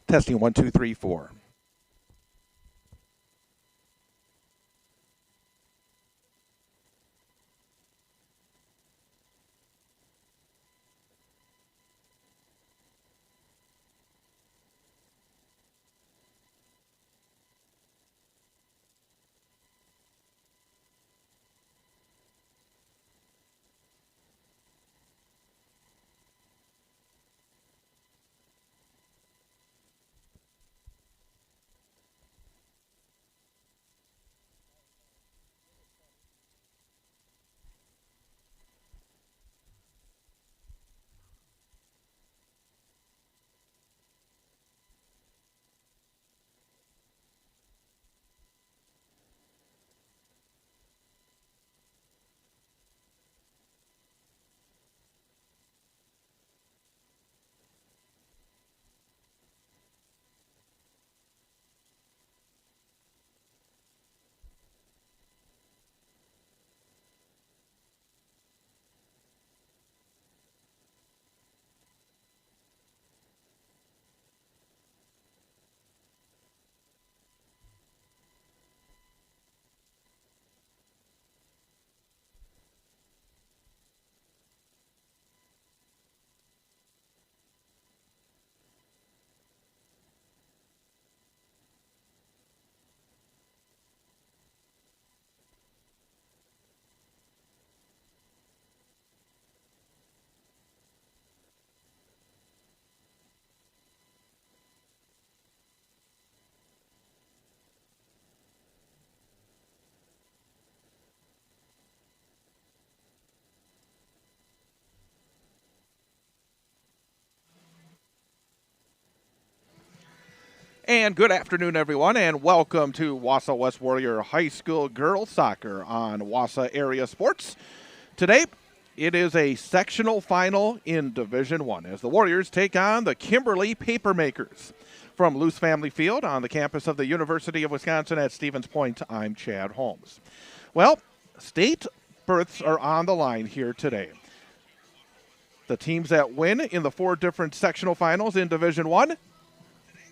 Testing 1, 2, 3, 4. And good afternoon, everyone, and welcome to Wausau West Warrior High School Girls Soccer on Wausau Area Sports. Today, it is a sectional final in Division 1 as the Warriors take on the Kimberly Papermakers. From Luce Family Field on the campus of the University of Wisconsin at Stevens Point, I'm Chad Holmes. Well, state berths are on the line here today. The teams that win in the 4 different sectional finals in Division 1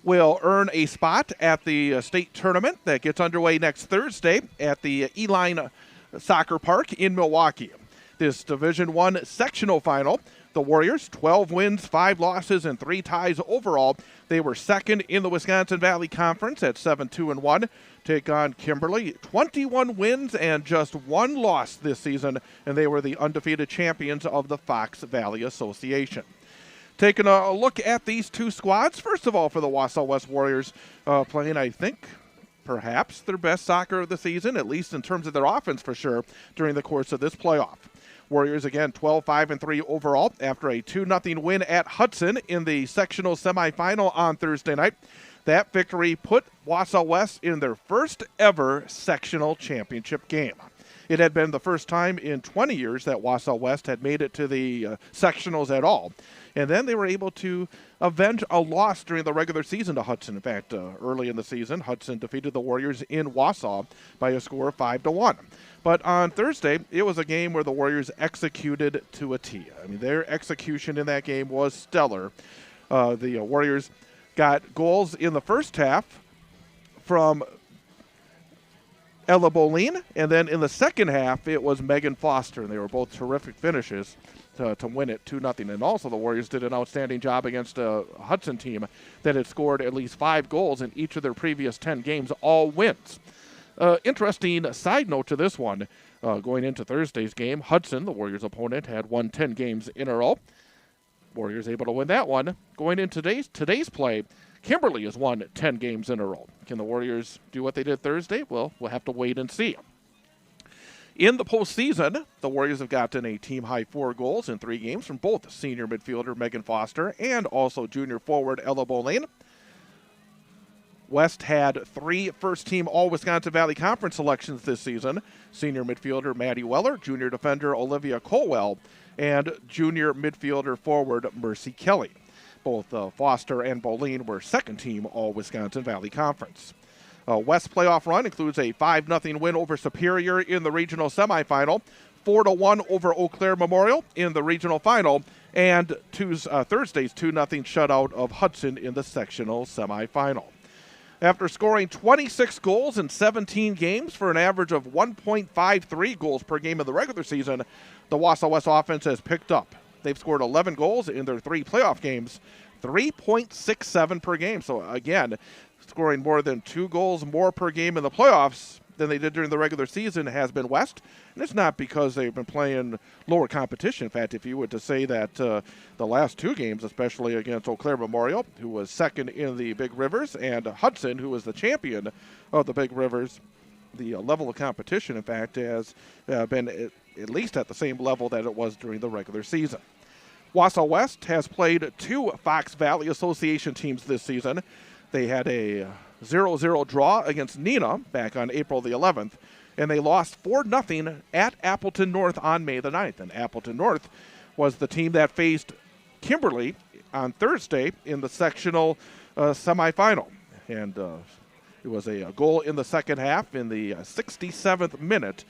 will earn a spot at the state tournament that gets underway next Thursday at the Eline Soccer Park in Milwaukee. This Division 1 sectional final, the Warriors, 12 wins, 5 losses, and 3 ties overall. They were second in the Wisconsin Valley Conference at 7-2-1. Take on Kimberly, 21 wins and just 1 loss this season, and they were the undefeated champions of the Fox Valley Association. Taking a look at these 2 squads, first of all, for the Wausau West Warriors, playing, I think, perhaps their best soccer of the season, at least in terms of their offense for sure, during the course of this playoff. Warriors, again, 12-5-3 overall after a 2-0 win at Hudson in the sectional semifinal on Thursday night. That victory put Wausau West in their first ever sectional championship game. It had been the first time in 20 years that Wausau West had made it to the sectionals at all. And then they were able to avenge a loss during the regular season to Hudson. In fact, early in the season, Hudson defeated the Warriors in Wausau by a score of 5-1. But on Thursday, it was a game where the Warriors executed to a T. I mean, their execution in that game was stellar. The Warriors got goals in the first half from Ella Bolin, and then in the second half, it was Megan Foster, and they were both terrific finishes to win it 2-0. And also the Warriors did an outstanding job against a Hudson team that had scored at least 5 goals in each of their previous 10 games, all wins. Interesting side note to this one, going into Thursday's game, Hudson, the Warriors' opponent, had won 10 games in a row. Warriors able to win that one. Going into today's play, Kimberly has won 10 games in a row. Can the Warriors do what they did Thursday? Well, we'll have to wait and see. In the postseason, the Warriors have gotten a team-high 4 goals in 3 games from both senior midfielder Megan Foster and also junior forward Ella Bolin. West had 3 first-team All-Wisconsin Valley Conference selections this season. Senior midfielder Maddie Weller, junior defender Olivia Colwell, and junior midfielder forward Mercy Kelly. Both Foster and Bolin were second-team All-Wisconsin Valley Conference. West playoff run includes a 5-0 win over Superior in the regional semifinal, 4-1 over Eau Claire Memorial in the regional final, and Thursday's 2-0 shutout of Hudson in the sectional semifinal. After scoring 26 goals in 17 games for an average of 1.53 goals per game in the regular season, the Wausau West offense has picked up. They've scored 11 goals in their 3 playoff games, 3.67 per game. So again, scoring more than 2 goals more per game in the playoffs than they did during the regular season has been West. And it's not because they've been playing lower competition. In fact, if you were to say that the last 2 games, especially against Eau Claire Memorial, who was second in the Big Rivers, and Hudson, who was the champion of the Big Rivers, the level of competition, in fact, has been at least at the same level that it was during the regular season. Wausau West has played 2 Fox Valley Association teams this season. They had a 0-0 draw against Neenah back on April the 11th, and they lost 4-0 at Appleton North on May the 9th. And Appleton North was the team that faced Kimberly on Thursday in the sectional semifinal. And it was a goal in the second half in the 67th minute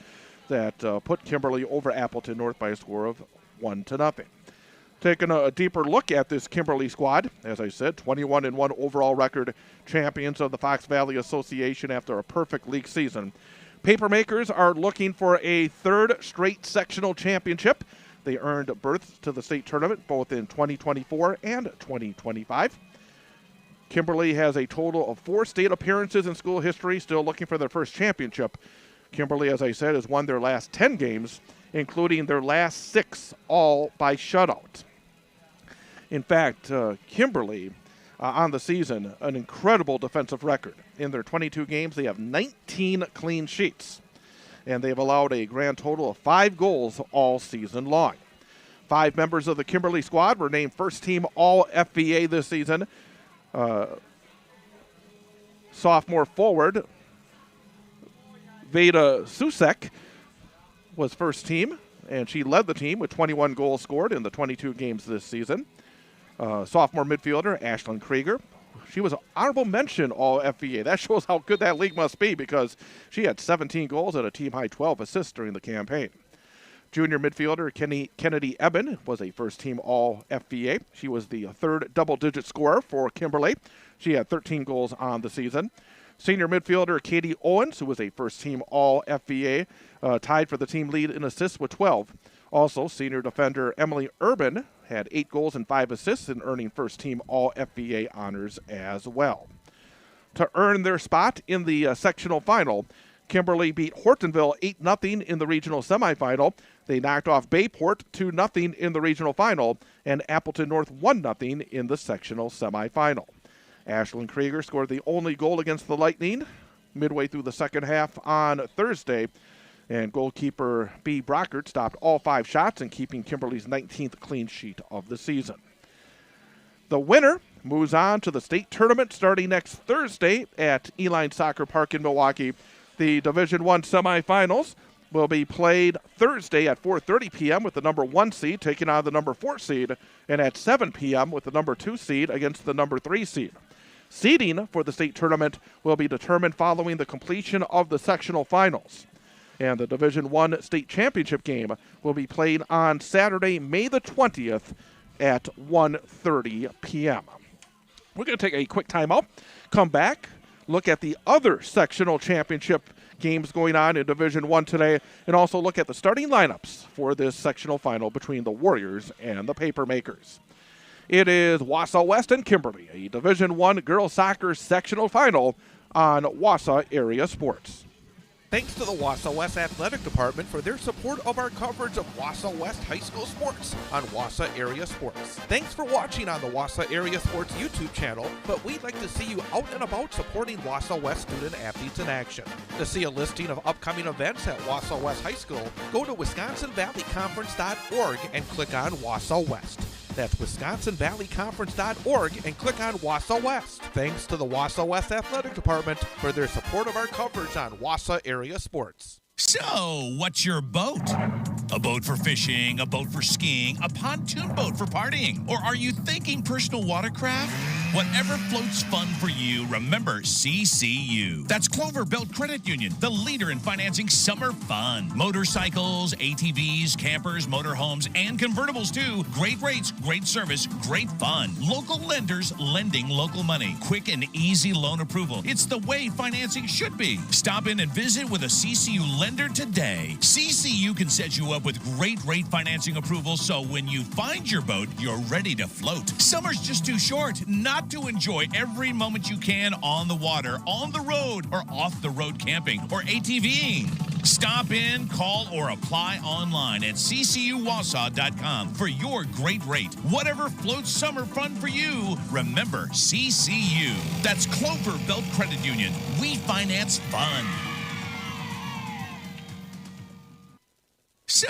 that put Kimberly over Appleton North by a score of 1-0. Taking a deeper look at this Kimberly squad, as I said, 21-1 overall record, champions of the Fox Valley Association after a perfect league season. Papermakers are looking for a 3rd straight sectional championship. They earned berths to the state tournament both in 2024 and 2025. Kimberly has a total of 4 state appearances in school history, still looking for their first championship. Kimberly, as I said, has won their last 10 games, including their last 6 all by shutout. In fact, Kimberly, on the season, an incredible defensive record. In their 22 games, they have 19 clean sheets, and they've allowed a grand total of 5 goals all season long. 5 members of the Kimberly squad were named first-team All-FVA this season. Sophomore forward Veda Susek was first team, and she led the team with 21 goals scored in the 22 games this season. Sophomore midfielder Ashlyn Krieger, she was an honorable mention All-FVA. That shows how good that league must be because she had 17 goals and a team-high 12 assists during the campaign. Junior midfielder Kennedy Eben was a first-team All-FVA. She was the 3rd double-digit scorer for Kimberly. She had 13 goals on the season. Senior midfielder Katie Owens, who was a first-team All-FVA, tied for the team lead in assists with 12. Also, senior defender Emily Urban had 8 goals and 5 assists in earning first-team All-FVA honors as well. To earn their spot in the sectional final, Kimberly beat Hortonville 8-0 in the regional semifinal. They knocked off Bayport 2-0 in the regional final, and Appleton North 1-0 in the sectional semifinal. Ashlyn Krieger scored the only goal against the Lightning midway through the second half on Thursday, and goalkeeper B. Brockert stopped all 5 shots in keeping Kimberly's 19th clean sheet of the season. The winner moves on to the state tournament starting next Thursday at Eline Soccer Park in Milwaukee. The Division I semifinals will be played Thursday at 4:30 p.m. with the number 1 seed taking on the number 4 seed, and at 7 p.m. with the number 2 seed against the number 3 seed. Seeding for the state tournament will be determined following the completion of the sectional finals. And the Division I state championship game will be played on Saturday, May the 20th at 1:30 p.m. We're going to take a quick timeout, come back, look at the other sectional championship games going on in Division I today, and also look at the starting lineups for this sectional final between the Warriors and the Papermakers. It is Wausau West and Kimberly, a Division I girls soccer sectional final on Wausau Area Sports. Thanks to the Wausau West Athletic Department for their support of our coverage of Wausau West High School sports on Wausau Area Sports. Thanks for watching on the Wausau Area Sports YouTube channel, but we'd like to see you out and about supporting Wausau West student athletes in action. To see a listing of upcoming events at Wausau West High School, go to WisconsinValleyConference.org and click on Wausau West. That's WisconsinValleyConference.org and click on Wausau West. Thanks to the Wausau West Athletic Department for their support of our coverage on Wausau Area Sports. So, what's your boat? A boat for fishing, a boat for skiing, a pontoon boat for partying? Or are you thinking personal watercraft? Whatever floats fun for you, remember CCU. That's Clover Belt Credit Union, the leader in financing summer fun. Motorcycles, ATVs, campers, motorhomes, and convertibles too. Great rates, great service, great fun. Local lenders lending local money. Quick and easy loan approval. It's the way financing should be. Stop in and visit with a CCU lender today. CCU can set you up with great rate financing approval, so when you find your boat, you're ready to float. Summer's just too short not to enjoy every moment you can on the water, on the road, or off the road camping or ATVing. Stop in, call, or apply online at ccuwausau.com for your great rate. Whatever floats summer fun for you, remember CCU. That's Clover Belt Credit Union. We finance fun. So,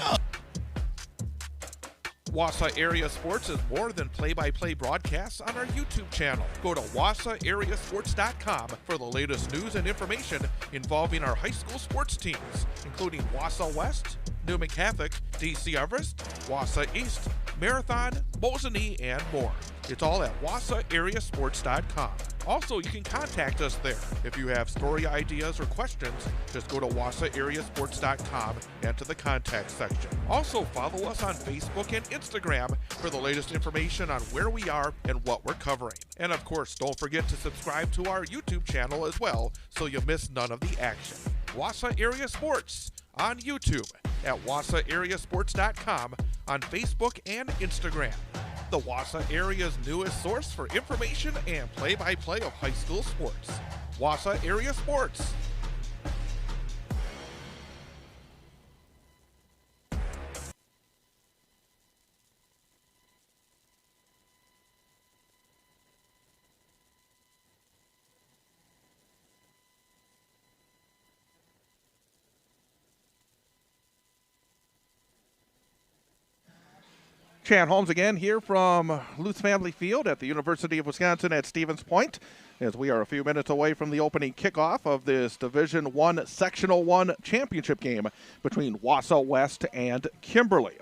Wausau Area Sports is more than play-by-play broadcasts on our YouTube channel. Go to wausauareasports.com for the latest news and information involving our high school sports teams, including Wausau West, Newman Catholic, DC Everest, Wausau East, Marathon, Mosinee, and more. It's all at wausauareasports.com. Also, you can contact us there. If you have story ideas or questions, just go to wausauareasports.com and to the contact section. Also, follow us on Facebook and Instagram for the latest information on where we are and what we're covering. And of course, don't forget to subscribe to our YouTube channel as well so you miss none of the action. Wausau Area Sports on YouTube, at wausauareasports.com, on Facebook and Instagram. The Wausau area's newest source for information and play-by-play of high school sports. Wausau Area Sports. Chan Holmes again here from Luce Family Field at the University of Wisconsin at Stevens Point, as we are a few minutes away from the opening kickoff of this Division I Sectional 1 championship game between Wausau West and Kimberly.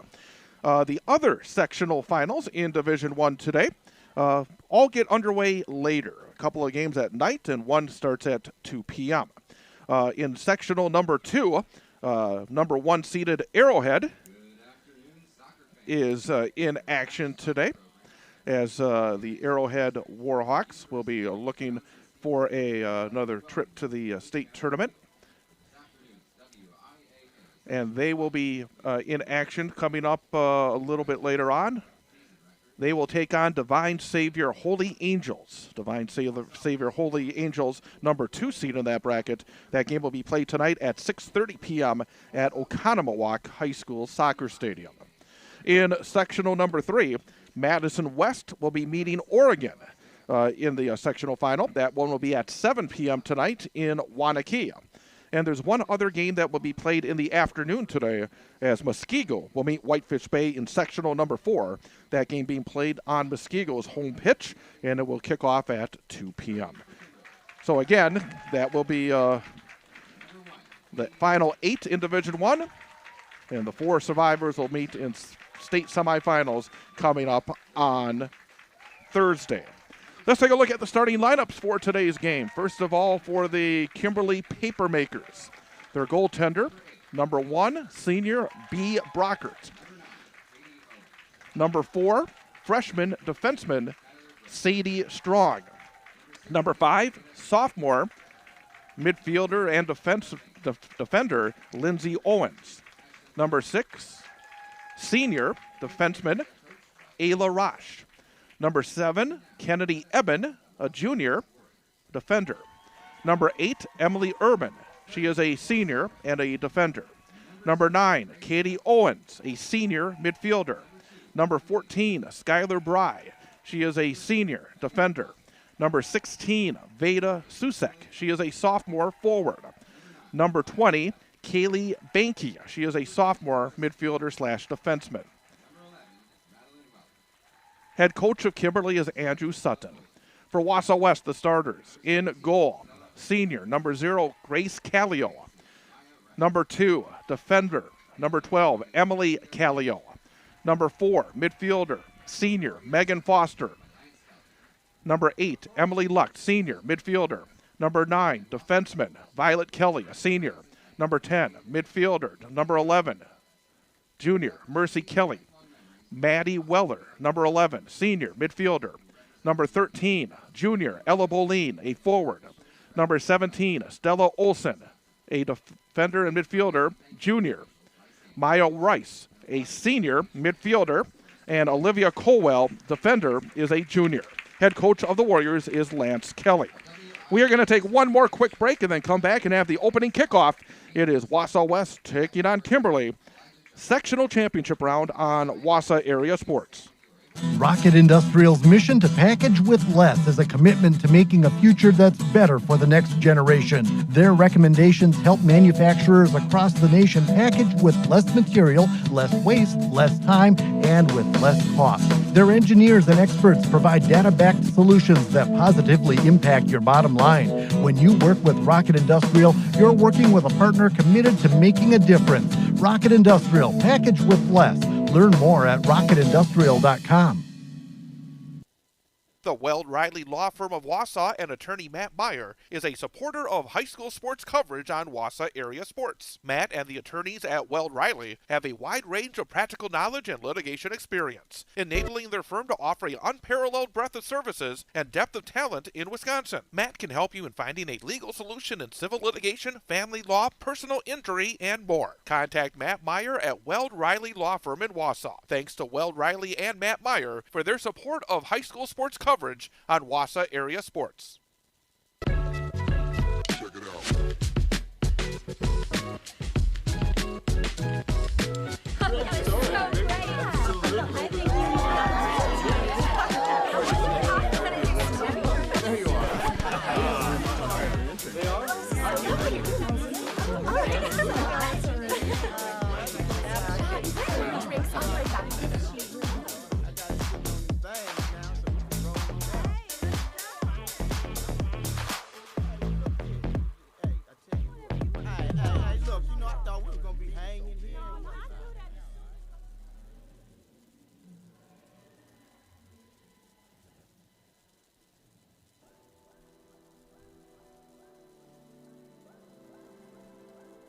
The other sectional finals in Division I today all get underway later. A couple of games at night, and one starts at 2 p.m. In sectional number 2, number 1 seeded Arrowhead is in action today, as the Arrowhead Warhawks will be looking for another trip to the state tournament. And they will be in action coming up a little bit later on. They will take on Divine Savior Holy Angels. Divine Savior Holy Angels, number 2 seed in that bracket. That game will be played tonight at 6:30 p.m. at Oconomowoc High School Soccer Stadium. In sectional number 3, Madison West will be meeting Oregon in the sectional final. That one will be at 7 p.m. tonight in Waunakee. And there's one other game that will be played in the afternoon today, as Muskego will meet Whitefish Bay in sectional number 4. That game being played on Muskego's home pitch, and it will kick off at 2 p.m. So again, that will be the final 8 in Division I, and the 4 survivors will meet in state semifinals coming up on Thursday. Let's take a look at the starting lineups for today's game. First of all, for the Kimberly Papermakers, their goaltender, number 1, senior B. Brockert. Number 4, freshman defenseman Sadie Strong. Number 5, sophomore midfielder and defender Lindsay Owens. Number 6, senior defenseman Ayla Roche. Number 7, Kennedy Eben, a junior defender. Number 8, Emily Urban. She is a senior and a defender. Number 9, Katie Owens, a senior midfielder. Number 14, Skylar Bry. She is a senior defender. Number 16, Veda Susek. She is a sophomore forward. Number 20, Kaylee Banky. She is a sophomore midfielder / defenseman. Head coach of Kimberly is Andrew Sutton. For Wausau West, the starters. In goal, senior, number 0, Grace Callio. Number 2, defender, number 12, Emily Callio. Number 4, midfielder, senior, Megan Foster. Number 8, Emily Lucht, senior, midfielder. Number 9, defenseman, Violet Kelly, a senior. Number 10, midfielder. Number 11, junior, Mercy Kelly. Maddie Weller, number 11, senior, midfielder. Number 13, junior, Ella Boline, a forward. Number 17, Stella Olson, a defender and midfielder, junior. Maya Rice, a senior midfielder. And Olivia Colwell, defender, is a junior. Head coach of the Warriors is Lance Kelly. We are going to take one more quick break and then come back and have the opening kickoff. It is Wausau West taking on Kimberly. Sectional championship round on Wausau Area Sports. Rocket Industrial's mission to package with less is a commitment to making a future that's better for the next generation. Their recommendations help manufacturers across the nation package with less material, less waste, less time, and with less cost. Their engineers and experts provide data-backed solutions that positively impact your bottom line. When you work with Rocket Industrial, you're working with a partner committed to making a difference. Rocket Industrial, package with less. Learn more at rocketindustrial.com. The Weld Riley Law Firm of Wausau and attorney Matt Meyer is a supporter of high school sports coverage on Wausau Area Sports. Matt and the attorneys at Weld Riley have a wide range of practical knowledge and litigation experience, enabling their firm to offer an unparalleled breadth of services and depth of talent in Wisconsin. Matt can help you in finding a legal solution in civil litigation, family law, personal injury, and more. Contact Matt Meyer at Weld Riley Law Firm in Wausau. Thanks to Weld Riley and Matt Meyer for their support of high school sports coverage on Wausau Area Sports. Check it out.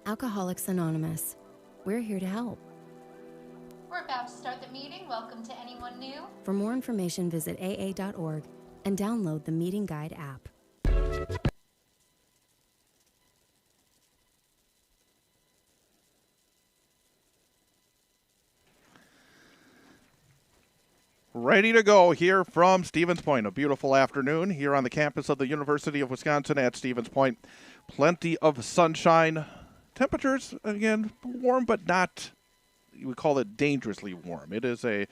Alcoholics Anonymous. We're here to help. We're about to start the meeting. Welcome to anyone new. For more information, visit aa.org and download the Meeting Guide app. Ready to go here from Stevens Point. A beautiful afternoon here on the campus of the University of Wisconsin at Stevens Point. Plenty of sunshine. Temperatures, again, warm, but not, we call it dangerously warm. It is a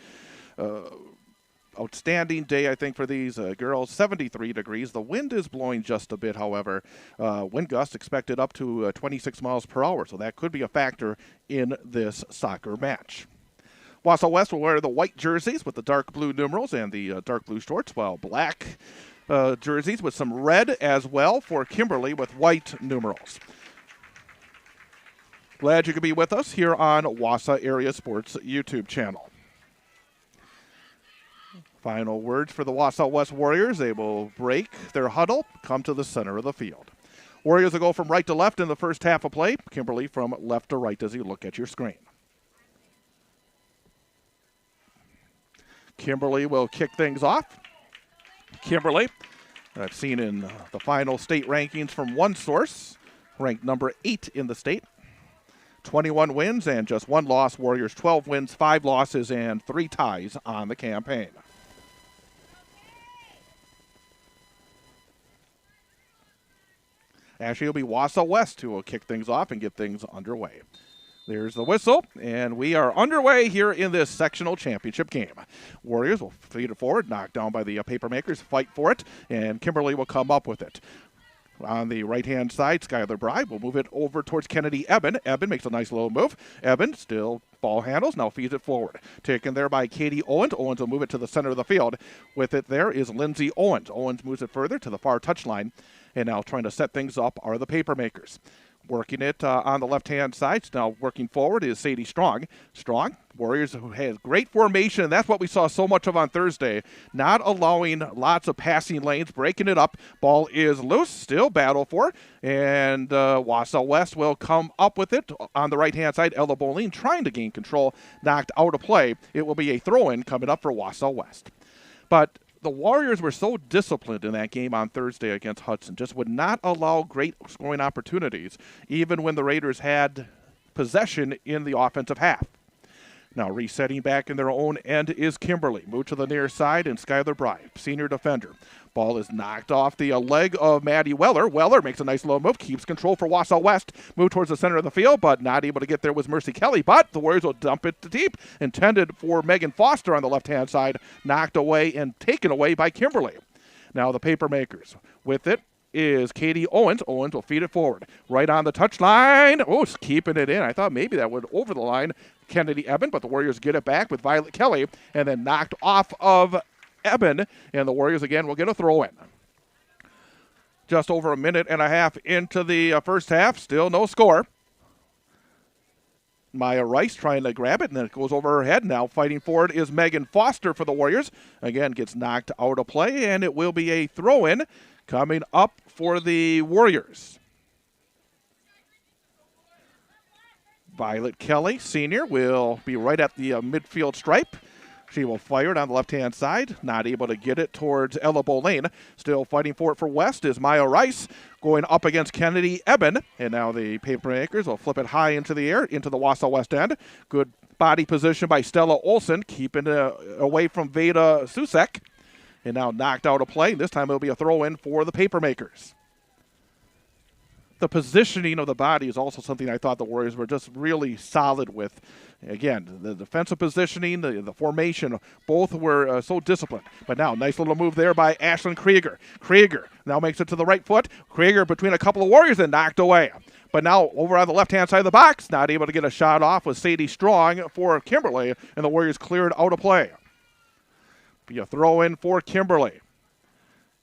outstanding day, I think, for these girls. 73 degrees. The wind is blowing just a bit, however. Wind gusts expected up to 26 miles per hour, so that could be a factor in this soccer match. Wausau West will wear the white jerseys with the dark blue numerals and the dark blue shorts, while black jerseys with some red as well for Kimberly with white numerals. Glad you could be with us here on Wausau Area Sports YouTube channel. Final words for the Wausau West Warriors. They will break their huddle, come to the center of the field. Warriors will go from right to left in the first half of play. Kimberly from left to right as you look at your screen. Kimberly will kick things off. Kimberly, I've seen in the final state rankings from one source, ranked number 8 in the state. 21 wins and just 1 loss. Warriors 12 wins, 5 losses, and 3 ties on the campaign. Actually, it'll be Wausau West who will kick things off and get things underway. There's the whistle, and we are underway here in this sectional championship game. Warriors will feed it forward, knocked down by the Papermakers, fight for it, and Kimberly will come up with it. On the right-hand side, Skylar Bry will move it over towards Kennedy Eben. Eben makes a nice little move. Eben still ball handles, now feeds it forward. Taken there by Katie Owens. Owens will move it to the center of the field. With it there is Lindsay Owens. Owens moves it further to the far touchline. And now trying to set things up are the Papermakers. Working it on the left-hand side. Now working forward is Sadie Strong. Strong, Warriors who has great formation, and that's what we saw so much of on Thursday. Not allowing lots of passing lanes, breaking it up. Ball is loose, still battle for it. And Wausau West will come up with it on the right-hand side. Ella Bolin trying to gain control, knocked out of play. It will be a throw-in coming up for Wausau West. But the Warriors were so disciplined in that game on Thursday against Hudson, just would not allow great scoring opportunities, even when the Raiders had possession in the offensive half. Now resetting back in their own end is Kimberly. Moved to the near side, and Skylar Bry, senior defender. Ball is knocked off the leg of Maddie Weller. Weller makes a nice little move, keeps control for Wausau West. Move towards the center of the field, but not able to get there was Mercy Kelly. But the Warriors will dump it to deep. Intended for Megan Foster on the left-hand side. Knocked away and taken away by Kimberly. Now the Papermakers with it is Katie Owens. Owens will feed it forward. Right on the touchline. Oh, keeping it in. I thought maybe that would over the line. Kennedy Eben, but the Warriors get it back with Violet Kelly, and then knocked off of Eben, and the Warriors again will get a throw in. Just over a minute and a half into the first half, still no score. Maya Rice trying to grab it, and then it goes over her head. Now fighting for it is Megan Foster for the Warriors. Again, gets knocked out of play, and it will be a throw-in coming up for the Warriors. Violet Kelly, senior, will be right at the midfield stripe. She will fire it on the left-hand side. Not able to get it towards Ella Bolane. Still fighting for it for West is Maya Rice going up against Kennedy Eben. And now the Papermakers will flip it high into the air, into the Wausau West end. Good body position by Stella Olson, keeping it away from Veda Susek. And now knocked out of play. This time it'll be a throw-in for the Papermakers. The positioning of the body is also something I thought the Warriors were just really solid with. Again, the defensive positioning, the formation, both were so disciplined. But now, nice little move there by Ashlyn Krieger. Krieger now makes it to the right foot. Krieger between a couple of Warriors and knocked away. But now over on the left-hand side of the box, not able to get a shot off with Sadie Strong for Kimberly, and the Warriors cleared out of play. Be a throw-in for Kimberly.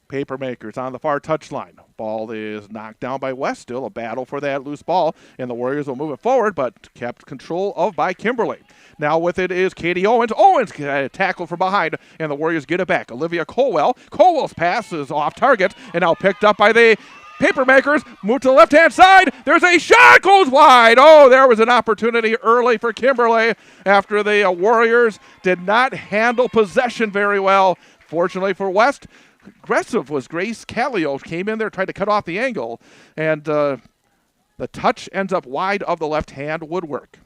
Papermakers on the far touchline. Ball is knocked down by West. Still a battle for that loose ball, and the Warriors will move it forward, but kept control of by Kimberly. Now with it is Katie Owens. Owens tackled from behind, and the Warriors get it back. Olivia Colwell. Colwell's pass is off target, and now picked up by the Papermakers. Move to the left-hand side. There's a shot, goes wide. Oh, there was an opportunity early for Kimberly after the Warriors did not handle possession very well. Fortunately for West, aggressive was Grace Callio. Came in there, tried to cut off the angle, and the touch ends up wide of the left-hand woodwork.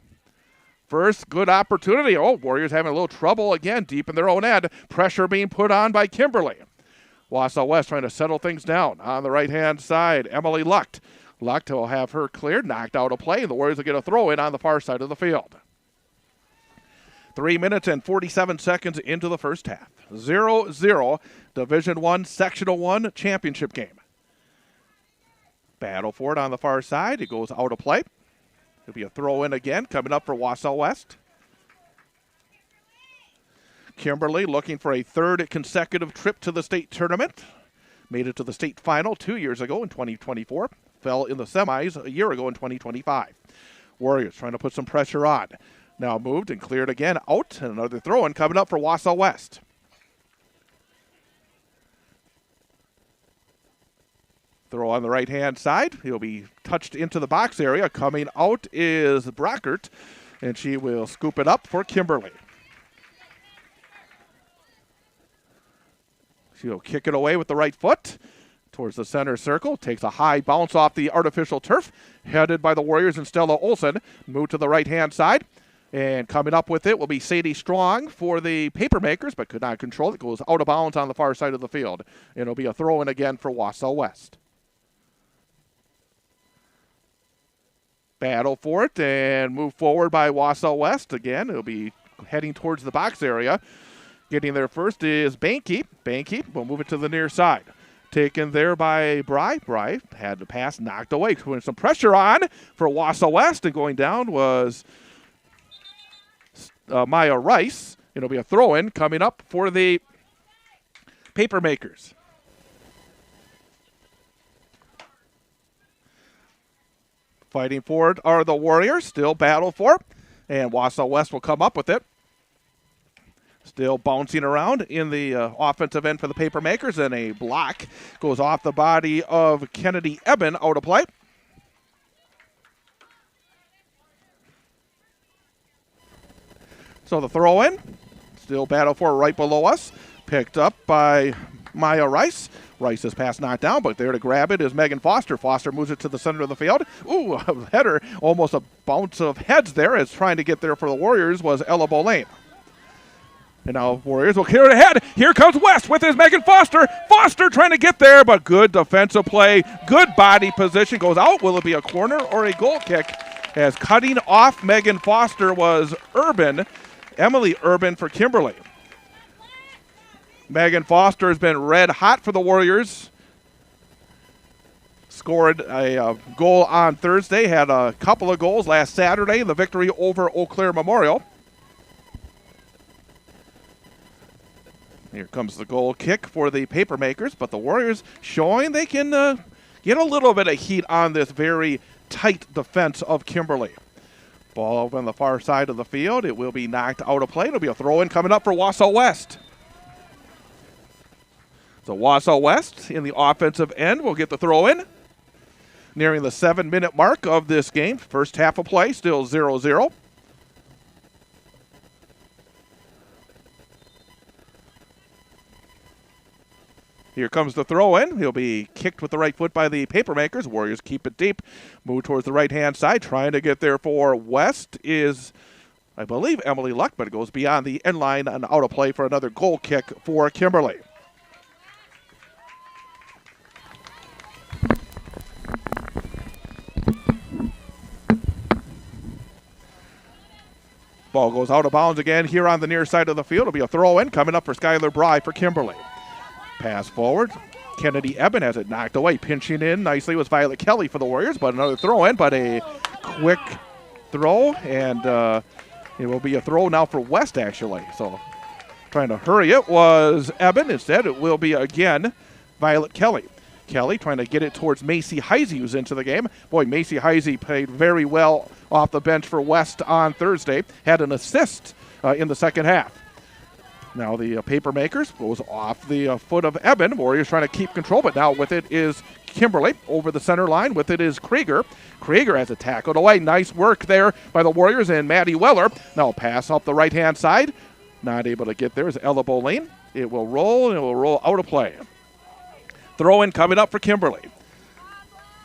First good opportunity. Oh, Warriors having a little trouble again deep in their own end. Pressure being put on by Kimberly. Wausau West trying to settle things down on the right-hand side. Emily Lucht. Lucht will have her cleared, knocked out of play, and the Warriors will get a throw-in on the far side of the field. 3 minutes and 47 seconds into the first half. 0-0, Division I, Sectional 1 championship game. Battle for it on the far side. It goes out of play. It'll be a throw-in again coming up for Wausau West. Kimberly looking for a third consecutive trip to the state tournament. Made it to the state final 2 years ago in 2024. Fell in the semis a year ago in 2025. Warriors trying to put some pressure on. Now moved and cleared again out. And another throw-in coming up for Wausau West. Throw on the right-hand side. He'll be touched into the box area. Coming out is Brockert, and she will scoop it up for Kimberly. She'll kick it away with the right foot towards the center circle. Takes a high bounce off the artificial turf. Headed by the Warriors and Stella Olson. Move to the right-hand side. And coming up with it will be Sadie Strong for the Papermakers, but could not control it. Goes out of bounds on the far side of the field. And it'll be a throw-in again for Wausau West. Battle for it and move forward by Wausau West. Again, it'll be heading towards the box area. Getting there first is Banky. Banky will move it to the near side. Taken there by Bry. Bry had the pass knocked away. Putting some pressure on for Wausau West, and going down was Maya Rice. It'll be a throw-in coming up for the Fighting for it are the Warriors, still battle for it, and Wausau West will come up with it. Still bouncing around in the offensive end for the Papermakers, and a block goes off the body of Kennedy Eben out of play. So the throw in, still battle for right below us, picked up by Maya Rice. Rice's pass knocked down, but there to grab it is Megan Foster. Foster moves it to the center of the field. Ooh, a header, almost a bounce of heads there, as trying to get there for the Warriors was Ella Boulain. And now Warriors will clear it ahead. Here comes West with his Megan Foster. Foster trying to get there, but good defensive play. Good body position. Goes out. Will it be a corner or a goal kick? As cutting off Megan Foster was Emily Urban for Kimberly. Megan Foster has been red hot for the Warriors. Scored a goal on Thursday. Had a couple of goals last Saturday in the victory over Eau Claire Memorial. Here comes the goal kick for the Papermakers, but the Warriors showing they can get a little bit of heat on this very tight defense of Kimberly. Ball over on the far side of the field. It will be knocked out of play. It'll be a throw-in coming up for Wausau West. So Wausau West in the offensive end will get the throw-in. Nearing the 7-minute mark of this game. First half of play, still 0-0. Here comes the throw-in. He'll be kicked with the right foot by the Papermakers. Warriors keep it deep. Move towards the right-hand side. Trying to get there for West is, I believe, Emily Luck, but it goes beyond the end line and out of play for another goal kick for Kimberly. Ball goes out of bounds again here on the near side of the field. It'll be a throw-in coming up for Skylar Bry for Kimberly. Pass forward. Kennedy Eben has it knocked away. Pinching in nicely was Violet Kelly for the Warriors, but another throw-in, but a quick throw, and it will be a throw now for West, actually. So trying to hurry it was Eben. Instead, it will be again Violet Kelly. Kelly trying to get it towards Macy Heisey, who's into the game. Boy, Macy Heisey played very well off the bench for West on Thursday. Had an assist in the second half. Now the Papermakers goes off the foot of Eben. Warriors trying to keep control, but now with it is Kimberly over the center line. With it is Krieger. Krieger has it tackled away. Nice work there by the Warriors and Maddie Weller. Now pass up the right-hand side. Not able to get there is Ella Boulain. It will roll, and it will roll out of play. Throw-in coming up for Kimberly.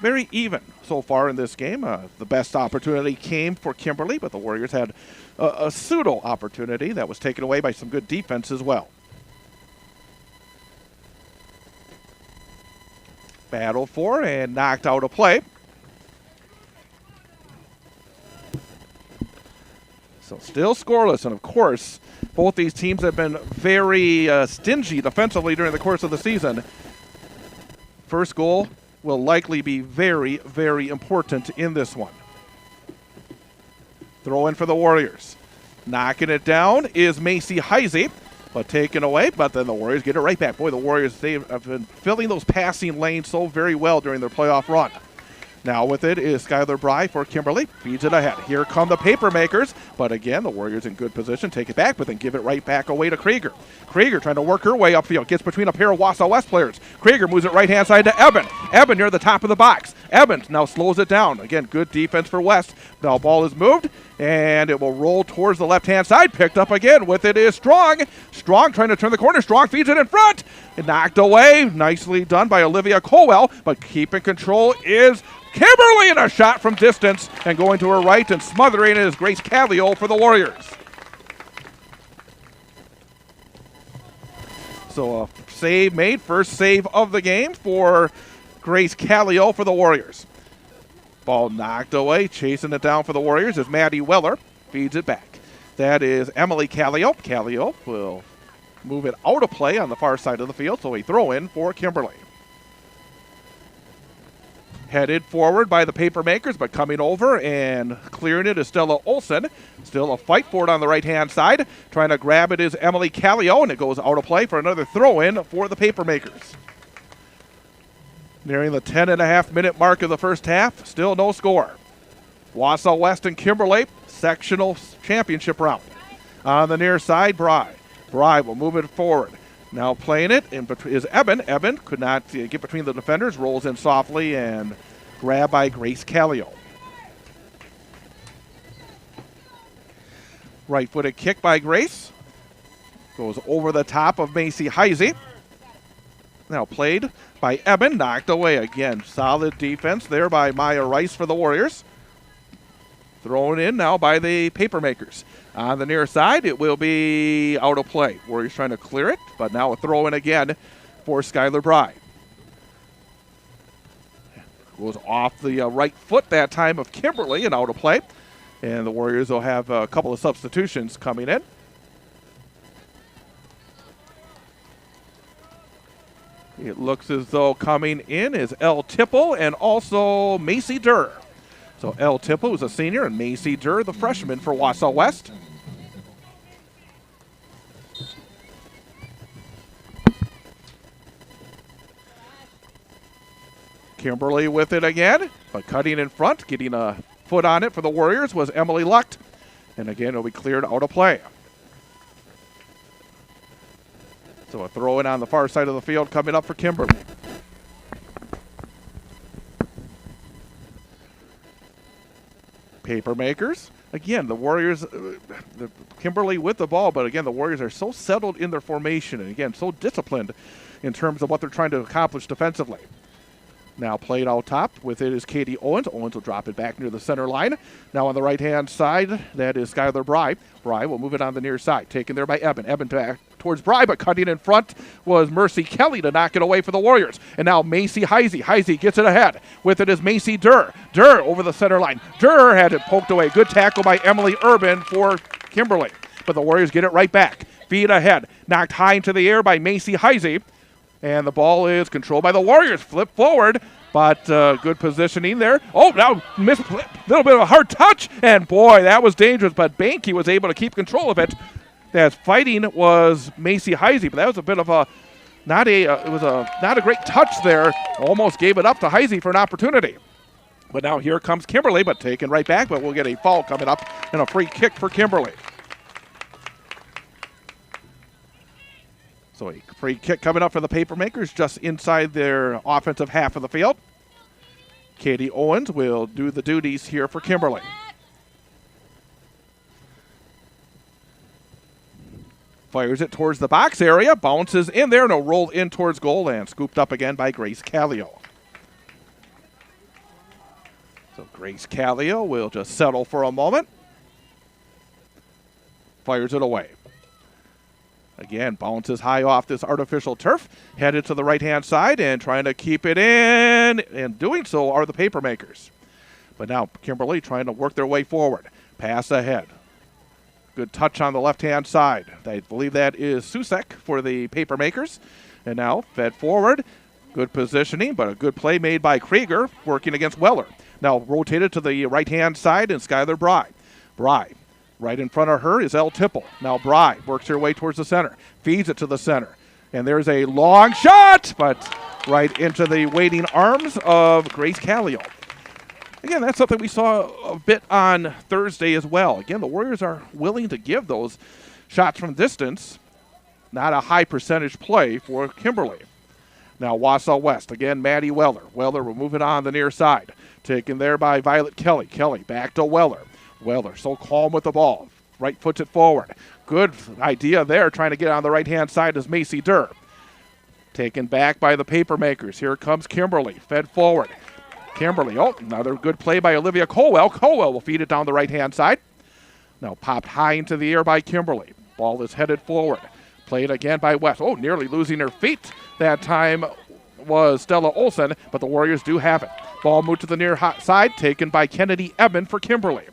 Very even so far in this game. The best opportunity came for Kimberly, but the Warriors had a pseudo opportunity that was taken away by some good defense as well. Battle for and knocked out of play. So still scoreless, and of course, both these teams have been very stingy defensively during the course of the season. First goal will likely be very, very important in this one. Throw in for the Warriors. Knocking it down is Macy Heisey, but taken away, but then the Warriors get it right back. Boy, the Warriors, they have been filling those passing lanes so very well during their playoff run. Now with it is Skylar Bry for Kimberly. Feeds it ahead. Here come the Papermakers. But again, the Warriors in good position. Take it back, but then give it right back away to Krieger. Krieger trying to work her way upfield. Gets between a pair of Wausau West players. Krieger moves it right-hand side to Eben. Eben near the top of the box. Eben now slows it down. Again, good defense for West. Now ball is moved, and it will roll towards the left-hand side. Picked up again. With it is Strong. Strong trying to turn the corner. Strong feeds it in front. It knocked away. Nicely done by Olivia Colwell, but keeping control is Kimberly, in a shot from distance, and going to her right and smothering it is Grace Callio for the Warriors. So a save made, first save of the game for Grace Callio for the Warriors. Ball knocked away, chasing it down for the Warriors is Maddie Weller, feeds it back. That is Emily Callio. Callio will move it out of play on the far side of the field, so a throw in for Kimberly. Headed forward by the Papermakers, but coming over and clearing it is Stella Olson. Still a fight for it on the right-hand side. Trying to grab it is Emily Callio, and it goes out of play for another throw-in for the Papermakers. Nearing the 10.5-minute mark of the first half, still no score. Wausau West and Kimberly, sectional championship round. On the near side, Bry. Bry will move it forward. Now playing it is Eben. Eben could not get between the defenders, rolls in softly and grabbed by Grace Callio. Right-footed kick by Grace. Goes over the top of Macy Heisey. Now played by Eben, knocked away again. Solid defense there by Maya Rice for the Warriors. Thrown in now by the Papermakers. On the near side, it will be out of play. Warriors trying to clear it, but now a throw in again for Skylar Bry. Goes off the right foot that time of Kimberly and out of play. And the Warriors will have a couple of substitutions coming in. It looks as though coming in is Elle Tipple and also Macy Durr. So Elle Tipple is a senior and Macy Durr, the freshman for Wausau West. Kimberly with it again, but cutting in front, getting a foot on it for the Warriors was Emily Lucht. And again, it'll be cleared out of play. So a throw in on the far side of the field coming up for Kimberly. Papermakers. Again, the Warriors, Kimberly with the ball, but again, the Warriors are so settled in their formation and again, so disciplined in terms of what they're trying to accomplish defensively. Now played out top. With it is Katie Owens. Owens will drop it back near the center line. Now on the right-hand side, that is Skylar Bry. Bry will move it on the near side. Taken there by Eben. Eben back towards Bry, but cutting in front was Mercy Kelly to knock it away for the Warriors. And now Macy Heisey. Heisey gets it ahead. With it is Macy Durr. Durr over the center line. Durr had it poked away. Good tackle by Emily Urban for Kimberly. But the Warriors get it right back. Feet ahead. Knocked high into the air by Macy Heisey. And the ball is controlled by the Warriors. Flip forward, but good positioning there. Oh, now missed a little bit of a hard touch. And boy, that was dangerous. But Banky was able to keep control of it. As fighting was Macy Heisey, but that was a bit of a not a great touch there. Almost gave it up to Heisey for an opportunity. But now here comes Kimberly, but taken right back. But we'll get a foul coming up and a free kick for Kimberly. So a free kick coming up for the Papermakers just inside their offensive half of the field. Katie Owens will do the duties here for Kimberly. Fires it towards the box area, bounces in there, and a roll in towards goal and scooped up again by Grace Callio. So Grace Callio will just settle for a moment. Fires it away. Again, bounces high off this artificial turf, headed to the right-hand side and trying to keep it in, and doing so are the Papermakers. But now Kimberly trying to work their way forward. Pass ahead. Good touch on the left-hand side. I believe that is Susek for the Papermakers. And now fed forward. Good positioning, but a good play made by Krieger working against Weller. Now rotated to the right-hand side and Skylar Bry. Bry. Right in front of her is Elle Tipple. Now Bry works her way towards the center. Feeds it to the center. And there's a long shot, but right into the waiting arms of Grace Callio. Again, that's something we saw a bit on Thursday as well. Again, the Warriors are willing to give those shots from distance. Not a high percentage play for Kimberly. Now Wausau West. Again, Maddie Weller. Weller will move it on the near side. Taken there by Violet Kelly. Kelly back to Weller. Weller so calm with the ball. Right foots it forward. Good idea there, trying to get on the right-hand side is Macy Durr. Taken back by the Papermakers. Here comes Kimberly. Fed forward. Kimberly, another good play by Olivia Colwell. Colwell will feed it down the right-hand side. Now popped high into the air by Kimberly. Ball is headed forward. Played again by West. Nearly losing her feet. That time was Stella Olsen, but the Warriors do have it. Ball moved to the near side, taken by Kennedy Eben for Kimberly.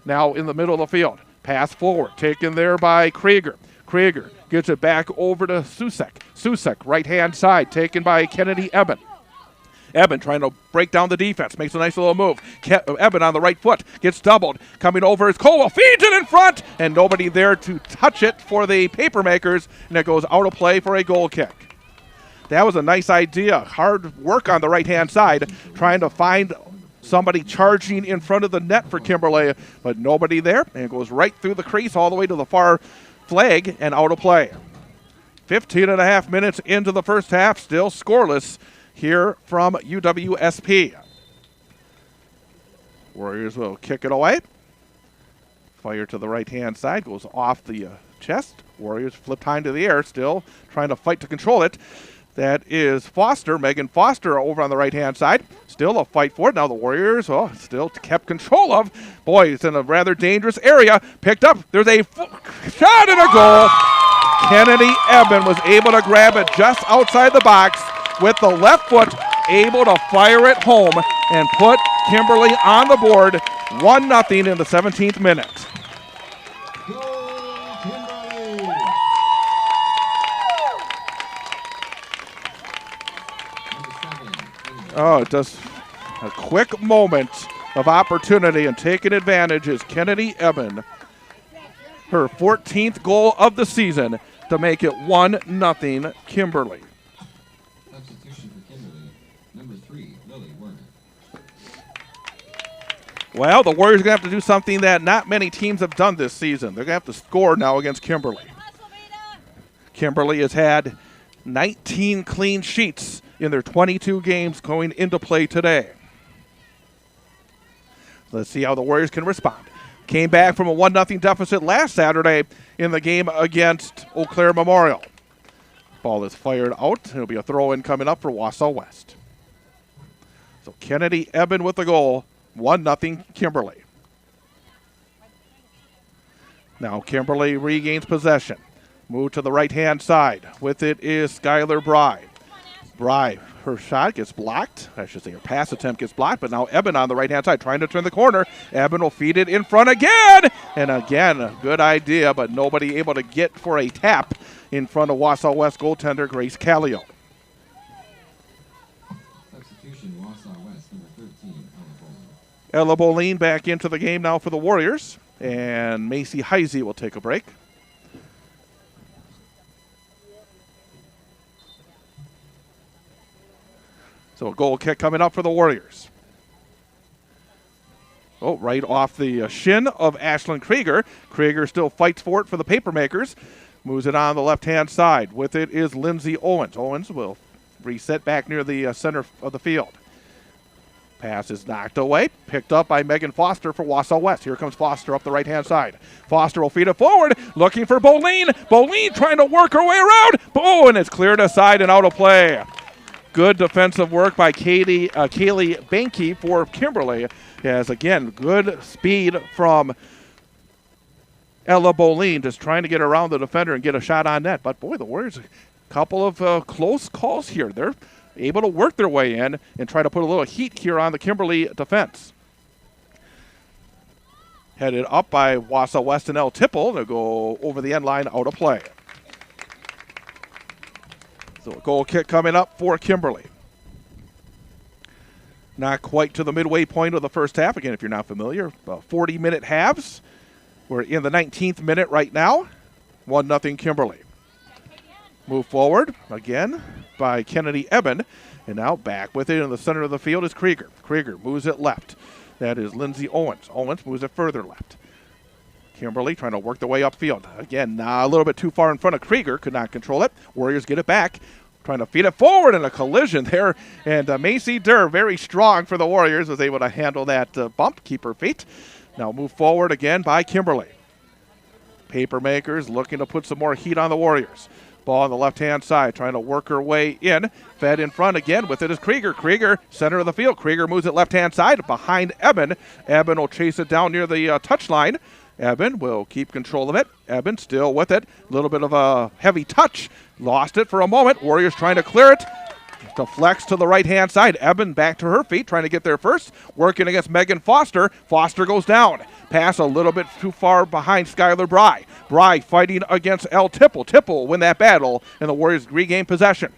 Now in the middle of the field. Pass forward. Taken there by Krieger. Krieger gets it back over to Susek. Susek, right-hand side, taken by Kennedy Eben. Eben trying to break down the defense. Makes a nice little move. Eben on the right foot. Gets doubled. Coming over is Colwell. Feeds it in front. And nobody there to touch it for the Papermakers. And it goes out of play for a goal kick. That was a nice idea. Hard work on the right-hand side. Trying to find somebody charging in front of the net for Kimberly, but nobody there, and it goes right through the crease all the way to the far flag and out of play. 15 and a half minutes into the first half, still scoreless here from UWSP. Warriors will kick it away. Fire to the right-hand side, goes off the chest. Warriors flipped high into the air, still trying to fight to control it. That is Foster, Megan Foster over on the right-hand side. Still a fight for it. Now the Warriors, still kept control of. Boy, it's in a rather dangerous area. Picked up. There's a shot and a goal. Kennedy Eben was able to grab it just outside the box with the left foot, able to fire it home and put Kimberly on the board. 1-0 in the 17th minute. Oh, just a quick moment of opportunity and taking advantage is Kennedy Eben. Her 14th goal of the season to make it 1-0 Kimberly. Substitution for Kimberly, number 3, Lily Werner. Well, the Warriors are going to have to do something that not many teams have done this season. They're going to have to score now against Kimberly. Kimberly has had 19 clean sheets in their 22 games going into play today. Let's see how the Warriors can respond. Came back from a 1-0 deficit last Saturday in the game against Eau Claire Memorial. Ball is fired out. It'll be a throw-in coming up for Wausau West. So Kennedy Eben with the goal. 1-0 Kimberly. Now Kimberly regains possession. Move to the right-hand side. With it is Skylar Bry. Bry, her shot gets blocked. I should say her pass attempt gets blocked, but now Eben on the right-hand side trying to turn the corner. Eben will feed it in front again. And again, a good idea, but nobody able to get for a tap in front of Wausau West goaltender Grace Callio. Substitution, Wausau West, number 13, Ella Boline back into the game now for the Warriors. And Macy Heisey will take a break. So a goal kick coming up for the Warriors. Oh, right off the shin of Ashlyn Krieger. Krieger still fights for it for the Papermakers. Moves it on the left-hand side. With it is Lindsay Owens. Owens will reset back near the center of the field. Pass is knocked away. Picked up by Megan Foster for Wausau West. Here comes Foster up the right-hand side. Foster will feed it forward. Looking for Boline. Boline trying to work her way around. Oh, and it's cleared aside and out of play. Good defensive work by Kaylee Banky for Kimberly. As again, good speed from Ella Boline, just trying to get around the defender and get a shot on net. But boy, the Warriors, a couple of close calls here. They're able to work their way in and try to put a little heat here on the Kimberly defense. Headed up by Wausau West and El Tipple. They'll go over the end line, out of play. So a goal kick coming up for Kimberly. Not quite to the midway point of the first half. Again, if you're not familiar, 40-minute halves. We're in the 19th minute right now. 1-0 Kimberly. Move forward again by Kennedy Eben. And now back with it in the center of the field is Krieger. Krieger moves it left. That is Lindsay Owens. Owens moves it further left. Kimberly trying to work the way upfield. Again, a little bit too far in front of Krieger. Could not control it. Warriors get it back. Trying to feed it forward in a collision there. And Macy Durr, very strong for the Warriors, was able to handle that bump, keep her feet. Now move forward again by Kimberly. Papermakers looking to put some more heat on the Warriors. Ball on the left-hand side, trying to work her way in. Fed in front again. With it is Krieger. Krieger, center of the field. Krieger moves it left-hand side behind Eben. Eben will chase it down near the touchline. Eben will keep control of it. Eben still with it. A little bit of a heavy touch. Lost it for a moment. Warriors trying to clear it. Deflects to the right-hand side. Eben back to her feet, trying to get there first. Working against Megan Foster. Foster goes down. Pass a little bit too far behind Skylar Bry. Bry fighting against El Tipple. Tipple will win that battle, and the Warriors regain possession.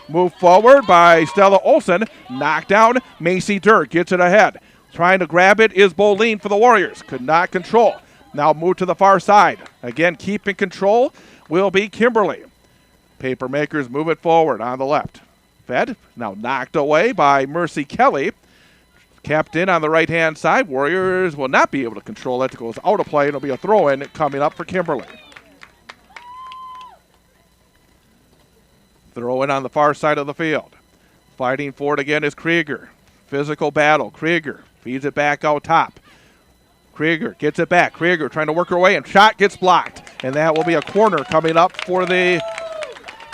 Move forward by Stella Olson. Knocked down. Macy Durr gets it ahead. Trying to grab it is Boline for the Warriors. Could not control. Now move to the far side. Again, keeping control will be Kimberly. Papermakers move it forward on the left. Fed, now knocked away by Mercy Kelly. Kept in on the right-hand side. Warriors will not be able to control it. It goes out of play. It'll be a throw-in coming up for Kimberly. Throw-in on the far side of the field. Fighting for it again is Krieger. Physical battle. Krieger feeds it back out top. Krieger gets it back. Krieger trying to work her way, and shot gets blocked. And that will be a corner coming up for the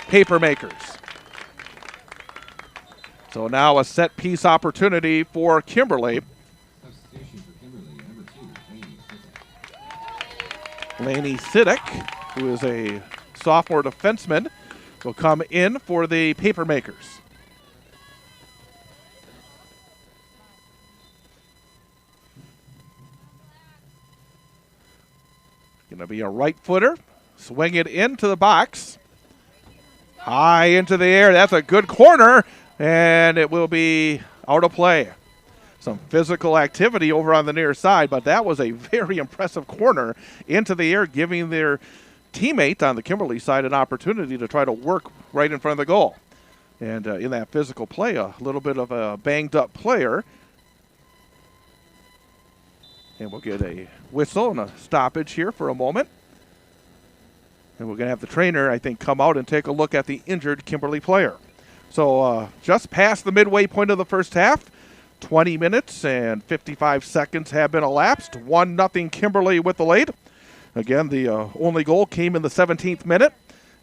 Papermakers. So now a set piece opportunity for Kimberly. Substitution for Kimberly, number 2, Laney Siddick, who is a sophomore defenseman, will come in for the Papermakers. Going to be a right footer. Swing it into the box. High into the air. That's a good corner, and it will be out of play. Some physical activity over on the near side, but that was a very impressive corner into the air, giving their teammate on the Kimberly side an opportunity to try to work right in front of the goal. And in that physical play, a little bit of a banged-up player. And we'll get a whistle and a stoppage here for a moment. And we're going to have the trainer, I think, come out and take a look at the injured Kimberly player. So just past the midway point of the first half, 20 minutes and 55 seconds have been elapsed. 1-0 Kimberly with the lead. Again, the only goal came in the 17th minute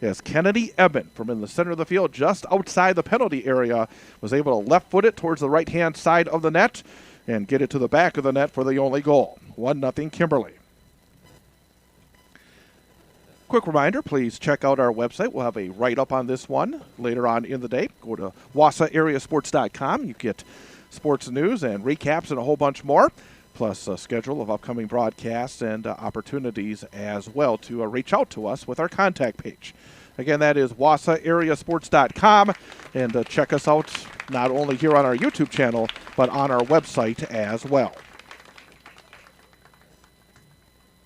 as Kennedy Eben from in the center of the field just outside the penalty area was able to left foot it towards the right-hand side of the net and get it to the back of the net for the only goal. 1-0 Kimberly. Quick reminder, please check out our website. We'll have a write-up on this one later on in the day. Go to wausauareasports.com. You get sports news and recaps and a whole bunch more, plus a schedule of upcoming broadcasts and opportunities as well to reach out to us with our contact page. Again, that is wausauareasports.com, and check us out not only here on our YouTube channel, but on our website as well.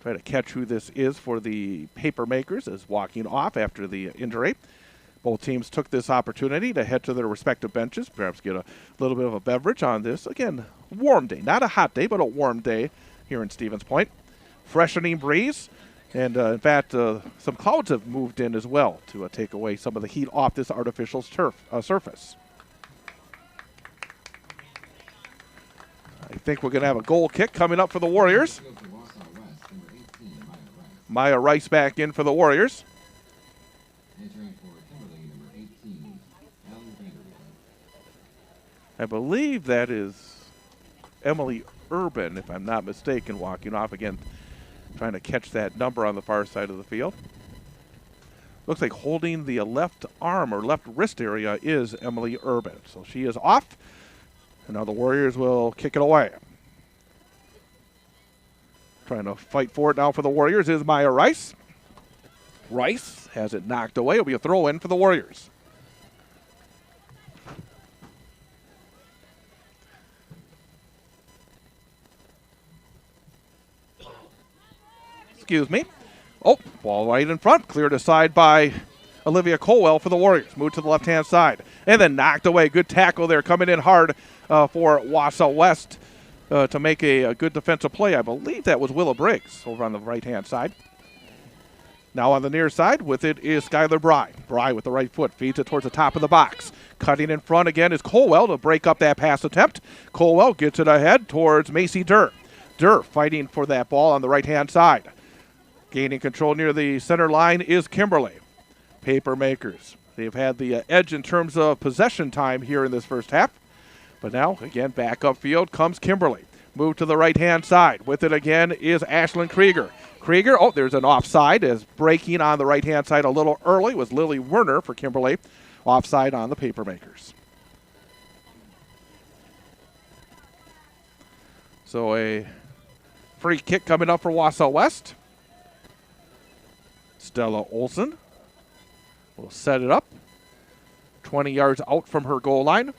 Try to catch who this is for the Papermakers as walking off after the injury. Both teams took this opportunity to head to their respective benches, perhaps get a little bit of a beverage on this. Again, warm day. Not a hot day, but a warm day here in Stevens Point. Freshening breeze. And, in fact, some clouds have moved in as well to take away some of the heat off this artificial surface. I think we're going to have a goal kick coming up for the Warriors. Maya Rice back in for the Warriors. Entering for Kimberly, number 18, Allie Vanderbilt. I believe that is Emily Urban, if I'm not mistaken, walking off again, trying to catch that number on the far side of the field. Looks like holding the left arm or left wrist area is Emily Urban. So she is off, and now the Warriors will kick it away. Trying to fight for it now for the Warriors is Maya Rice. Rice has it knocked away. It'll be a throw-in for the Warriors. Excuse me. Oh, ball right in front. Cleared aside by Olivia Colwell for the Warriors. Moved to the left-hand side. And then knocked away. Good tackle there. Coming in hard for Wausau West to make a good defensive play. I believe that was Willa Briggs over on the right-hand side. Now on the near side with it is Skylar Bry. Bry with the right foot feeds it towards the top of the box. Cutting in front again is Colwell to break up that pass attempt. Colwell gets it ahead towards Macy Durr. Durr fighting for that ball on the right-hand side. Gaining control near the center line is Kimberly. Papermakers. They've had the edge in terms of possession time here in this first half. But now, again, back upfield comes Kimberly. Move to the right-hand side. With it again is Ashlyn Krieger. Krieger, oh, there's an offside as breaking on the right-hand side a little early was Lily Werner for Kimberly. Offside on the Papermakers. So a free kick coming up for Wausau West. Stella Olson will set it up. 20 yards out from her goal line.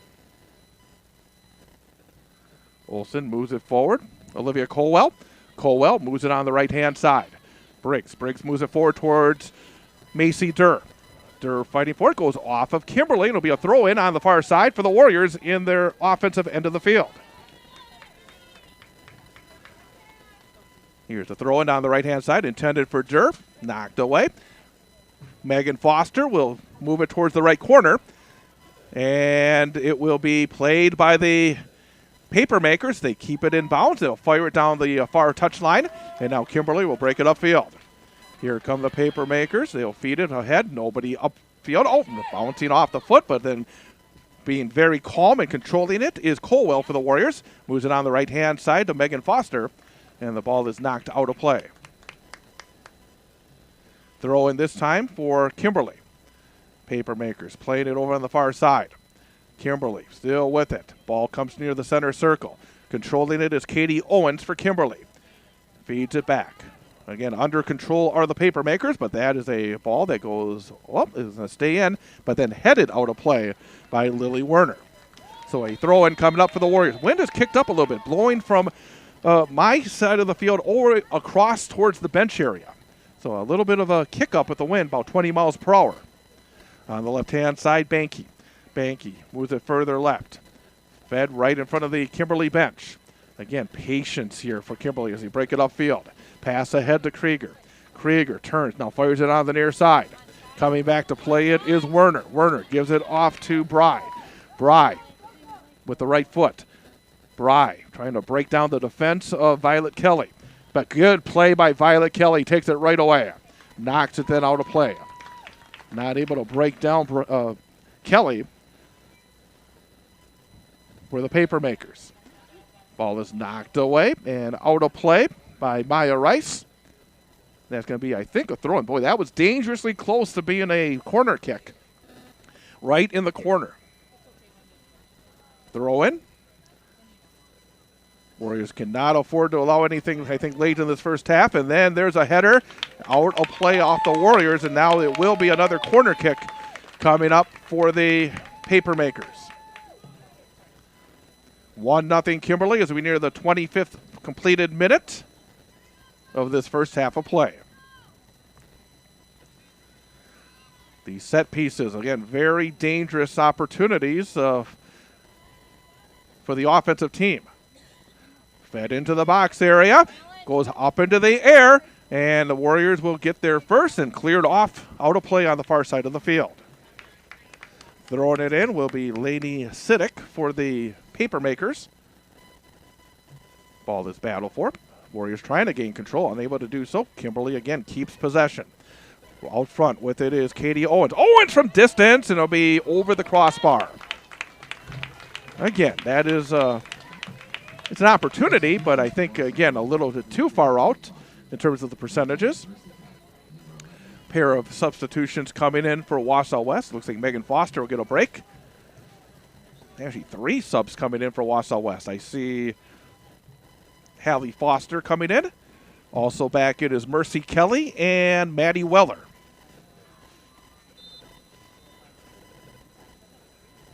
Olson moves it forward. Olivia Colwell. Colwell moves it on the right-hand side. Briggs moves it forward towards Macy Durr. Durr fighting for it. Goes off of Kimberly. It'll be a throw-in on the far side for the Warriors in their offensive end of the field. Here's the throw in down the right-hand side, intended for Durf, knocked away. Megan Foster will move it towards the right corner, and it will be played by the Papermakers. They keep it in bounds. They'll fire it down the far touchline, and now Kimberly will break it upfield. Here come the Papermakers. They'll feed it ahead. Nobody upfield. Oh, bouncing off the foot, but then being very calm and controlling it is Colwell for the Warriors. Moves it on the right-hand side to Megan Foster, and the ball is knocked out of play. Throw in this time for Kimberly. Papermakers playing it over on the far side. Kimberly still with it. Ball comes near the center circle. Controlling it is Katie Owens for Kimberly. Feeds it back. Again, under control are the Papermakers, but that is a ball that goes up, is going to stay in, but then headed out of play by Lily Werner. So a throw-in coming up for the Warriors. Wind has kicked up a little bit, blowing from my side of the field over across towards the bench area. So a little bit of a kick up with the wind, about 20 miles per hour. On the left-hand side, Banky. Banky moves it further left. Fed right in front of the Kimberly bench. Again, patience here for Kimberly as they break it upfield. Pass ahead to Krieger. Krieger turns, now fires it on the near side. Coming back to play it is Werner. Werner gives it off to Bry. Bry with the right foot. Bry trying to break down the defense of Violet Kelly. But good play by Violet Kelly. Takes it right away. Knocks it then out of play. Not able to break down Kelly for the Papermakers. Ball is knocked away and out of play by Maya Rice. That's going to be, I think, a throw-in. Boy, that was dangerously close to being a corner kick. Right in the corner. Throw-in. Warriors cannot afford to allow anything, I think, late in this first half. And then there's a header out of play off the Warriors. And now it will be another corner kick coming up for the Papermakers. 1-0 Kimberly as we near the 25th completed minute of this first half of play. The set pieces, again, very dangerous opportunities for the offensive team. Fed into the box area, goes up into the air, and the Warriors will get there first and cleared off out of play on the far side of the field. Throwing it in will be Lainey Siddick for the Papermakers. Ball is battled for. Warriors trying to gain control, unable to do so. Kimberly again keeps possession. Out front with it is Katie Owens. Owens from distance, and it'll be over the crossbar. Again, that is it's an opportunity, but I think, again, a little bit too far out in terms of the percentages. Pair of substitutions coming in for Wausau West. Looks like Megan Foster will get a break. Actually, 3 subs coming in for Wausau West. I see Hallie Foster coming in. Also back in is Mercy Kelly and Maddie Weller.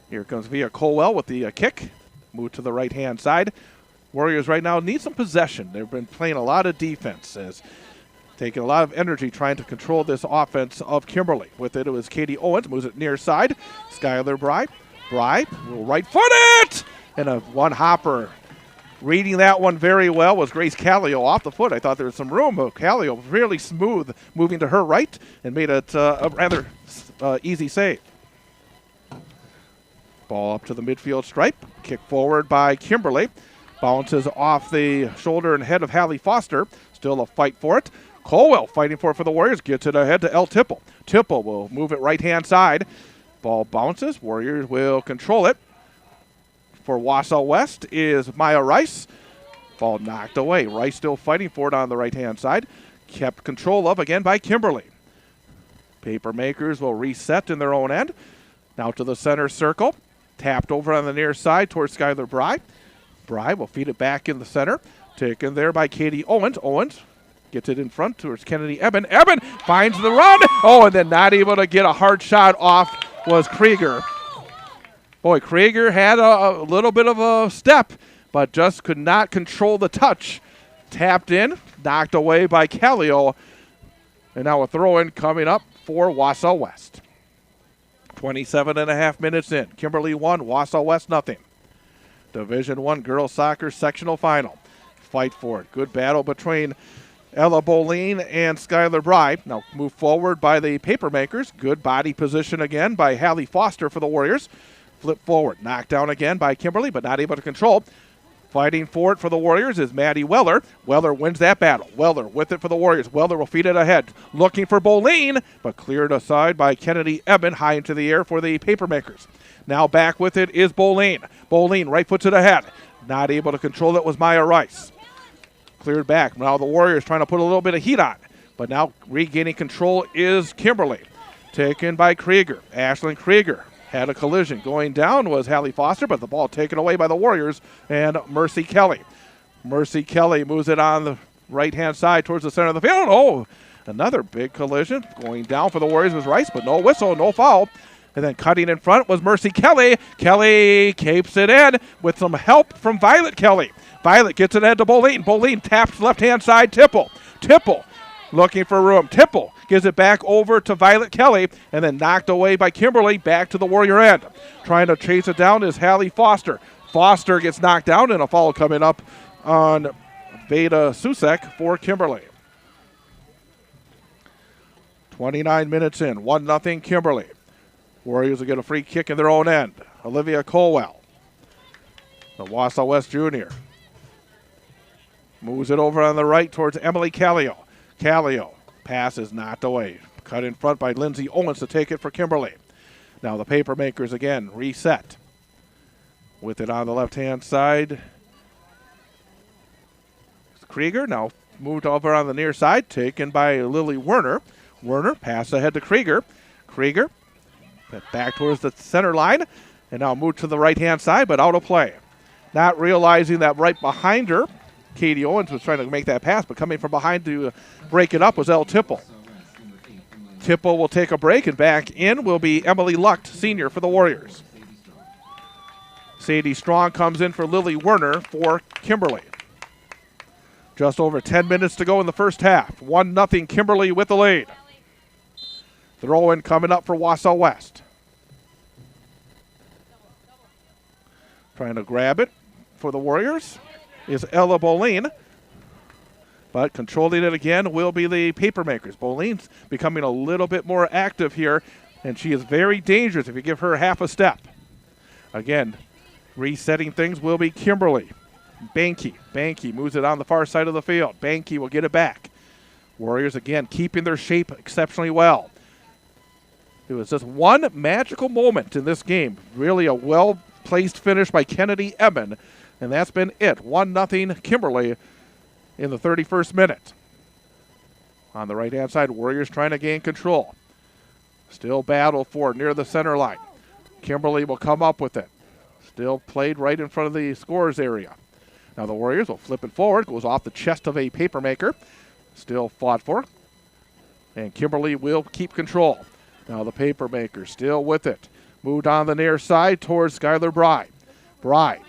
Here comes Via Colwell with the kick. Move to the right-hand side. Warriors right now need some possession. They've been playing a lot of defense, taking a lot of energy trying to control this offense of Kimberly. With it was Katie Owens, moves it near side. Skylar Bry. Bry will right foot it! And a one-hopper. Reading that one very well was Grace Callio off the foot. I thought there was some room, but Callio really smooth, moving to her right and made it a rather easy save. Ball up to the midfield stripe. Kick forward by Kimberly. Bounces off the shoulder and head of Hallie Foster. Still a fight for it. Colwell fighting for it for the Warriors. Gets it ahead to El Tipple. Tipple will move it right-hand side. Ball bounces. Warriors will control it. For Wausau West is Maya Rice. Ball knocked away. Rice still fighting for it on the right-hand side. Kept control of again by Kimberly. Papermakers will reset in their own end. Now to the center circle. Tapped over on the near side towards Skylar Bry. Bry will feed it back in the center. Taken there by Katie Owens. Owens gets it in front towards Kennedy Eben. Eben finds the run. Oh, and then not able to get a hard shot off was Krieger. Boy, Krieger had a little bit of a step, but just could not control the touch. Tapped in, knocked away by Callio. And now a throw-in coming up for Wausau West. 27.5 minutes in. Kimberly 1, Wausau West nothing. Division I girls soccer sectional final. fight for it. Good battle between Ella Boline and Skylar Bry. Now move forward by the Papermakers. Good body position again by Hallie Foster for the Warriors. Flip forward. Knocked down again by Kimberly, but not able to control. Fighting for it for the Warriors is Maddie Weller. Weller wins that battle. Weller with it for the Warriors. Weller will feed it ahead. Looking for Boline, but cleared aside by Kennedy Eben, high into the air for the Papermakers. Now back with it is Boline. Boline right puts it ahead. Not able to control it was Maya Rice. Cleared back. Now the Warriors trying to put a little bit of heat on. But now regaining control is Kimberly. Taken by Krieger. Ashlyn Krieger had a collision. Going down was Hallie Foster, but the ball taken away by the Warriors and Mercy Kelly. Mercy Kelly moves it on the right-hand side towards the center of the field. Oh, another big collision. Going down for the Warriors was Rice, but no whistle, no foul. And then cutting in front was Mercy Kelly. Kelly capes it in with some help from Violet Kelly. Violet gets it in to Boline. Boline taps left-hand side. Tipple. Tipple looking for room. Tipple gives it back over to Violet Kelly and then knocked away by Kimberly back to the Warrior end. Trying to chase it down is Hallie Foster. Foster gets knocked down and a foul coming up on Veda Susek for Kimberly. 29 minutes in, 1-0 Kimberly. Warriors will get a free kick in their own end. Olivia Colwell, the Wausau West junior. Moves it over on the right towards Emily Callio. Callio pass is knocked away. Cut in front by Lindsay Owens to take it for Kimberly. Now the Papermakers again reset. With it on the left-hand side. Krieger now moved over on the near side. Taken by Lily Werner. Werner pass ahead to Krieger. Krieger back towards the center line. And now moved to the right-hand side, but out of play. Not realizing that right behind her, Katie Owens was trying to make that pass, but coming from behind to break it up was Elle Tipple. Tipple will take a break, and back in will be Emily Lucht, senior, for the Warriors. Sadie Strong comes in for Lily Werner for Kimberly. Just over 10 minutes to go in the first half. 1-0 Kimberly with the lead. Throw-in coming up for Wausau West. Trying to grab it for the Warriors is Ella Boline. But controlling it again will be the Papermakers. Boline's becoming a little bit more active here, and she is very dangerous if you give her half a step. Again, resetting things will be Kimberly. Banky moves it on the far side of the field. Banky will get it back. Warriors again keeping their shape exceptionally well. It was just one magical moment in this game. Really a well-placed finish by Kennedy Eben, and that's been it. 1-0 Kimberly in the 31st minute. On the right-hand side, Warriors trying to gain control. Still battle for near the center line. Kimberly will come up with it. Still played right in front of the scorer's area. Now the Warriors will flip it forward. Goes off the chest of a Papermaker. Still fought for. And Kimberly will keep control. Now the Papermaker still with it. Moved on the near side towards Skylar Bry. Bry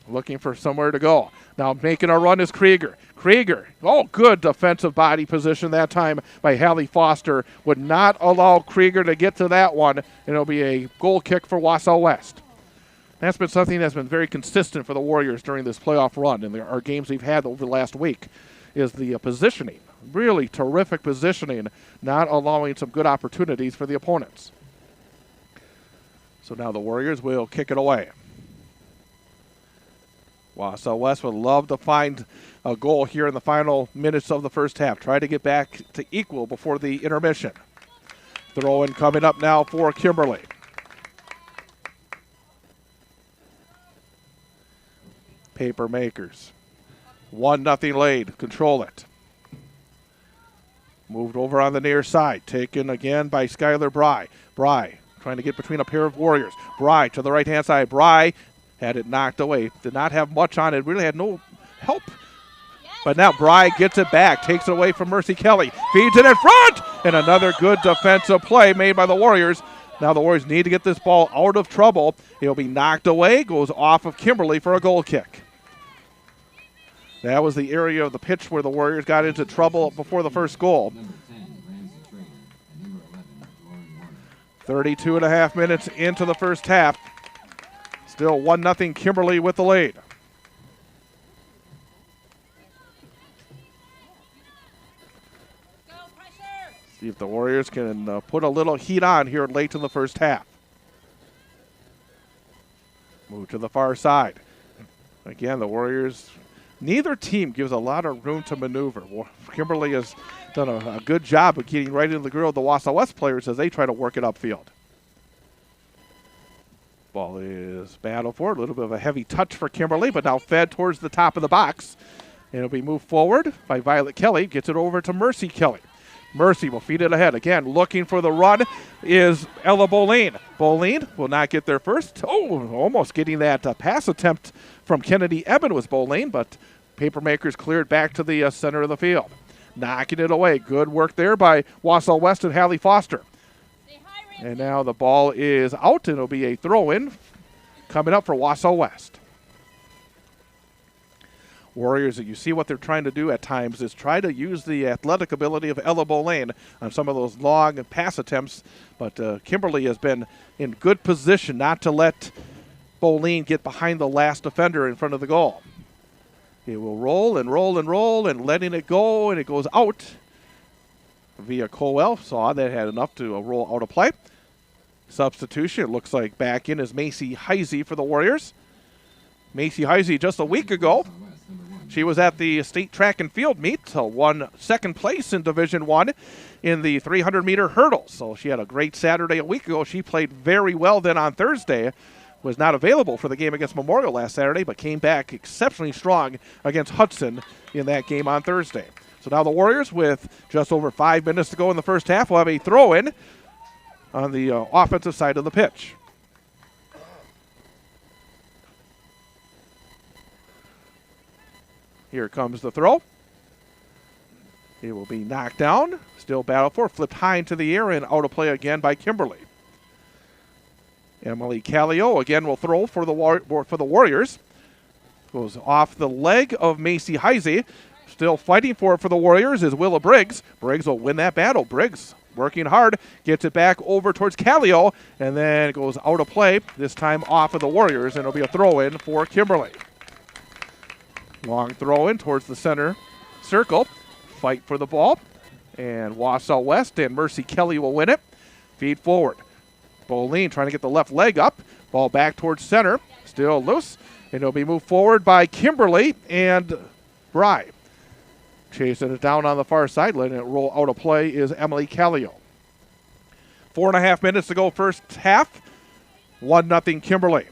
looking for somewhere to go. Now making a run is Krieger. Krieger, good defensive body position that time by Hallie Foster. Would not allow Krieger to get to that one, and it'll be a goal kick for Wausau West. That's been something that's been very consistent for the Warriors during this playoff run and our games we've had over the last week is the positioning. Really terrific positioning, not allowing some good opportunities for the opponents. So now the Warriors will kick it away. Wausau West would love to find a goal here in the final minutes of the first half. Try to get back to equal before the intermission. Throw-in coming up now for Kimberly. Papermakers. 1-0 lead. Control it. Moved over on the near side. Taken again by Skylar Bry. Bry trying to get between a pair of Warriors. Bry to the right-hand side. Bry had it knocked away. Did not have much on it. Really had no help. But now Bry gets it back. Takes it away from Mercy Kelly. Feeds it in front. And another good defensive play made by the Warriors. Now the Warriors need to get this ball out of trouble. It'll be knocked away. Goes off of Kimberly for a goal kick. That was the area of the pitch where the Warriors got into trouble before the first goal. 32 and a half minutes into the first half. Still 1-0 Kimberly with the lead. See if the Warriors can put a little heat on here late in the first half. Move to the far side. Again, the Warriors, neither team gives a lot of room to maneuver. Kimberly has done a good job of getting right into the grill of the Wausau West players as they try to work it upfield. Ball is battled for. A little bit of a heavy touch for Kimberly, but now fed towards the top of the box. It'll be moved forward by Violet Kelly. Gets it over to Mercy Kelly. Mercy will feed it ahead. Again, looking for the run is Ella Boline. Boline will not get there first. Oh, almost getting that pass attempt from Kennedy Eben was Boline, but Papermakers cleared back to the center of the field. Knocking it away. Good work there by Wausau West and Hallie Foster. And now the ball is out, and it'll be a throw-in coming up for Wausau West. Warriors, you see what they're trying to do at times is try to use the athletic ability of Ella Boline on some of those long pass attempts, but Kimberly has been in good position not to let Boline get behind the last defender in front of the goal. It will roll and roll and roll and letting it go, and it goes out via Colwell. Saw that had enough to roll out of play. Substitution, it looks like back in is Macy Heisey for the Warriors. Macy Heisey just a week ago, she was at the state track and field meet, won second place in Division I in the 300-meter hurdle. So she had a great Saturday a week ago. She played very well then on Thursday. Was not available for the game against Memorial last Saturday, but came back exceptionally strong against Hudson in that game on Thursday. So now the Warriors, with just over 5 minutes to go in the first half, will have a throw-in on the offensive side of the pitch. Here comes the throw. It will be knocked down. Still battle for. Flipped high into the air and out of play again by Kimberly. Emily Callio again will throw for the Warriors. Goes off the leg of Macy Heisey. Still fighting for it for the Warriors is Willa Briggs. Briggs will win that battle. Briggs working hard. Gets it back over towards Callio. And then it goes out of play. This time off of the Warriors. And it'll be a throw-in for Kimberly. Long throw in towards the center circle. Fight for the ball. And Wausau West and Mercy Kelly will win it. Feed forward. Boline trying to get the left leg up. Ball back towards center. Still loose. And it'll be moved forward by Kimberly and Bry. Chasing it down on the far side. Letting it roll out of play is Emily Callio. 4.5 minutes to go first half. 1-0 Kimberly.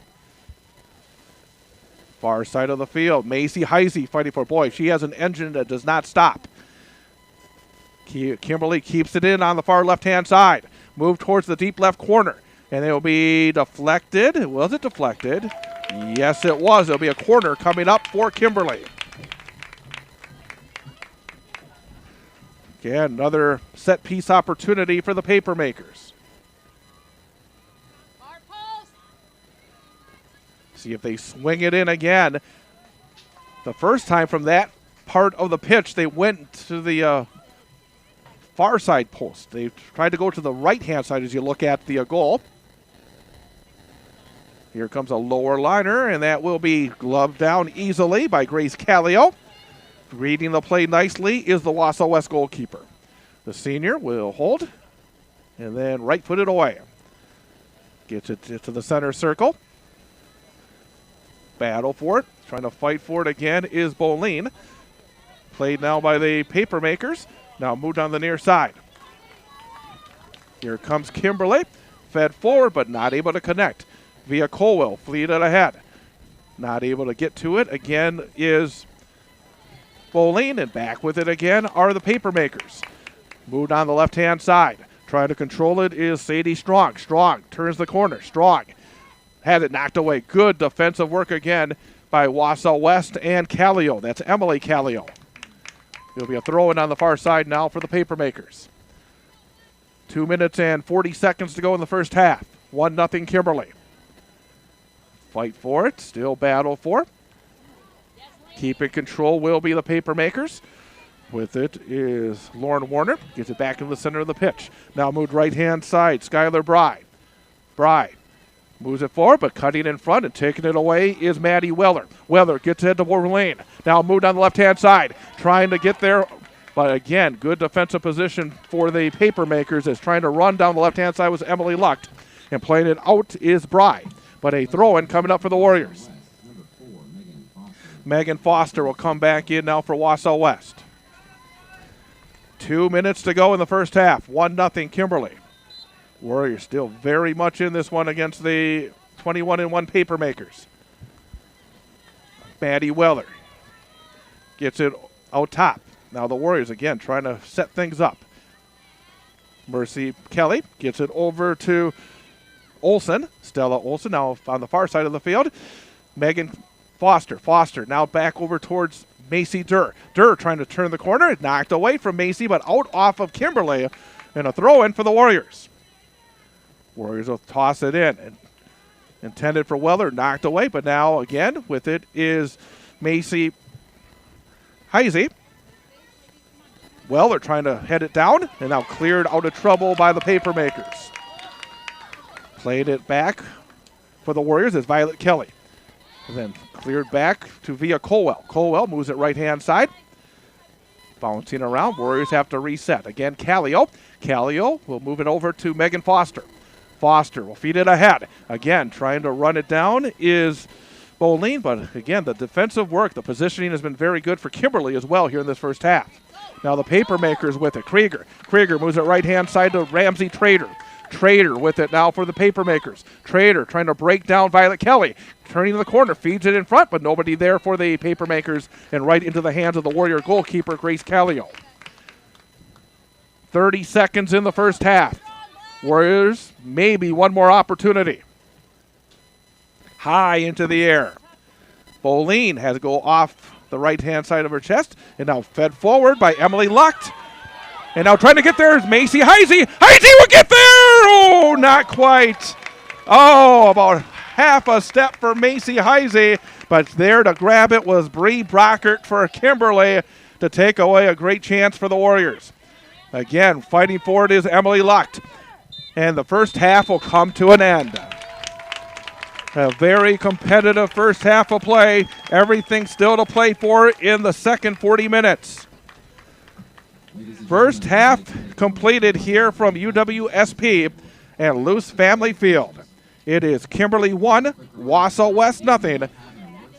Far side of the field, Macy Heisey fighting for boy. She has an engine that does not stop. Kimberly keeps it in on the far left-hand side. Move towards the deep left corner. And it will be deflected. Was it deflected? Yes, it was. It'll be a corner coming up for Kimberly. Again, another set-piece opportunity for the Papermakers. See if they swing it in again. The first time from that part of the pitch, they went to the far side post. They tried to go to the right-hand side as you look at the goal. Here comes a lower liner, and that will be gloved down easily by Grace Callio. Reading the play nicely is the Wausau West goalkeeper. The senior will hold, and then right-footed away. Gets it to the center circle. Battle for it. Trying to fight for it again is Boline. Played now by the Papermakers. Now moved on the near side. Here comes Kimberly. Fed forward, but not able to connect. Via Colwell, fleet it ahead. Not able to get to it. Again is Boline, and back with it again are the Papermakers. Moved on the left-hand side. Trying to control it is Sadie Strong. Strong turns the corner. Strong had it knocked away. Good defensive work again by Wausau West and Callio. That's Emily Callio. It'll be a throw-in on the far side now for the Papermakers. 2 minutes and 40 seconds to go in the first half. 1-0 Kimberly. Fight for it. Still battle for it. Keeping control will be the Papermakers. With it is Lauren Warner. Gets it back in the center of the pitch. Now moved right-hand side. Skylar Bry. Bry moves it forward, but cutting in front and taking it away is Maddie Weller. Weller gets it to Bourlaine. Now moved on the left-hand side. Trying to get there But again, good defensive position for the Papermakers as trying to run down the left-hand side was Emily Lucht. And playing it out is Bry. But a throw-in coming up for the Warriors. Number 4, Megan Foster. Megan Foster will come back in now for Wausau West. 2 minutes to go in the first half. 1-0 Kimberly. Warriors still very much in this one against the 21-1 Papermakers. Maddie Weller gets it out top. Now the Warriors again trying to set things up. Mercy Kelly gets it over to Olsen. Stella Olsen now on the far side of the field. Megan Foster. Foster now back over towards Macy Durr. Durr trying to turn the corner. Knocked away from Macy, but out off of Kimberly. And a throw-in for the Warriors. Warriors will toss it in. And intended for Weller, knocked away, but now again with it is Macy Heisey. Weller trying to head it down, and now cleared out of trouble by the Papermakers. Played it back for the Warriors as Violet Kelly. And then cleared back to via Colwell. Colwell moves it right-hand side. Bouncing around, Warriors have to reset. Again, Callio. Callio will move it over to Megan Foster. Foster will feed it ahead. Again, trying to run it down is Boline, but again, the defensive work, the positioning has been very good for Kimberly as well here in this first half. Now the Papermakers with it. Krieger. Krieger moves it right-hand side to Ramsey Trader. Trader with it now for the Papermakers. Trader trying to break down Violet Kelly. Turning to the corner, feeds it in front, but nobody there for the Papermakers, and right into the hands of the Warrior goalkeeper, Grace Callio. 30 seconds in the first half. Warriors, maybe one more opportunity. High into the air. Boline has to go off the right-hand side of her chest, and now fed forward by Emily Lucht. And now trying to get there is Macy Heisey. Heisey will get there! Oh, not quite. Oh, about half a step for Macy Heisey, but there to grab it was Bree Brockert for Kimberly to take away a great chance for the Warriors. Again, fighting for it is Emily Lucht. And the first half will come to an end. A very competitive first half of play. Everything still to play for in the second 40 minutes. First half completed here from UWSP and Luce Family Field. It is Kimberly 1, Wausau West nothing.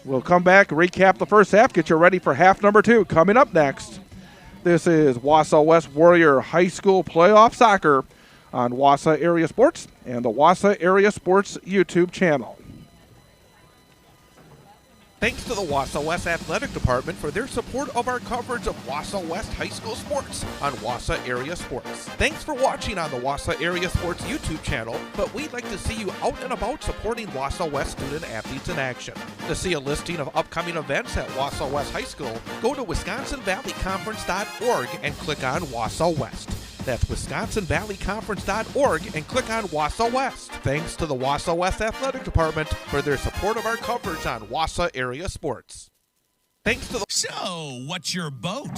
We'll come back, recap the first half, get you ready for half number 2 coming up next. This is Wausau West Warrior High School Playoff Soccer on Wausau Area Sports and the Wausau Area Sports YouTube channel. Thanks to the Wausau West Athletic Department for their support of our coverage of Wausau West High School sports on Wausau Area Sports. Thanks for watching on the Wausau Area Sports YouTube channel, but we'd like to see you out and about supporting Wausau West student athletes in action. To see a listing of upcoming events at Wausau West High School, go to WisconsinValleyConference.org and click on Wausau West. That's WisconsinValleyConference.org and click on Wausau West. Thanks to the Wausau West Athletic Department for their support of our coverage on Wausau Area Sports. Thanks to the... So, what's your boat?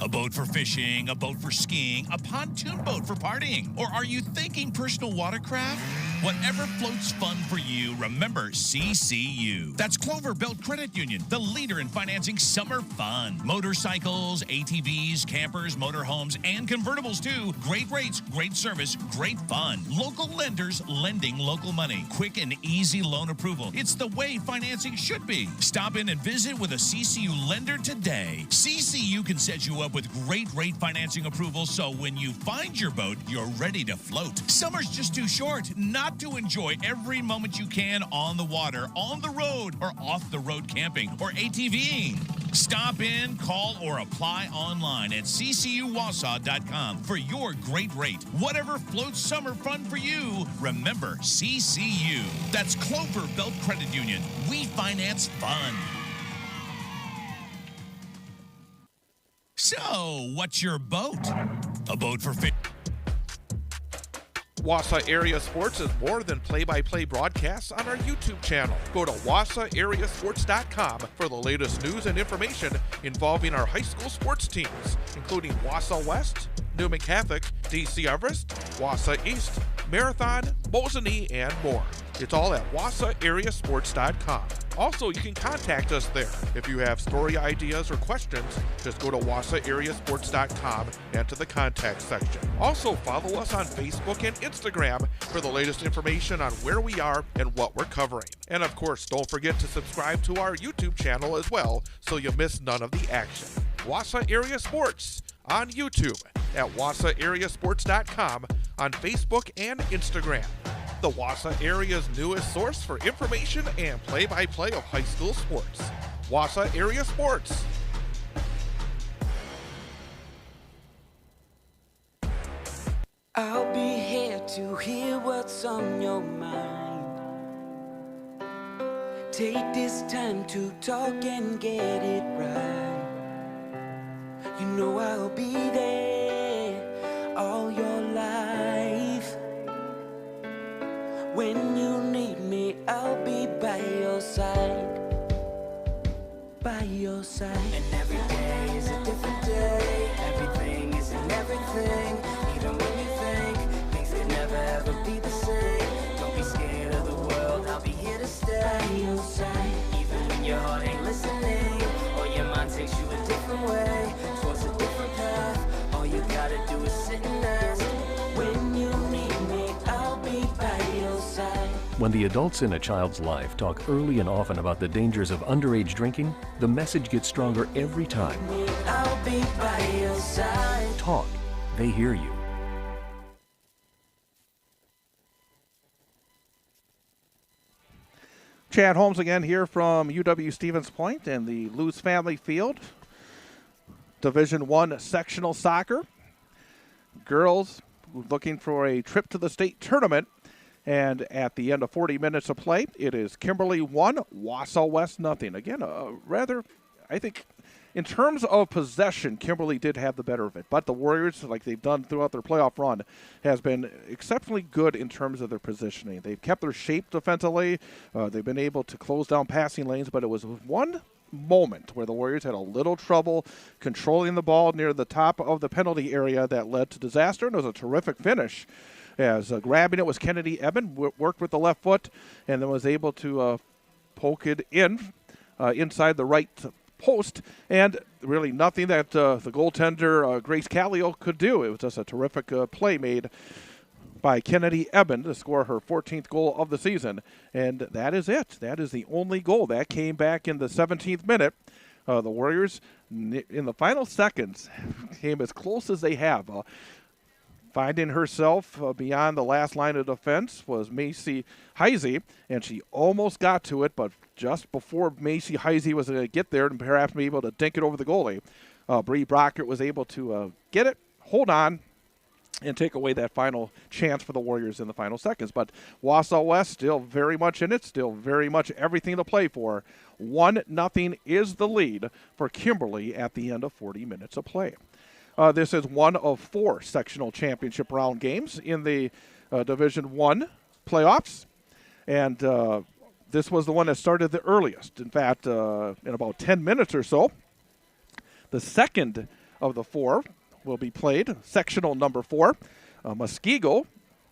A boat for fishing, a boat for skiing, a pontoon boat for partying? Or are you thinking personal watercraft? Whatever floats fun for you, remember CCU. That's Clover Belt Credit Union, the leader in financing summer fun. Motorcycles, ATVs, campers, motorhomes, and convertibles too. Great rates, great service, great fun. Local lenders lending local money. Quick and easy loan approval. It's the way financing should be. Stop in and visit with a CCU lender today. CCU can set you up with great rate financing approval, so when you find your boat, you're ready to float. Summer's just too short not to enjoy every moment you can on the water, on the road, or off the road camping or ATVing. Stop in, call, or apply online at ccuwausau.com for your great rate. Whatever floats summer fun for you, remember CCU. That's Clover Belt Credit Union. We finance fun. So, what's your boat? A boat for fish. Wausau Area Sports is more than play-by-play broadcasts on our YouTube channel. Go to wausauareasports.com for the latest news and information involving our high school sports teams, including Wausau West, Newman Catholic, DC Everest, Wausau East, Marathon, Mosinee, and more. It's all at wausauareasports.com. Also, you can contact us there. If you have story ideas or questions, just go to wausauareasports.com and to the contact section. Also, follow us on Facebook and Instagram for the latest information on where we are and what we're covering. And of course, don't forget to subscribe to our YouTube channel as well so you miss none of the action. Wausau Area Sports on YouTube, at wausauareasports.com, on Facebook and Instagram. The Wausau area's newest source for information and play-by-play of high school sports. Wausau Area Sports. I'll be here to hear what's on your mind. Take this time to talk and get it right. You know I'll be there all your life. When you need me, I'll be by your side. By your side. And every day is a different day. Everything is in everything. Even when you think things could never ever be the same. Don't be scared of the world, I'll be here to stay. By your side. Even when your heart ain't listening, or your mind takes you a different way, towards a different path. All you gotta do is sit and ask. When you need me, I'll be by your side. When the adults in a child's life talk early and often about the dangers of underage drinking, the message gets stronger every time. I'll be by your side. Talk. They hear you. Chad Holmes again here from UW-Stevens Point and the Lewis Family Field. Division I sectional soccer. Girls looking for a trip to the state tournament. And at the end of 40 minutes of play, it is Kimberly 1, Wausau West nothing. Again, I think, in terms of possession, Kimberly did have the better of it. But the Warriors, like they've done throughout their playoff run, has been exceptionally good in terms of their positioning. They've kept their shape defensively. They've been able to close down passing lanes, but it was one moment where the Warriors had a little trouble controlling the ball near the top of the penalty area that led to disaster, and it was a terrific finish. As grabbing it was Kennedy Eben, worked with the left foot, and then was able to poke it in inside the right post, and really nothing that the goaltender Grace Callio could do. It was just a terrific play made by Kennedy Eben to score her 14th goal of the season, and that is it. That is the only goal. That came back in the 17th minute. The Warriors, in the final seconds, came as close as they have. Finding herself beyond the last line of defense was Macy Heisey, and she almost got to it, but just before Macy Heisey was going to get there and perhaps be able to dink it over the goalie, Bree Brockert was able to get it, hold on, and take away that final chance for the Warriors in the final seconds. But Wausau West still very much in it, still very much everything to play for. 1-0 is the lead for Kimberly at the end of 40 minutes of play. This is one of 4 sectional championship round games in the Division I playoffs. And this was the one that started the earliest. In fact, in about 10 minutes or so, the second of the 4 will be played, sectional number 4. Muskego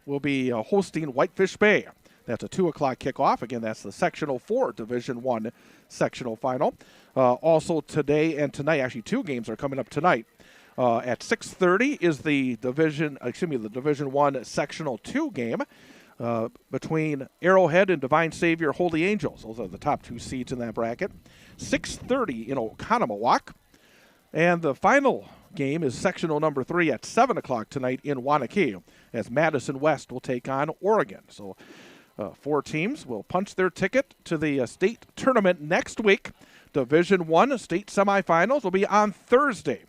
will be hosting Whitefish Bay. That's a 2 o'clock kickoff. Again, that's the sectional 4 Division I sectional final. Also today and tonight, actually 2 games are coming up tonight. At 6:30 is the Division I Sectional 2 game between Arrowhead and Divine Savior Holy Angels. Those are the top 2 seeds in that bracket. 6:30 in Oconomowoc. And the final game is sectional number 3 at 7 o'clock tonight in Waunakee, as Madison West will take on Oregon. So 4 teams will punch their ticket to the state tournament next week. Division I state semifinals will be on Thursday.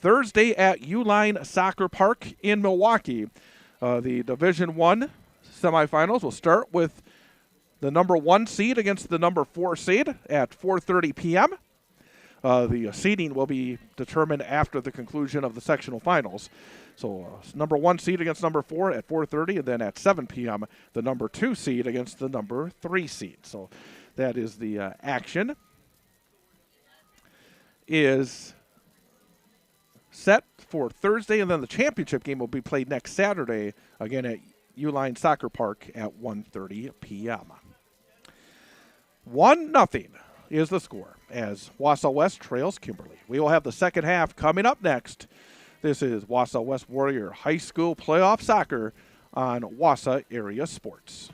Thursday at Uline Soccer Park in Milwaukee. The Division I semifinals will start with the number 1 seed against the number 4 seed at 4:30 p.m. The seeding will be determined after the conclusion of the sectional finals. So number 1 seed against number 4 at 4:30, and then at 7 p.m., the number 2 seed against the number 3 seed. So that is the action. Is set for Thursday, and then the championship game will be played next Saturday, again at Uline Soccer Park at 1:30 p.m. 1-0 is the score as Wausau West trails Kimberly. We will have the second half coming up next. This is Wausau West Warrior High School Playoff Soccer on Wausau Area Sports.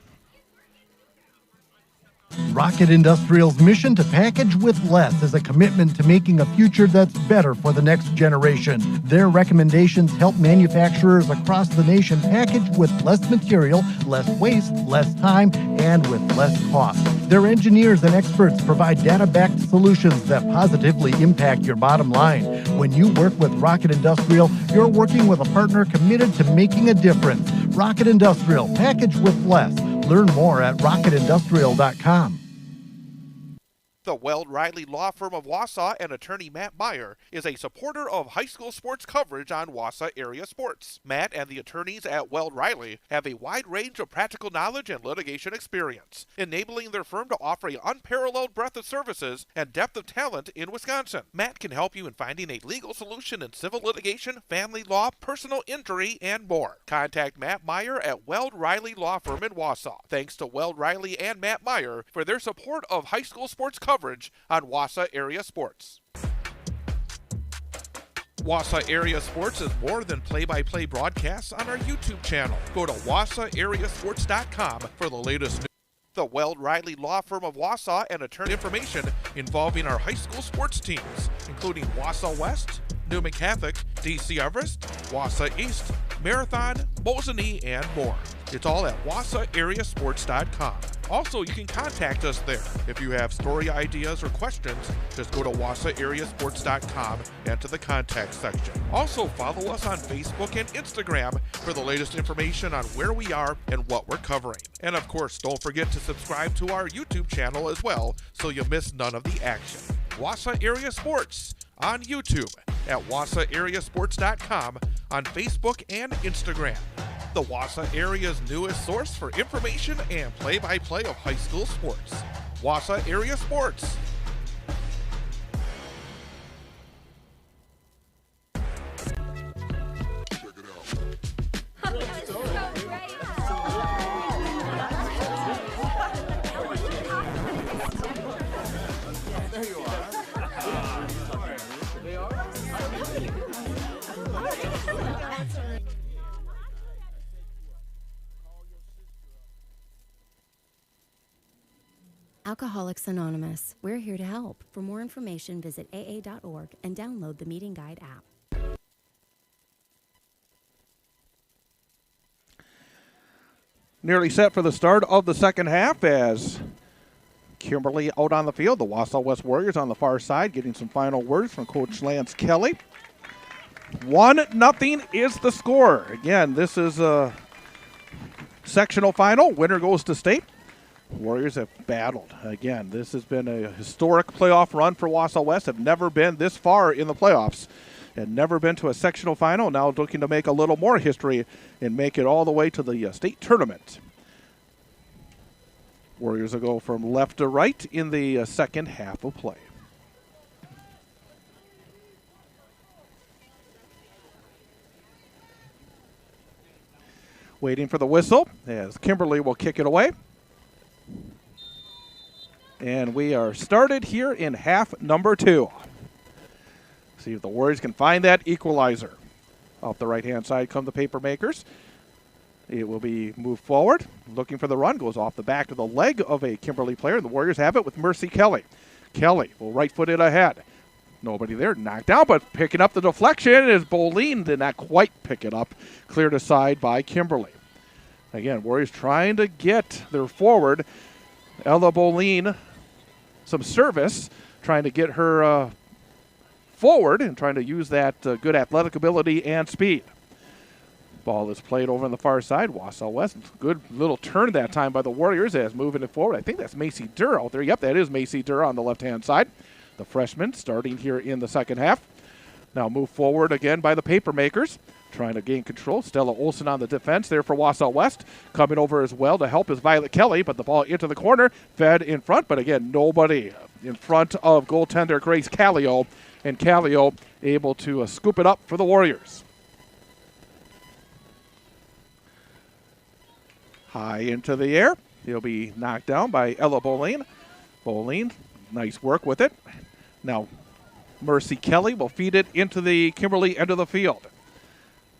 Rocket Industrial's mission to package with less is a commitment to making a future that's better for the next generation. Their recommendations help manufacturers across the nation package with less material, less waste, less time, and with less cost. Their engineers and experts provide data-backed solutions that positively impact your bottom line. When you work with Rocket Industrial, you're working with a partner committed to making a difference. Rocket Industrial, package with less. Learn more at rocketindustrial.com. The Weld Riley Law Firm of Wausau and attorney Matt Meyer is a supporter of high school sports coverage on Wausau Area Sports. Matt and the attorneys at Weld Riley have a wide range of practical knowledge and litigation experience, enabling their firm to offer an unparalleled breadth of services and depth of talent in Wisconsin. Matt can help you in finding a legal solution in civil litigation, family law, personal injury, and more. Contact Matt Meyer at Weld Riley Law Firm in Wausau. Thanks to Weld Riley and Matt Meyer for their support of high school sports coverage on Wausau Area Sports. Wausau Area Sports is more than play-by-play broadcasts on our YouTube channel. Go to wausauareasports.com for the latest news. The Weld Riley Law Firm of Wausau and attorney information involving our high school sports teams, including Wausau West, Newman Catholic, DC Everest, Wausau East, Marathon, Mosinee, and more. It's all at wausauareasports.com. Also, you can contact us there. If you have story ideas or questions, just go to wausauareasports.com and to the contact section. Also, follow us on Facebook and Instagram for the latest information on where we are and what we're covering. And of course, don't forget to subscribe to our YouTube channel as well so you miss none of the action. Wausau Area Sports on YouTube, at wausauareasports.com, on Facebook and Instagram. The Wausau area's newest source for information and play-by-play of high school sports. Wausau Area Sports. Alcoholics Anonymous. We're here to help. For more information, visit aa.org and download the Meeting Guide app. Nearly set for the start of the second half as Kimberly out on the field. The Wausau West Warriors on the far side getting some final words from Coach Lance Kelly. 1-0 is the score. Again, this is a sectional final. Winner goes to state. Warriors have battled. Again, this has been a historic playoff run for Wausau West. Have never been this far in the playoffs and never been to a sectional final. Now looking to make a little more history and make it all the way to the state tournament. Warriors will go from left to right in the second half of play. Waiting for the whistle as Kimberly will kick it away. And we are started here in half number 2. See if the Warriors can find that equalizer. Off the right-hand side come the paper makers. It will be moved forward. Looking for the run. Goes off the back of the leg of a Kimberly player. The Warriors have it with Mercy Kelly. Kelly will right foot it ahead. Nobody there. Knocked down, but picking up the deflection is Boleen. Did not quite pick it up. Cleared aside by Kimberly. Again, Warriors trying to get their forward, Ella Boleen, some service, trying to get her forward and trying to use that good athletic ability and speed. Ball is played over on the far side. Wausau West, good little turn that time by the Warriors as moving it forward. I think that's Macy Durr out there. Yep, that is Macy Durr on the left-hand side. The freshman starting here in the second half. Now move forward again by the paper makers. Trying to gain control. Stella Olson on the defense there for Wausau West. Coming over as well to help is Violet Kelly, but the ball into the corner. Fed in front, but again, nobody in front of goaltender Grace Callio. And Callio able to scoop it up for the Warriors. High into the air. He'll be knocked down by Ella Boleen. Bowling, nice work with it. Now, Mercy Kelly will feed it into the Kimberly end of the field.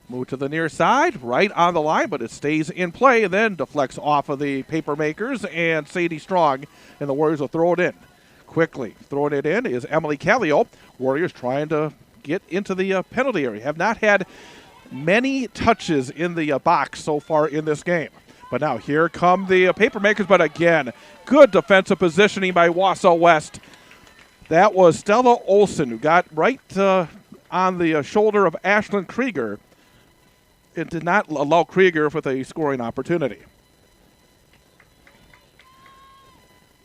Move to the near side, right on the line, but it stays in play and then deflects off of the Papermakers and Sadie Strong, and the Warriors will throw it in. Quickly throwing it in is Emily Callio. Warriors trying to get into the penalty area. Have not had many touches in the box so far in this game. But now here come the Papermakers, but again, good defensive positioning by Wausau West. That was Stella Olson, who got right on the shoulder of Ashlyn Krieger. It did not allow Krieger with a scoring opportunity.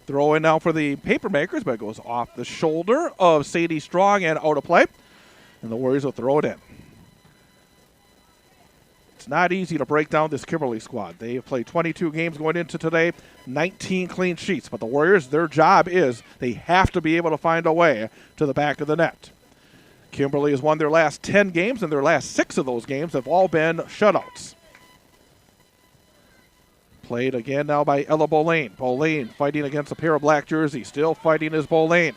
Throw in now for the Papermakers, but it goes off the shoulder of Sadie Strong and out of play. And the Warriors will throw it in. It's not easy to break down this Kimberly squad. They have played 22 games going into today, 19 clean sheets. But the Warriors, their job is they have to be able to find a way to the back of the net. Kimberly has won their last 10 games, and their last 6 of those games have all been shutouts. Played again now by Ella Boulain. Boulain fighting against a pair of black jerseys. Still fighting is Boulain.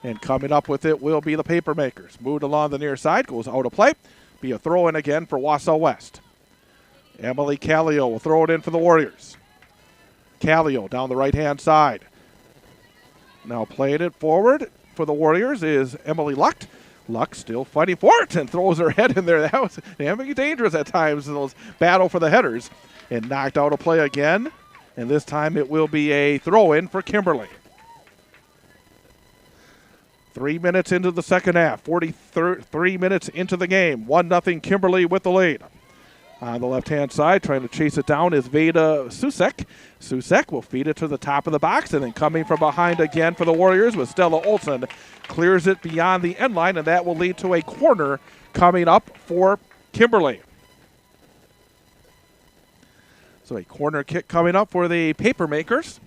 And coming up with it will be the Papermakers. Moved along the near side, goes out of play. Be a throw-in again for Wausau West. Emily Callio will throw it in for the Warriors. Callio down the right-hand side. Now playing it forward for the Warriors is Emily Lucht. Luck still fighting for it and throws her head in there. That was dangerous at times in those battle for the headers. And knocked out of play again. And this time it will be a throw-in for Kimberly. 3 minutes into the second half. 43 minutes into the game. 1-0 Kimberly with the lead. On the left-hand side, trying to chase it down is Veda Susek. Susek will feed it to the top of the box, and then coming from behind again for the Warriors with Stella Olson. Clears it beyond the end line, and that will lead to a corner coming up for Kimberly. So a corner kick coming up for the Papermakers.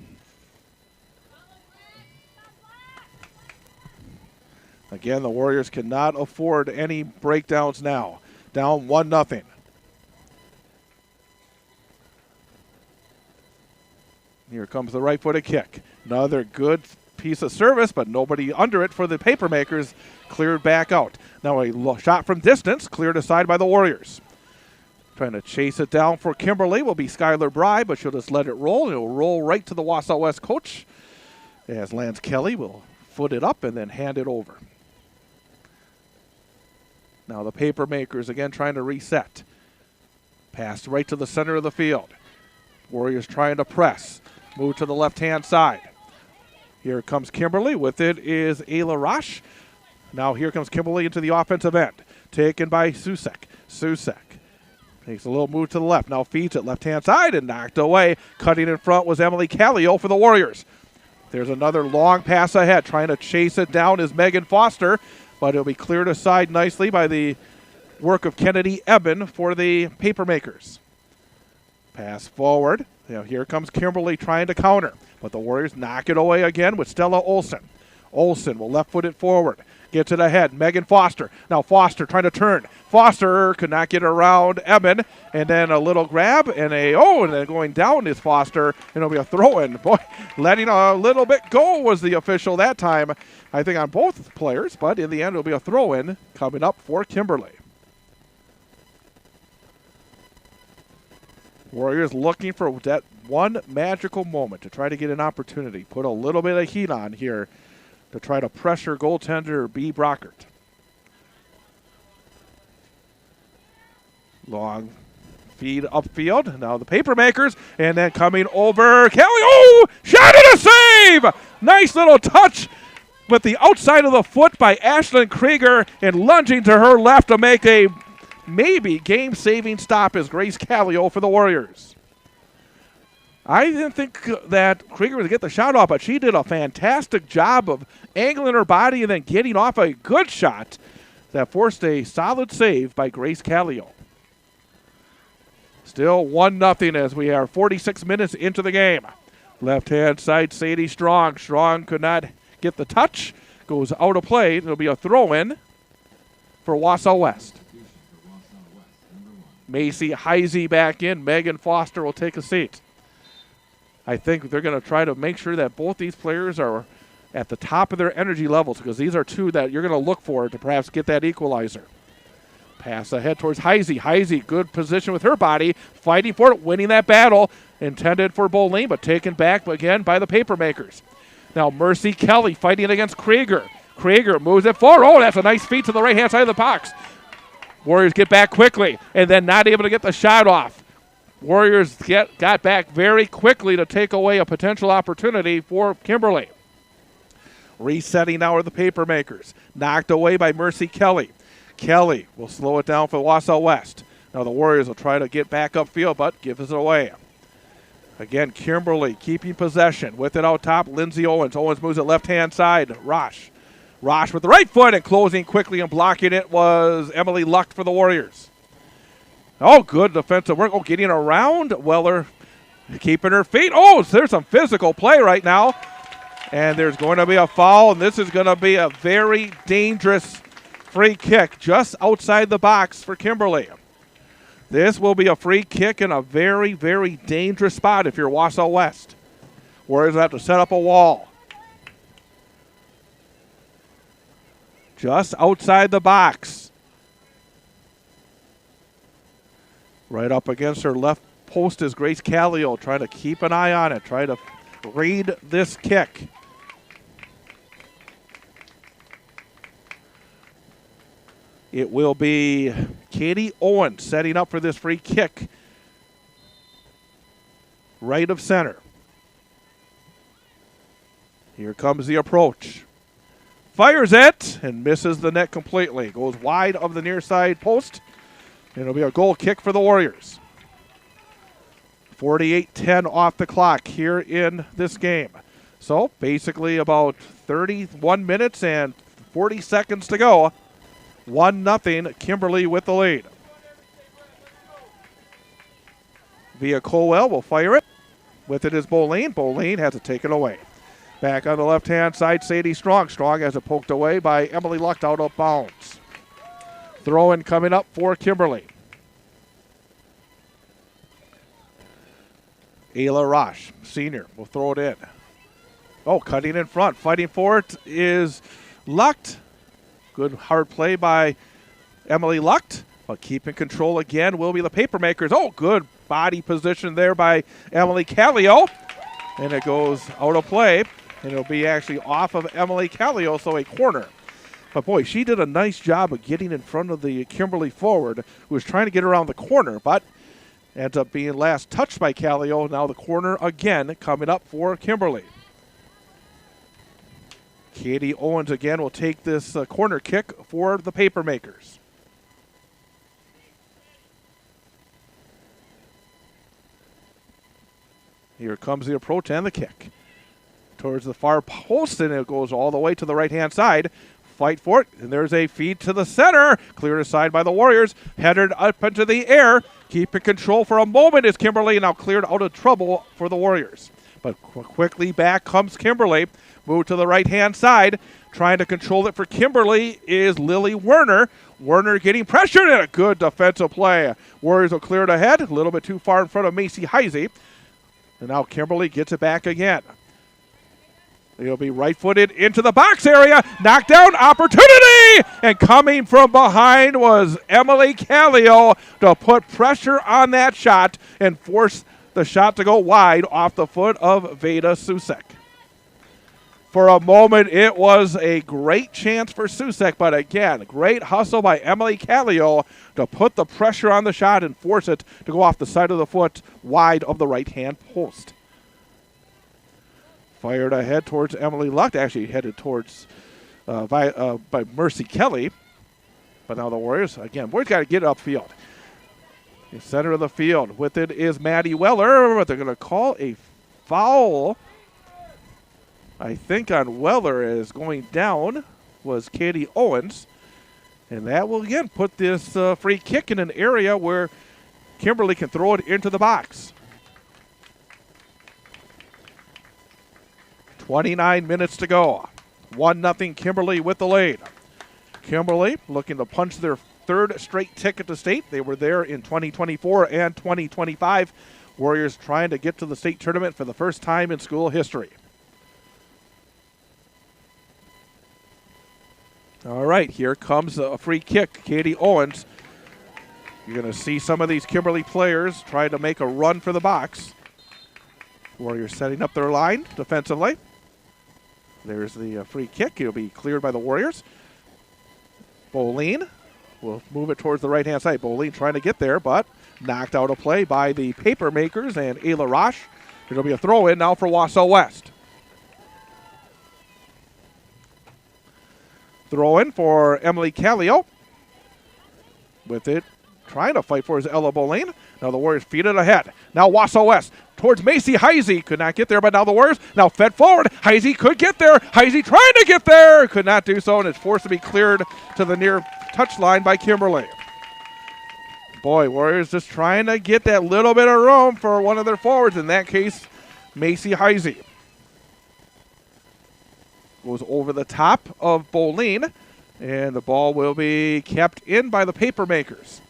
Again, the Warriors cannot afford any breakdowns now. Down 1-0. Here comes the right-footed kick. Another good piece of service, but nobody under it for the Papermakers. Cleared back out. Now a shot from distance, cleared aside by the Warriors. Trying to chase it down for Kimberly will be Skylar Bry, but she'll just let it roll. It'll roll right to the Wausau West coach as Lance Kelly will foot it up and then hand it over. Now the Papermakers again trying to reset. Pass right to the center of the field. Warriors trying to press. Move to the left-hand side. Here comes Kimberly. With it is Ayla Roche. Now here comes Kimberly into the offensive end. Taken by Susek. Susek takes a little move to the left. Now feeds it left-hand side and knocked away. Cutting in front was Emily Callio for the Warriors. There's another long pass ahead. Trying to chase it down is Megan Foster, but it'll be cleared aside nicely by the work of Kennedy Eben for the Papermakers. Pass forward. Now here comes Kimberly trying to counter, but the Warriors knock it away again with Stella Olson. Olson will left-foot it forward. Gets it ahead. Megan Foster. Now Foster trying to turn. Foster could not get around Eben, and then a little grab and and then going down is Foster, and it'll be a throw-in. Boy, letting a little bit go was the official that time, I think, on both players, but in the end it'll be a throw-in coming up for Kimberly. Warriors looking for that one magical moment to try to get an opportunity. Put a little bit of heat on here to try to pressure goaltender B. Brockert. Long feed upfield. Now the Papermakers, and then coming over Kelly. Oh, shot and a save! Nice little touch with the outside of the foot by Ashlyn Krieger, and lunging to her left to make a maybe game-saving stop is Grace Callio for the Warriors. I didn't think that Krieger would get the shot off, but she did a fantastic job of angling her body and then getting off a good shot that forced a solid save by Grace Callio. Still 1-0 as we are 46 minutes into the game. Left-hand side, Sadie Strong. Strong could not get the touch. Goes out of play. It'll be a throw-in for Wausau West. Macy Heisey back in. Megan Foster will take a seat. I think they're going to try to make sure that both these players are at the top of their energy levels, because these are two that you're going to look for to perhaps get that equalizer. Pass ahead towards Heisey. Heisey, good position with her body, fighting for it, winning that battle. Intended for Boline, but taken back again by the Papermakers. Now Mercy Kelly fighting against Krieger. Krieger moves it forward. Oh, that's a nice feed to the right-hand side of the box. Warriors get back quickly, and then not able to get the shot off. Warriors got back very quickly to take away a potential opportunity for Kimberly. Resetting now are the Papermakers. Knocked away by Mercy Kelly. Kelly will slow it down for Wausau West. Now the Warriors will try to get back upfield, but gives it away. Again, Kimberly keeping possession. With it out top, Lindsay Owens. Owens moves it left-hand side. Rosh with the right foot, and closing quickly and blocking it was Emily Lucht for the Warriors. Oh, good defensive work. Oh, getting around. Weller keeping her feet. Oh, so there's some physical play right now. And there's going to be a foul, and this is going to be a very dangerous free kick just outside the box for Kimberly. This will be a free kick in a very, very dangerous spot if you're Wausau West. Warriors have to set up a wall. Just outside the box. Right up against her left post is Grace Callio, trying to keep an eye on it, try to read this kick. It will be Katie Owens setting up for this free kick. Right of center. Here comes the approach. Fires it and misses the net completely. Goes wide of the near side post. And it'll be a goal kick for the Warriors. 48-10 off the clock here in this game. So basically about 31 minutes and 40 seconds to go. 1-0, Kimberly with the lead. Via Colwell will fire it. With it is Boline. Boline has it taken away. Back on the left-hand side, Sadie Strong. Strong has it poked away by Emily Lucht out of bounds. Throw-in coming up for Kimberly. Ayla Rosh, senior, will throw it in. Oh, cutting in front. Fighting for it is Lucht. Good hard play by Emily Lucht, but keeping control again will be the Papermakers. Oh, good body position there by Emily Callio. And it goes out of play, and it'll be actually off of Emily Callio, so a corner. But, boy, she did a nice job of getting in front of the Kimberly forward, who was trying to get around the corner, but ends up being last touched by Callio. Now the corner again coming up for Kimberly. Katie Owens again will take this corner kick for the Papermakers. Here comes the approach and the kick. Towards the far post, and it goes all the way to the right-hand side. Fight for it, and there's a feed to the center. Cleared aside by the Warriors. Headed up into the air. Keeping control for a moment is Kimberly, now cleared out of trouble for the Warriors. But quickly back comes Kimberly. Move to the right-hand side. Trying to control it for Kimberly is Lily Werner. Werner getting pressured, and a good defensive play. Warriors will clear it ahead. A little bit too far in front of Macy Heisey. And now Kimberly gets it back again. It'll be right-footed into the box area. Knockdown opportunity! And coming from behind was Emily Callio to put pressure on that shot and force the shot to go wide off the foot of Veda Susek. For a moment, it was a great chance for Susek, but again, great hustle by Emily Callio to put the pressure on the shot and force it to go off the side of the foot wide of the right-hand post. Fired ahead towards Emily Lucht, actually headed towards by Mercy Kelly. But now the Warriors, again, Warriors got to get upfield. The center of the field, with it is Maddie Weller, but they're going to call a foul. I think on Weller is going down was Katie Owens. And that will, again, put this free kick in an area where Kimberly can throw it into the box. 29 minutes to go. 1-0 Kimberly with the lead. Kimberly looking to punch their third straight ticket to state. They were there in 2024 and 2025. Warriors trying to get to the state tournament for the first time in school history. All right, here comes a free kick. Katie Owens. You're going to see some of these Kimberly players trying to make a run for the box. Warriors setting up their line defensively. There's the free kick. It'll be cleared by the Warriors. Boleen will move it towards the right-hand side. Boleen trying to get there, but knocked out of play by the Papermakers and Ayla Roche. It'll be a throw-in now for Wausau West. Throw-in for Emily Callio. With it, trying to fight for his Ella Boleen. Now the Warriors feed it ahead. Now Wausau West towards Macy Heisey. Could not get there, but now the Warriors now fed forward. Heisey could get there. Heisey trying to get there. Could not do so, and it's forced to be cleared to the near touch line by Kimberly. Boy, Warriors just trying to get that little bit of room for one of their forwards. In that case, Macy Heisey. Goes over the top of Boleen, and the ball will be kept in by the Papermakers.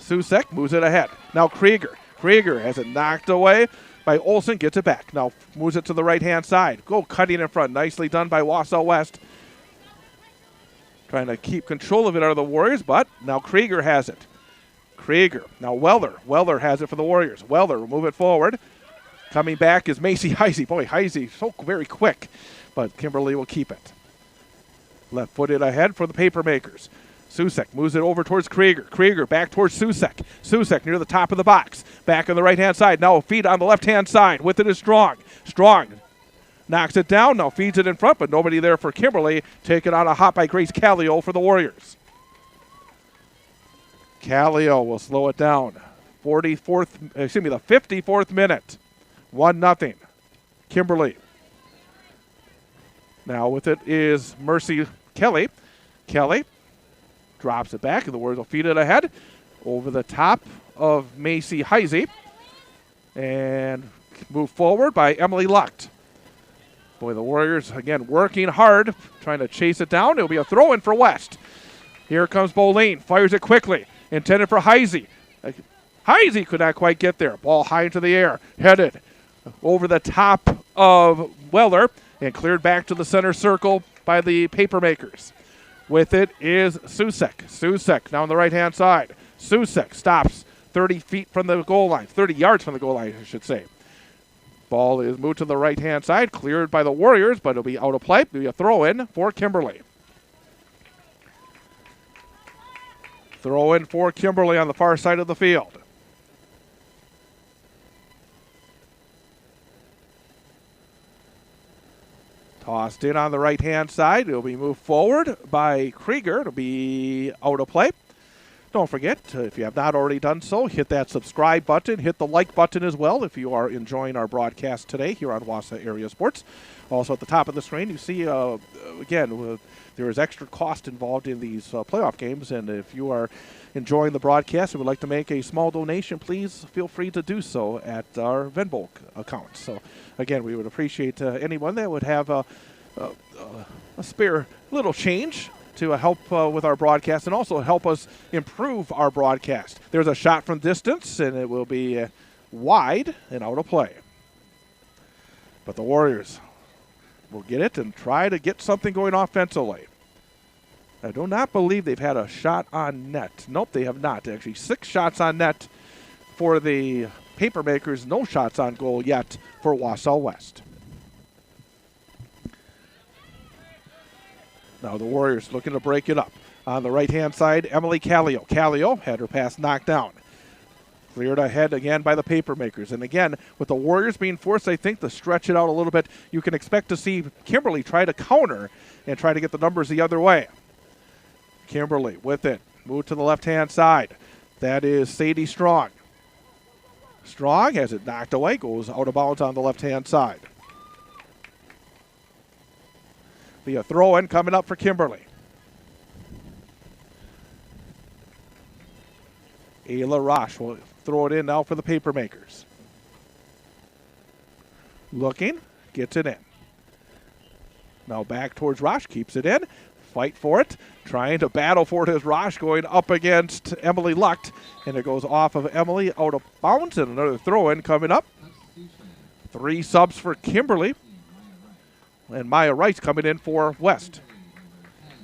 Susek moves it ahead. Now Krieger. Krieger has it knocked away by Olsen, gets it back. Now moves it to the right-hand side. Go cutting in front. Nicely done by Wausau West. Trying to keep control of it out of the Warriors, but now Krieger has it. Krieger. Now Weller. Weller has it for the Warriors. Weller will move it forward. Coming back is Macy Heisey. Boy, Heisey so very quick, but Kimberly will keep it. Left-footed ahead for the Papermakers. Susek moves it over towards Krieger. Krieger back towards Susek. Susek near the top of the box. Back on the right-hand side. Now a feed on the left-hand side. With it is Strong. Strong knocks it down. Now feeds it in front, but nobody there for Kimberly. Taken on a hop by Grace Callio for the Warriors. Callio will slow it down. The 54th minute. 1-0. Kimberly. Now with it is Mercy Kelly. Kelly drops it back, and the Warriors will feed it ahead over the top of Macy Heisey. And move forward by Emily Lucht. Boy, the Warriors, again, working hard, trying to chase it down. It'll be a throw-in for West. Here comes Boleen. Fires it quickly. Intended for Heisey. Heisey could not quite get there. Ball high into the air. Headed over the top of Weller and cleared back to the center circle by the Papermakers. With it is Susek. Susek now on the right-hand side. Susek stops 30 feet from the goal line. 30 yards from the goal line, I should say. Ball is moved to the right-hand side. Cleared by the Warriors, but it'll be out of play. It'll be a throw-in for Kimberly. Throw-in for Kimberly on the far side of the field. Tossed in on the right-hand side. It'll be moved forward by Krieger. It'll be out of play. Don't forget, if you have not already done so, hit that subscribe button. Hit the like button as well if you are enjoying our broadcast today here on Wausau Area Sports. Also at the top of the screen, you see, again, there is extra cost involved in these playoff games. And if you are enjoying the broadcast and would like to make a small donation, please feel free to do so at our Venmo account. So, again, we would appreciate anyone that would have a spare little change to help with our broadcast and also help us improve our broadcast. There's a shot from distance, and it will be wide and out of play. But the Warriors will get it and try to get something going offensively. I do not believe they've had a shot on net. Nope, they have not. Actually, 6 shots on net for the Papermakers. No shots on goal yet for Wausau West. Now the Warriors looking to break it up. On the right-hand side, Emily Callio. Callio had her pass knocked down. Cleared ahead again by the Papermakers. And again, with the Warriors being forced, I think, to stretch it out a little bit, you can expect to see Kimberly try to counter and try to get the numbers the other way. Kimberly with it. Move to the left-hand side. That is Sadie Strong. Strong has it knocked away, goes out of bounds on the left-hand side. Be a throw-in coming up for Kimberly. Ayla Roche will throw it in now for the Papermakers. Looking, gets it in. Now back towards Roche, keeps it in. fight for it, trying to battle for it as Rosh going up against Emily Lucht, and it goes off of Emily out of bounds, and another throw-in coming up. 3 subs for Kimberly, and Maya Rice coming in for West.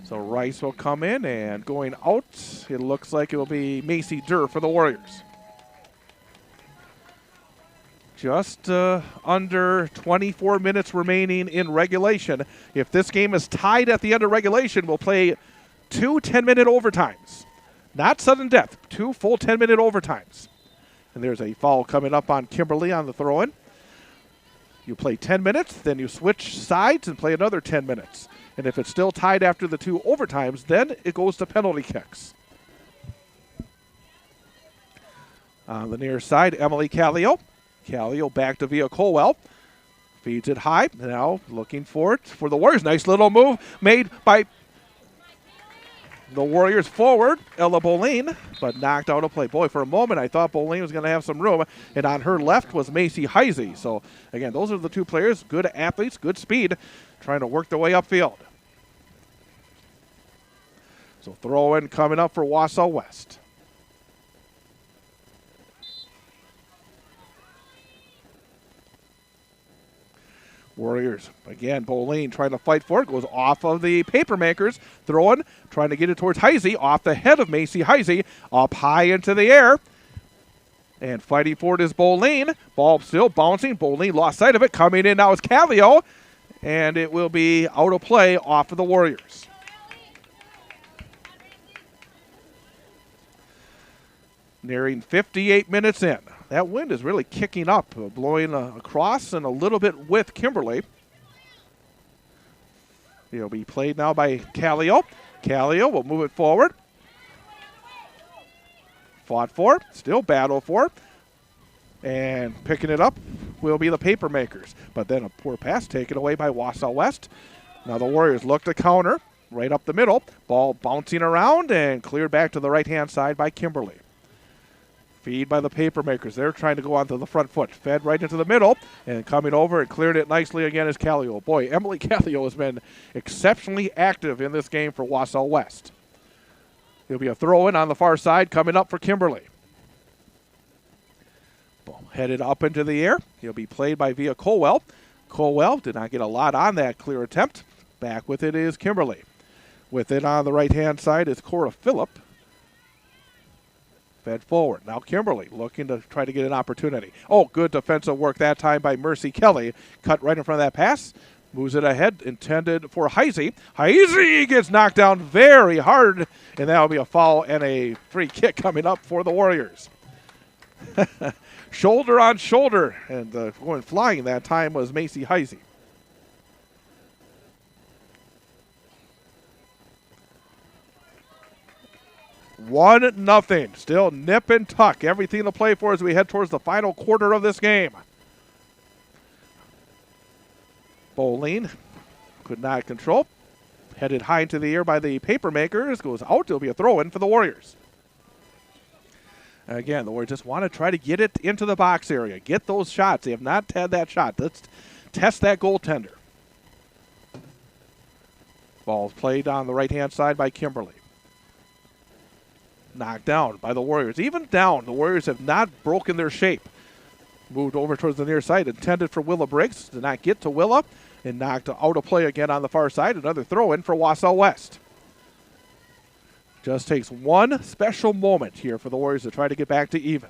So Rice will come in, and going out, it looks like it will be Macy Durr for the Warriors. Just under 24 minutes remaining in regulation. If this game is tied at the end of regulation, we'll play 2 10-minute overtimes. Not sudden death, 2 full 10-minute overtimes. And there's a foul coming up on Kimberly on the throw-in. You play 10 minutes, then you switch sides and play another 10 minutes. And if it's still tied after the 2 overtimes, then it goes to penalty kicks. On the near side, Emily Callio. Callio back to Via Colwell. Feeds it high. Now looking for it for the Warriors. Nice little move made by the Warriors forward, Ella Boline, but knocked out of play. Boy, for a moment I thought Boline was going to have some room, and on her left was Macy Heisey. So, again, those are the 2 players, good athletes, good speed, trying to work their way upfield. So throw-in coming up for Wausau West. Warriors, again, Boline trying to fight for it. Goes off of the Papermakers. Throwing, trying to get it towards Heisey. Off the head of Macy Heisey. Up high into the air. And fighting for it is Boline. Ball still bouncing. Boline lost sight of it. Coming in now is Callio. And it will be out of play off of the Warriors. Nearing 58 minutes in. That wind is really kicking up, blowing across and a little bit with Kimberly. It'll be played now by Callio. Callio will move it forward. Fought for, still battle for. And picking it up will be the Papermakers. But then a poor pass taken away by Wausau West. Now the Warriors look to counter right up the middle. Ball bouncing around and cleared back to the right-hand side by Kimberly. Feed by the Papermakers. They're trying to go onto the front foot. Fed right into the middle, and coming over and cleared it nicely again is Callio. Boy, Emily Callio has been exceptionally active in this game for Wausau West. There'll be a throw-in on the far side coming up for Kimberly. Ball headed up into the air. He'll be played by Via Colwell. Colwell did not get a lot on that clear attempt. Back with it is Kimberly. With it on the right-hand side is Cora Phillip. Fed forward. Now Kimberly looking to try to get an opportunity. Oh, good defensive work that time by Mercy Kelly. Cut right in front of that pass. Moves it ahead, intended for Heisey. Heisey gets knocked down very hard, and that will be a foul and a free kick coming up for the Warriors. Shoulder on shoulder, and going flying that time was Macy Heisey. One nothing. Still nip and tuck. Everything to play for as we head towards the final quarter of this game. Boline could not control. Headed high into the air by the Papermakers. Goes out. It'll be a throw-in for the Warriors. Again, the Warriors just want to try to get it into the box area. Get those shots. They have not had that shot. Let's test that goaltender. Ball's played on the right-hand side by Kimberly. Knocked down by the Warriors. Even down, the Warriors have not broken their shape. Moved over towards the near side, intended for Willa Briggs. Did not get to Willa, and knocked out of play again on the far side. Another throw-in for Wausau West. Just takes one special moment here for the Warriors to try to get back to even.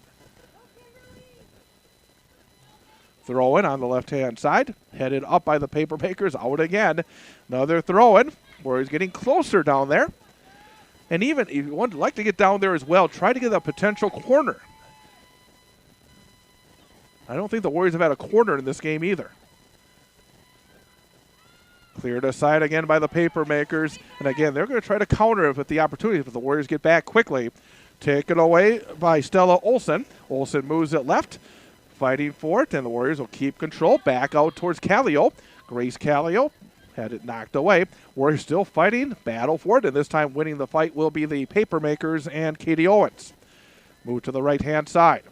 Throw-in on the left-hand side. Headed up by the Papermakers. Out again. Another throw-in. Warriors getting closer down there. And even if you would like to get down there as well, try to get a potential corner. I don't think the Warriors have had a corner in this game either. Cleared aside again by the Papermakers. And again, they're going to try to counter it with the opportunity if the Warriors get back quickly. Taken away by Stella Olsen. Olsen moves it left. Fighting for it, and the Warriors will keep control. Back out towards Callio. Grace Callio had it knocked away. Warriors still fighting, battle for it, and this time winning the fight will be the Papermakers and Katie Owens. Move to the right-hand side.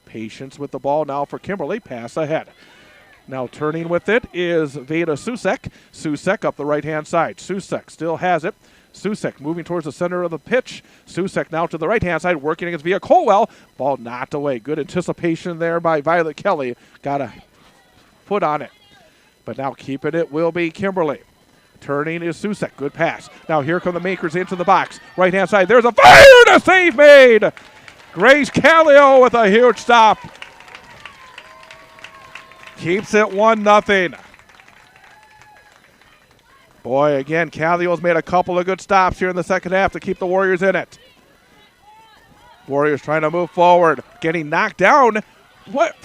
Patience with the ball now for Kimberly. Pass ahead. Now turning with it is Veda Susek. Susek up the right-hand side. Susek still has it. Susek moving towards the center of the pitch. Susek now to the right-hand side, working against Via Colwell. Ball knocked away. Good anticipation there by Violet Kelly. Got a foot on it. But now keeping it will be Kimberly. Turning is Susek. Good pass. Now here come the makers into the box. Right-hand side. There's a fire and a save made. Grace Callio with a huge stop. Keeps it 1-0. Boy, again, Callio's made a couple of good stops here in the second half to keep the Warriors in it. Warriors trying to move forward. Getting knocked down. What?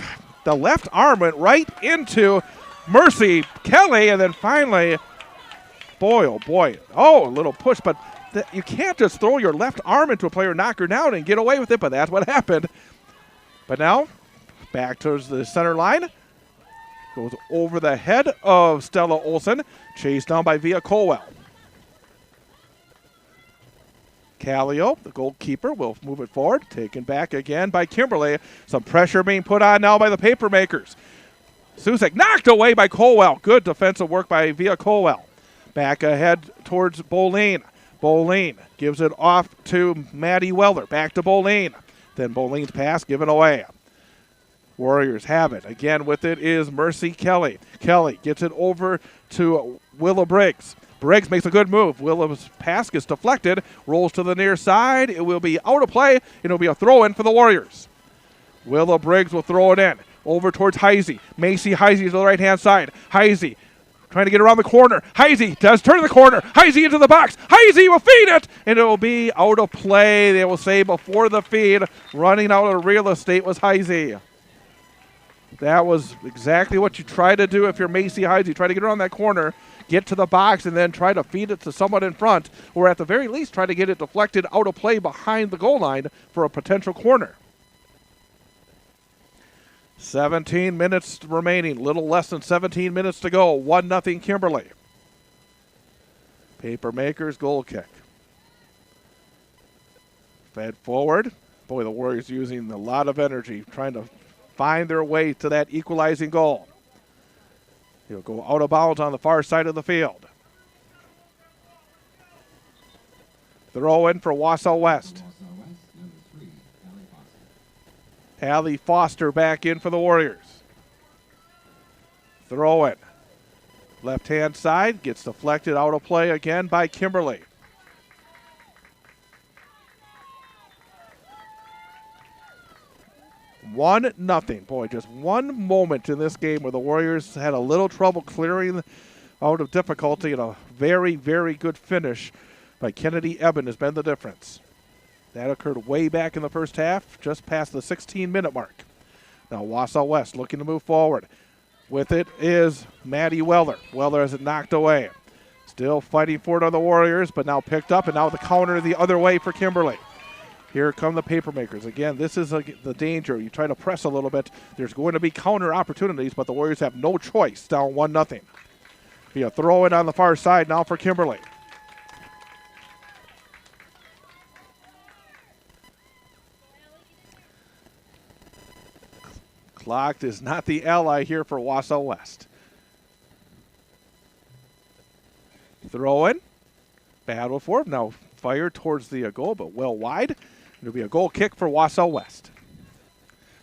The left arm went right into Mercy Kelly, and then finally, boy, oh boy. Oh, a little push, but you can't just throw your left arm into a player, knock her down, and get away with it, but that's what happened. But now, back towards the center line. Goes over the head of Stella Olson, chased down by Via Colwell. Callio, the goalkeeper, will move it forward, taken back again by Kimberly. Some pressure being put on now by the Papermakers. Susek knocked away by Colwell. Good defensive work by Via Colwell. Back ahead towards Boleen. Boleen gives it off to Maddie Weller. Back to Boleen. Then Boleen's pass given away. Warriors have it. Again with it is Mercy Kelly. Kelly gets it over to Willa Briggs. Briggs makes a good move. Willa's pass gets deflected, rolls to the near side. It will be out of play. It'll be a throw-in for the Warriors. Willa Briggs will throw it in. Over towards Heisey. Macy Heisey to the right-hand side. Heisey trying to get around the corner. Heisey does turn the corner. Heisey into the box. Heisey will feed it, and it will be out of play. They will say before the feed. Running out of real estate was Heisey. That was exactly what you try to do if you're Macy Heisey. You try to get around that corner, get to the box, and then try to feed it to someone in front, or at the very least try to get it deflected out of play behind the goal line for a potential corner. 17 minutes remaining, little less than 17 minutes to go. 1-0 Kimberly. Papermakers goal kick. Fed forward. Boy, the Warriors using a lot of energy trying to find their way to that equalizing goal. He'll go out of bounds on the far side of the field. Throw in for Wausau West. Allie Foster back in for the Warriors. Throw in. Left-hand side gets deflected out of play again by Kimberly. One nothing. Boy, just one moment in this game where the Warriors had a little trouble clearing out of difficulty, and a very, very good finish by Kennedy Eben has been the difference. That occurred way back in the first half, just past the 16-minute mark. Now Wausau West looking to move forward. With it is Maddie Weller. Weller has it knocked away. Still fighting for it on the Warriors, but now picked up, and now the counter the other way for Kimberly. Here come the Papermakers. Again, this is the danger. You try to press a little bit. There's going to be counter opportunities, but the Warriors have no choice, down 1-0. Be a throw in on the far side now for Kimberly. Clocked is not the ally here for Wausau West. Throw in. Battle for it. Now fire towards the goal, but well wide. It'll be a goal kick for Wausau West.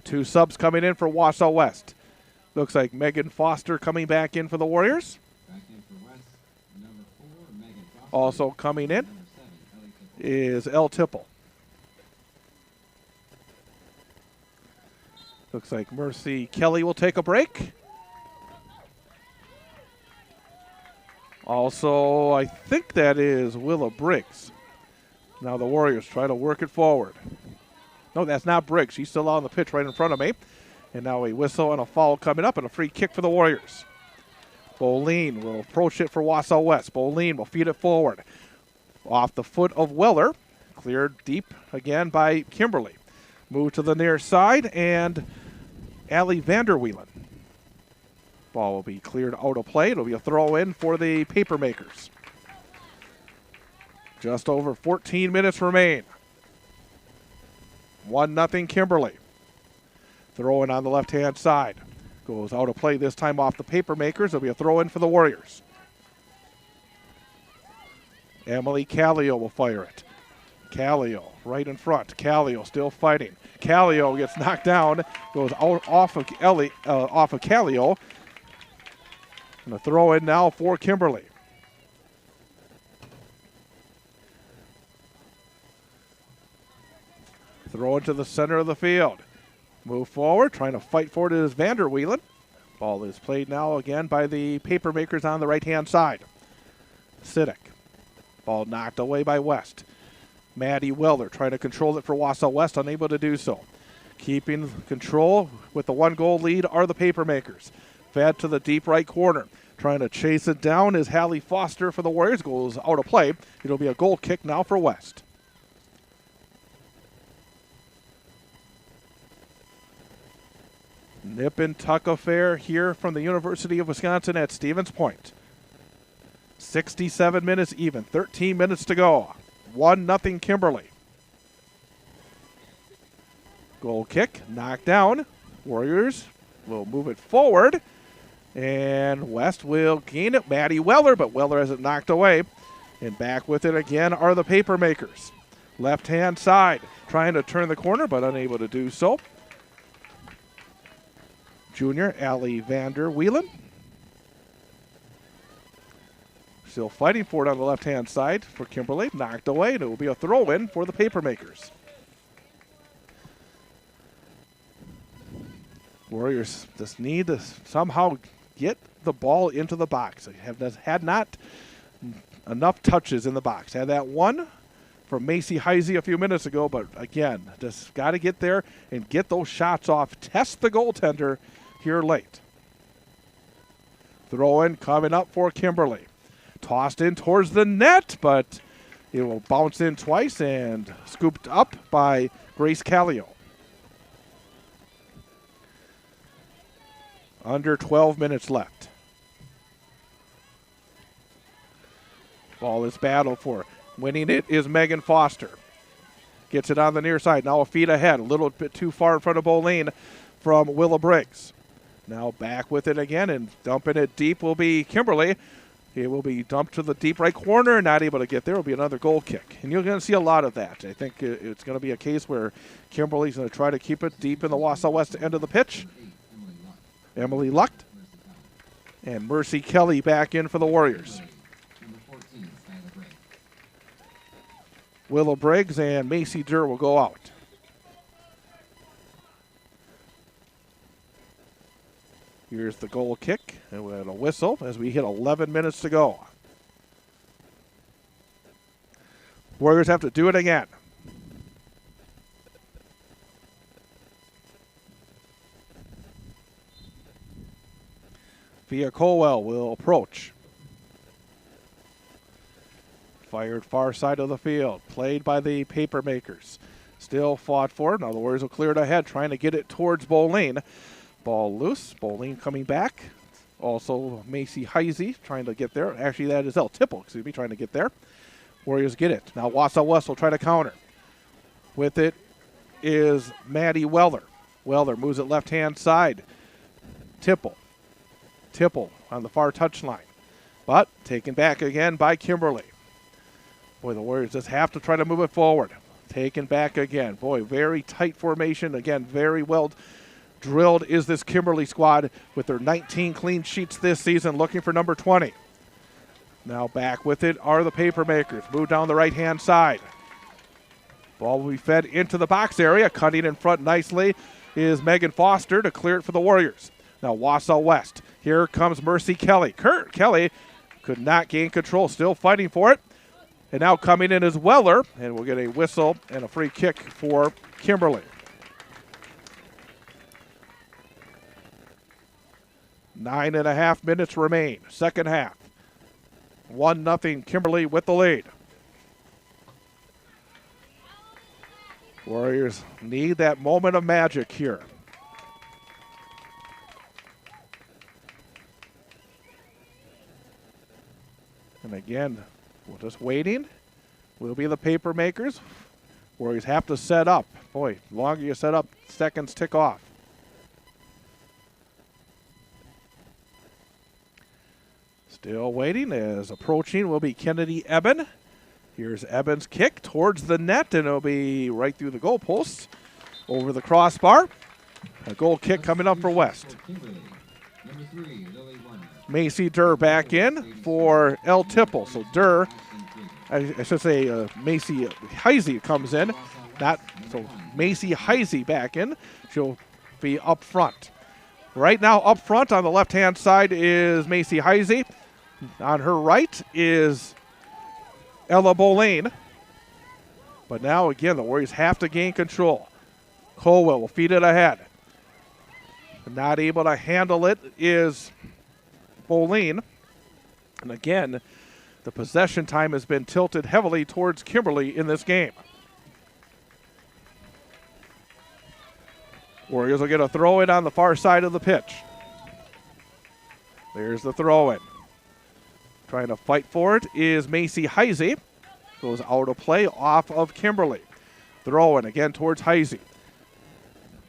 Two subs coming in for Wausau West. Looks like Megan Foster coming back in for the Warriors. Back in for West, number 4, Megan Foster. Also coming in Number 7, Ellie Tipple. is El Tipple. Looks like Mercy Kelly will take a break. Also, I think that is Willa Briggs. Now the Warriors try to work it forward. No, that's not Briggs. She's still on the pitch right in front of me. And now a whistle and a foul coming up and a free kick for the Warriors. Boleen will approach it for Wausau West. Boleen will feed it forward. Off the foot of Weller. Cleared deep again by Kimberly. Move to the near side, and Allie Vanderwielen. Ball will be cleared out of play. It'll be a throw in for the Papermakers. Just over 14 minutes remain. 1-0 Kimberly. Throw in on the left-hand side. Goes out of play this time off the paper makers. It'll be a throw in for the Warriors. Emily Callio will fire it. Callio right in front. Callio still fighting. Callio gets knocked down. Goes out off of Callio. And a throw in now for Kimberly. Throw it to the center of the field. Move forward, trying to fight for it is Vanderwielen. Ball is played now again by the paper makers on the right-hand side. Siddick. Ball knocked away by West. Maddie Weller trying to control it for Wausau West, unable to do so. Keeping control with the 1-goal lead are the paper makers. Fed to the deep right corner. Trying to chase it down is Hallie Foster for the Warriors. Goes out of play. It'll be a goal kick now for West. Nip and tuck affair here from the University of Wisconsin at Stevens Point. 67 minutes even, 13 minutes to go. 1-0 Kimberly. Goal kick, knocked down. Warriors will move it forward. And West will gain it. Maddie Weller, but Weller has it knocked away. And back with it again are the paper makers. Left-hand side, trying to turn the corner, but unable to do so. Junior Allie Vanderwielen. Still fighting for it on the left-hand side for Kimberly. Knocked away, and it will be a throw-in for the paper makers. Warriors just need to somehow get the ball into the box. They have had not enough touches in the box. Had that one from Macy Heisey a few minutes ago, but again, just got to get there and get those shots off. Test the goaltender here late. Throw in coming up for Kimberly. Tossed in towards the net, but it will bounce in twice and scooped up by Grace Callio. Under 12 minutes left. Ball is battled for. Winning it is Megan Foster. Gets it on the near side. Now a feet ahead. A little bit too far in front of Boline from Willa Briggs. Now back with it again and dumping it deep will be Kimberly. It will be dumped to the deep right corner. Not able to get there. It will be another goal kick. And you're going to see a lot of that. I think it's going to be a case where Kimberly's going to try to keep it deep in the Wausau West end of the pitch. Emily Lucht and Mercy Kelly back in for the Warriors. Willow Briggs and Macy Durr will go out. Here's the goal kick, and we had a whistle as we hit 11 minutes to go. Warriors have to do it again. Via Colwell will approach. Fired far side of the field. Played by the paper makers. Still fought for it. Now the Warriors will clear it ahead, trying to get it towards Boline. Ball loose. Boline coming back. Also Macy Heisey trying to get there. Actually, that is Tipple, trying to get there. Warriors get it. Now Wausau West will try to counter. With it is Maddie Weller. Weller moves it left-hand side. Tipple on the far touchline. But taken back again by Kimberly. Boy, the Warriors just have to try to move it forward. Taken back again. Boy, very tight formation. Again, very well drilled is this Kimberly squad with their 19 clean sheets this season, looking for number 20. Now back with it are the paper makers. Move down the right-hand side. Ball will be fed into the box area. Cutting in front nicely is Megan Foster to clear it for the Warriors. Now Wausau West. Here comes Mercy Kelly. Kelly could not gain control, still fighting for it. And now coming in is Weller, and we'll get a whistle and a free kick for Kimberly. 9.5 minutes remain, second half. 1-0 Kimberly with the lead. Warriors need that moment of magic here. And again, we're just waiting. We'll be the paper makers. Warriors have to set up. Boy, the longer you set up, seconds tick off. Still waiting as approaching will be Kennedy Eben. Here's Eben's kick towards the net, and it'll be right through the goalposts, over the crossbar. A goal kick coming up for West. Macy Durr back in for El Tipple. So Durr, I should say Macy Heisey comes in. So Macy Heisey back in. She'll be up front. Right now up front on the left-hand side is Macy Heisey. On her right is Ella Boulain. But now again, the Warriors have to gain control. Colwell will feed it ahead. Not able to handle it is Boulain. And again, the possession time has been tilted heavily towards Kimberly in this game. Warriors will get a throw-in on the far side of the pitch. There's the throw-in. Trying to fight for it is Macy Heisey. Goes out of play off of Kimberly. Throw-in again towards Heisey.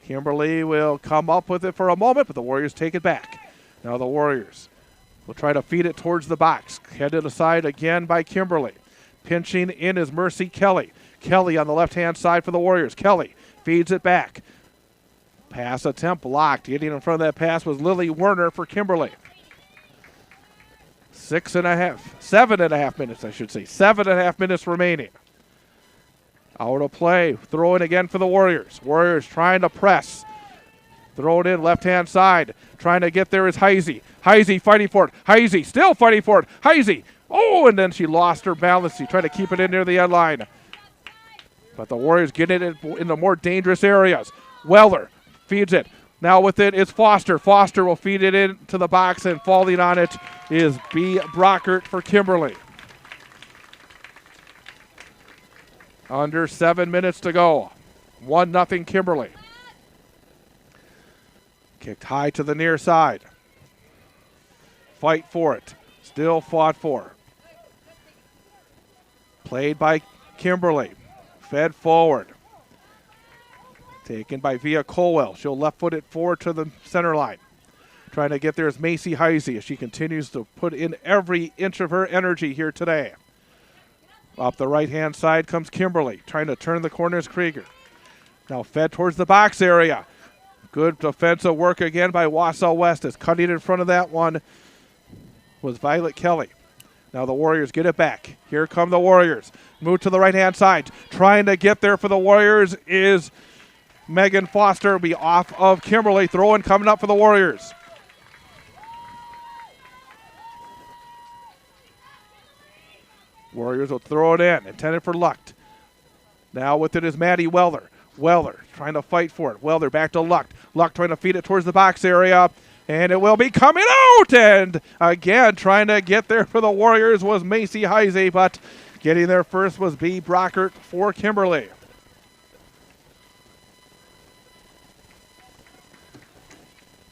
Kimberly will come up with it for a moment, but the Warriors take it back. Now the Warriors will try to feed it towards the box. Headed aside again by Kimberly. Pinching in is Mercy Kelly. Kelly on the left-hand side for the Warriors. Kelly feeds it back. Pass attempt blocked. Getting in front of that pass was Lily Werner for Kimberly. 7.5 minutes, I should say. 7.5 minutes remaining. Out of play. Throw in again for the Warriors. Warriors trying to press. Throw it in left-hand side. Trying to get there is Heisey. Heisey fighting for it. Heisey still fighting for it. Heisey. Oh, and then she lost her balance. She tried to keep it in near the end line. But the Warriors get it in the more dangerous areas. Weller feeds it. Now with it is Foster. Foster will feed it into the box, and falling on it is B. Brockert for Kimberly. Under 7 minutes to go. 1-0 Kimberly. Kicked high to the near side. Fight for it. Still fought for. Played by Kimberly. Fed forward. Taken by Via Colwell. She'll left foot it forward to the center line. Trying to get there is Macy Heisey as she continues to put in every inch of her energy here today. Up the right-hand side comes Kimberly. Trying to turn the corner is Krieger. Now fed towards the box area. Good defensive work again by Wausau West as cutting in front of that one was Violet Kelly. Now the Warriors get it back. Here come the Warriors. Move to the right-hand side. Trying to get there for the Warriors is Megan Foster. Will be off of Kimberly. Throw-in coming up for the Warriors. Warriors will throw it in. Intended for Lucht. Now with it is Maddie Weller. Weller trying to fight for it. Weller back to Lucht. Lucht trying to feed it towards the box area. And it will be coming out. And again, trying to get there for the Warriors was Macy Heisey, but getting there first was B. Brockert for Kimberly.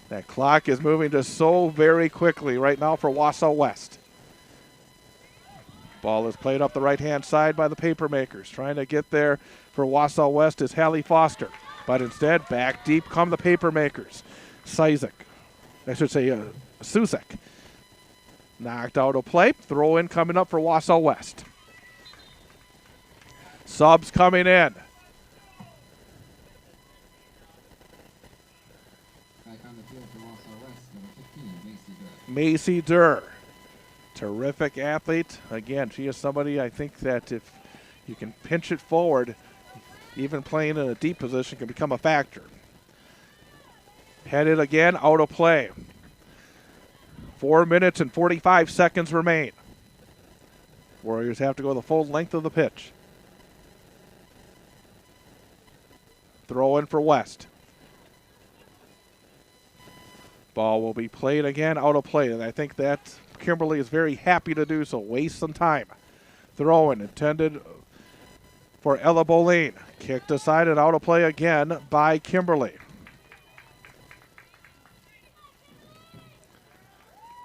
That clock is moving just so very quickly right now for Wausau West. Ball is played up the right-hand side by the Papermakers. Trying to get there for Wausau West is Hallie Foster. But instead, back deep come the Papermakers. Susek. Knocked out of play. Throw in coming up for Wausau West. Subs coming in. Back on the field for Wausau West, number 15, Macy Durr. Macy Durr. Terrific athlete. Again, she is somebody I think that if you can pinch it forward, even playing in a deep position can become a factor. Headed again, out of play. 4 minutes and 45 seconds remain. Warriors have to go the full length of the pitch. Throw in for West. Ball will be played again, out of play, and I think that Kimberly is very happy to do so. Waste some time. Throw in intended for Ella Boulain. Kicked aside and out of play again by Kimberly.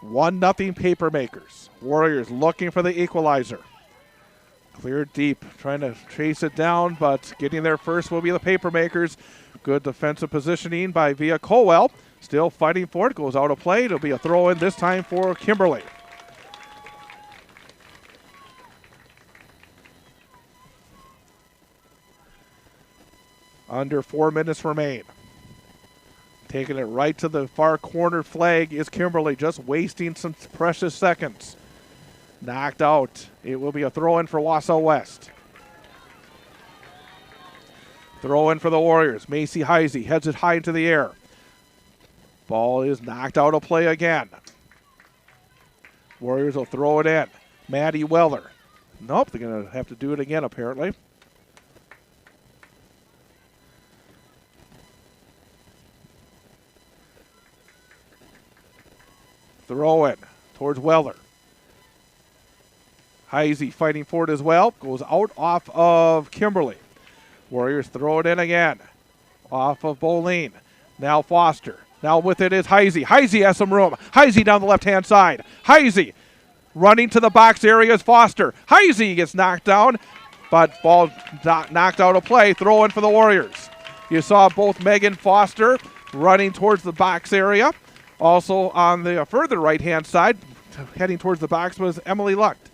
1-0 Papermakers. Warriors looking for the equalizer. Cleared deep, trying to chase it down, but getting there first will be the Papermakers. Good defensive positioning by Via Colwell. Still fighting for it. Goes out of play. It'll be a throw-in this time for Kimberly. Under 4 minutes remain. Taking it right to the far corner flag is Kimberly, just wasting some precious seconds. Knocked out. It will be a throw-in for Wausau West. Throw-in for the Warriors. Macy Heisey heads it high into the air. Ball is knocked out of play again. Warriors will throw it in. Maddie Weller. Nope, they're going to have to do it again apparently. Throw it towards Weller. Heisey fighting for it as well. Goes out off of Kimberly. Warriors throw it in again. Off of Boleen. Now Foster. Now with it is Heisey. Heisey has some room. Heisey down the left-hand side. Heisey running to the box area is Foster. Heisey gets knocked down, but ball knocked out of play. Throw in for the Warriors. You saw both Megan Foster running towards the box area. Also on the further right-hand side, heading towards the box, was Emily Lucht.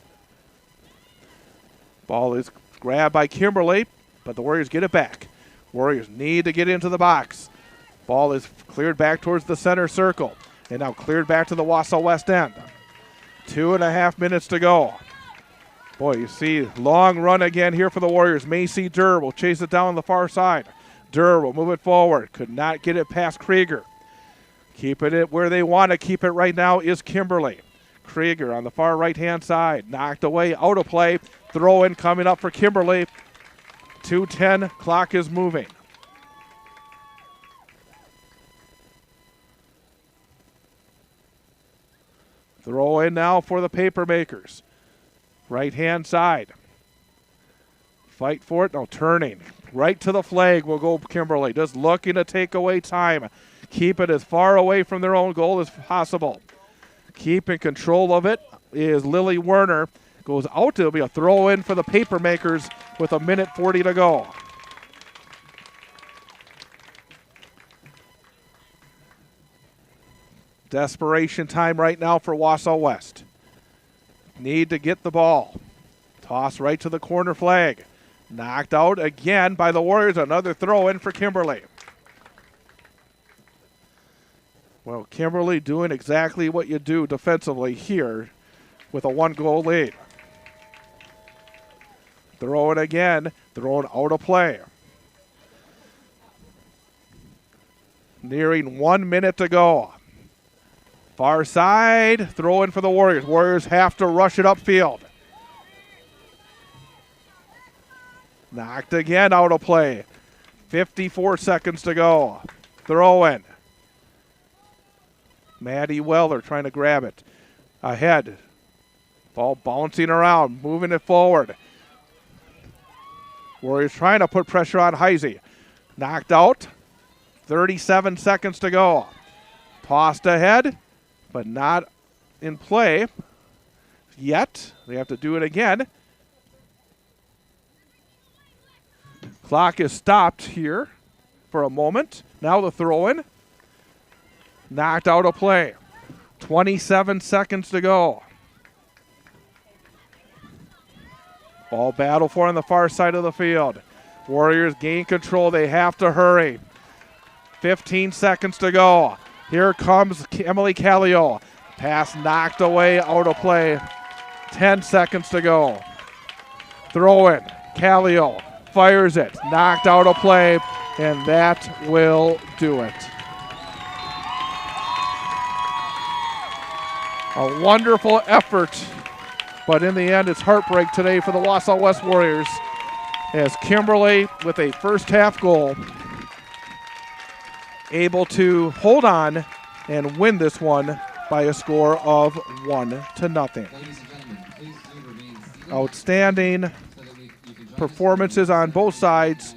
Ball is grabbed by Kimberly, but the Warriors get it back. Warriors need to get into the box. Ball is cleared back towards the center circle, and now cleared back to the Wausau West end. 2.5 minutes to go. Boy, you see long run again here for the Warriors. Macy Durr will chase it down on the far side. Durr will move it forward. Could not get it past Krieger. Keeping it where they want to keep it right now is Kimberly. Krieger on the far right-hand side. Knocked away, out of play. Throw in coming up for Kimberly. 2:10, clock is moving. Throw in now for the Papermakers. Right-hand side. Fight for it, no, turning. Right to the flag will go Kimberly. Just looking to take away time. Keep it as far away from their own goal as possible. Keeping control of it is Lily Werner. Goes out. It'll be a throw in for the Papermakers with 1:40 to go. Desperation time right now for Wausau West. Need to get the ball. Toss right to the corner flag. Knocked out again by the Warriors. Another throw in for Kimberly. Well, Kimberly doing exactly what you do defensively here with a 1-goal lead. Throw it again. Throw it out of play. Nearing 1 minute to go. Far side. Throw in for the Warriors. Warriors have to rush it upfield. Knocked again out of play. 54 seconds to go. Throw in. Maddie Weller trying to grab it. Ahead. Ball bouncing around, moving it forward. Warriors trying to put pressure on Heisey. Knocked out. 37 seconds to go. Tossed ahead, but not in play yet. They have to do it again. Clock is stopped here for a moment. Now the throw-in. Knocked out of play. 27 seconds to go. Ball battle for on the far side of the field. Warriors gain control. They have to hurry. 15 seconds to go. Here comes Emily Callio. Pass knocked away, out of play. 10 seconds to go. Throw in. Callio fires it. Knocked out of play, and that will do it. A wonderful effort, but in the end, it's heartbreak today for the Wausau West Warriors as Kimberly, with a first-half goal, able to hold on and win this one by a score of 1-0. Outstanding performances on both sides,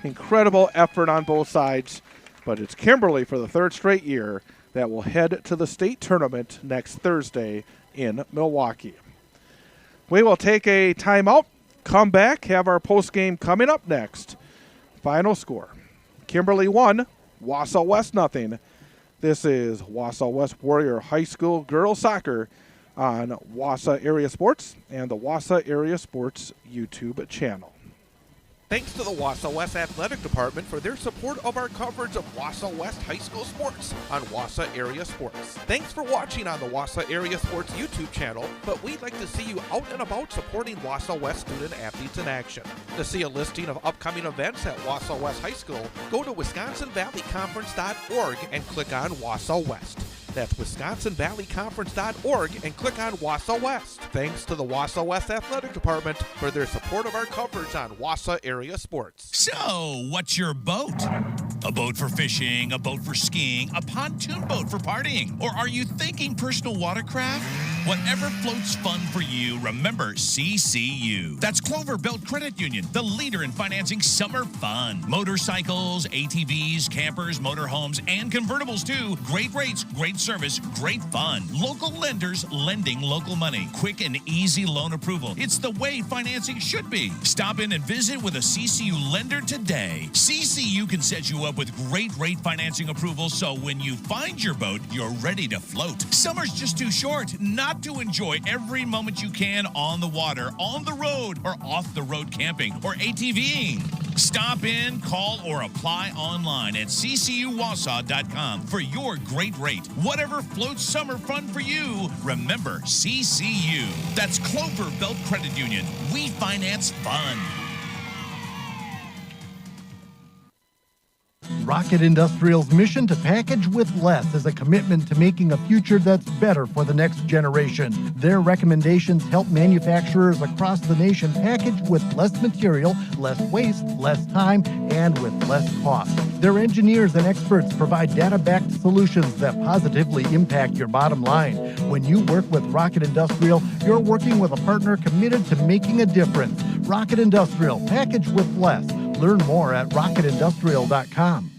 incredible effort on both sides, but it's Kimberly for the third straight year that will head to the state tournament next Thursday in Milwaukee. We will take a timeout, come back, have our postgame coming up next. Final score, Kimberly 1, Wausau West 0. This is Wausau West Warrior High School Girls Soccer on Wausau Area Sports and the Wausau Area Sports YouTube channel. Thanks to the Wausau West Athletic Department for their support of our coverage of Wausau West High School sports on Wausau Area Sports. Thanks for watching on the Wausau Area Sports YouTube channel, but we'd like to see you out and about supporting Wausau West student athletes in action. To see a listing of upcoming events at Wausau West High School, go to WisconsinValleyConference.org and click on Wausau West. That's WisconsinValleyConference.org and click on Wausau West. Thanks to the Wausau West Athletic Department for their support of our coverage on Wausau Area Sports. So, what's your boat? A boat for fishing, a boat for skiing, a pontoon boat for partying, or are you thinking personal watercraft? Whatever floats fun for you, remember CCU. That's Clover Belt Credit Union, the leader in financing summer fun. Motorcycles, ATVs, campers, motorhomes, and convertibles too. Great rates, great service, great fun. Local lenders lending local money. Quick and easy loan approval. It's the way financing should be. Stop in and visit with a CCU lender today. CCU can set you up with great rate financing approval, so when you find your boat, you're ready to float. Summer's just too short not to enjoy every moment you can on the water, on the road, or off the road camping or ATVing. Stop in, call, or apply online at ccuwausau.com for your great rate. Whatever floats summer fun for you, remember CCU. That's Clover Belt Credit Union. We finance fun. Rocket Industrial's mission to package with less is a commitment to making a future that's better for the next generation. Their recommendations help manufacturers across the nation package with less material, less waste, less time, and with less cost. Their engineers and experts provide data-backed solutions that positively impact your bottom line. When you work with Rocket Industrial, you're working with a partner committed to making a difference. Rocket Industrial, package with less. Learn more at rocketindustrial.com.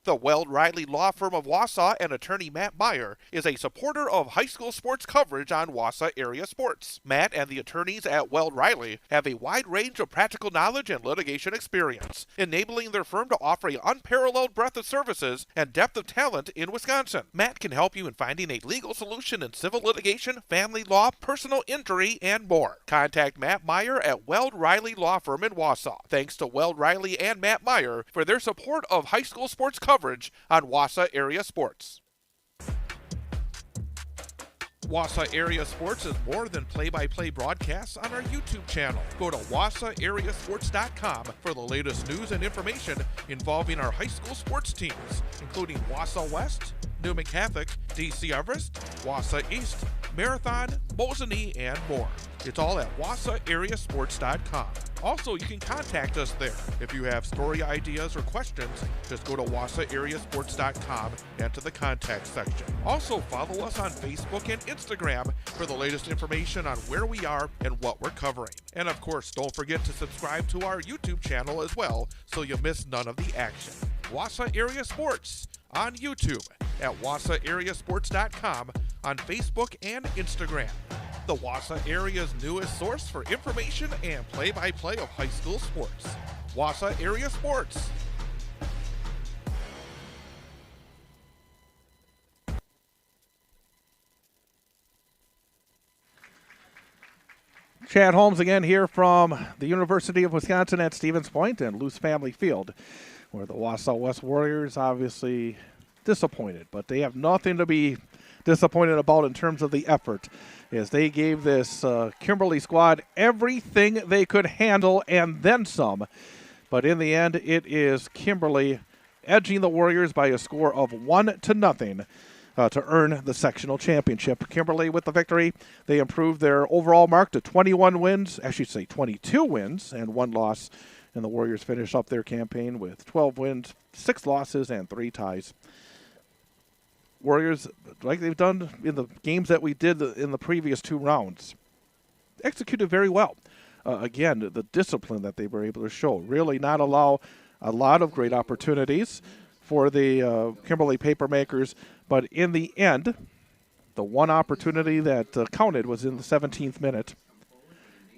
The Weld Riley Law Firm of Wausau and attorney Matt Meyer is a supporter of high school sports coverage on Wausau Area Sports. Matt and the attorneys at Weld Riley have a wide range of practical knowledge and litigation experience, enabling their firm to offer an unparalleled breadth of services and depth of talent in Wisconsin. Matt can help you in finding a legal solution in civil litigation, family law, personal injury, and more. Contact Matt Meyer at Weld Riley Law Firm in Wausau. Thanks to Weld Riley and Matt Meyer for their support of high school sports coverage on Wausau Area Sports. Wausau Area Sports is more than play-by-play broadcasts on our YouTube channel. Go to wausauareasports.com for the latest news and information involving our high school sports teams, including Wausau West, Newman Catholic, DC Everest, Wausau East, Marathon, Mosinee, and more. It's all at wausauareasports.com. Also, you can contact us there. If you have story ideas or questions, just go to wausauareasports.com and to the contact section. Also, follow us on Facebook and Instagram for the latest information on where we are and what we're covering. And of course, don't forget to subscribe to our YouTube channel as well so you miss none of the action. Wausau Area Sports on YouTube, at wausauareasports.com, on Facebook and Instagram. The Wausau area's newest source for information and play-by-play of high school sports. Wausau Area Sports. Chad Holmes again here from the University of Wisconsin at Stevens Point and Luce Family Field, where the Wausau West Warriors obviously disappointed, but they have nothing to be disappointed about in terms of the effort, as they gave this Kimberly squad everything they could handle and then some. But in the end, it is Kimberly edging the Warriors by a score of 1-0 to earn the sectional championship. Kimberly with the victory. They improved their overall mark to 21 wins, I should say 22 wins and 1 loss. And the Warriors finish up their campaign with 12 wins, 6 losses, and 3 ties. Warriors, like they've done in the games that we did in the previous 2 rounds, executed very well. Again, the discipline that they were able to show, really not allow a lot of great opportunities for the Kimberly Papermakers, but in the end, the one opportunity that counted was in the 17th minute.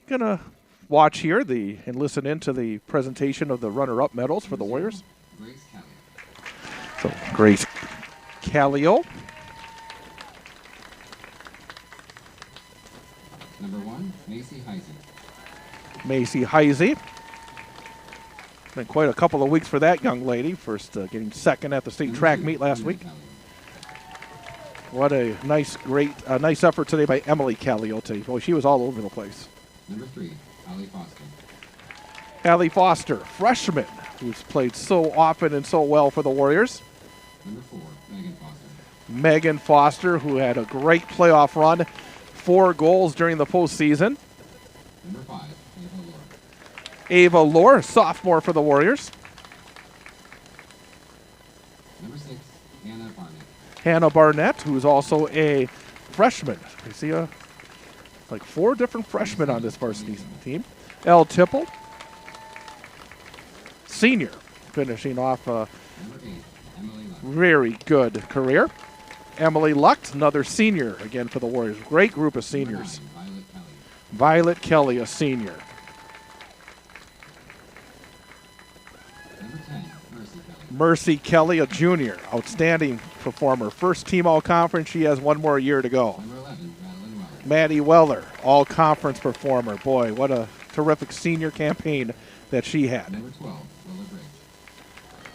Gonna watch here and listen into the presentation of the runner-up medals for the Warriors. So Grace Callio. Number 1, Macy Heisey. Macy Heisey. Been quite a couple of weeks for that young lady. First getting second at the state track meet last week. What a nice effort today by Emily Calliote. Boy, she was all over the place. Number 3, Allie Foster. Allie Foster, freshman, who's played so often and so well for the Warriors. Number 4, Megan Foster. Megan Foster, who had a great playoff run, 4 goals during the postseason. Number 5, Ava Lore. Ava Lore, sophomore for the Warriors. Number 6, Hannah Barnett. Hannah Barnett, who's also a freshman. You see like 4 different freshmen on this varsity team. Elle Tipple, senior, finishing off a Number 8, Emily Luck. very good career. Emily Lucht, another senior again for the Warriors. Great group of seniors. Number 9, Violet Kelly. Violet Kelly, a senior. Number 10, Mercy Kelly. Mercy Kelly, a junior. Outstanding performer. First team all-conference. She has 1 more year to go. Number 11, Madeline Wells. Maddie Weller, all-conference performer. Boy, what a terrific senior campaign that she had. Number 12, Willa Briggs.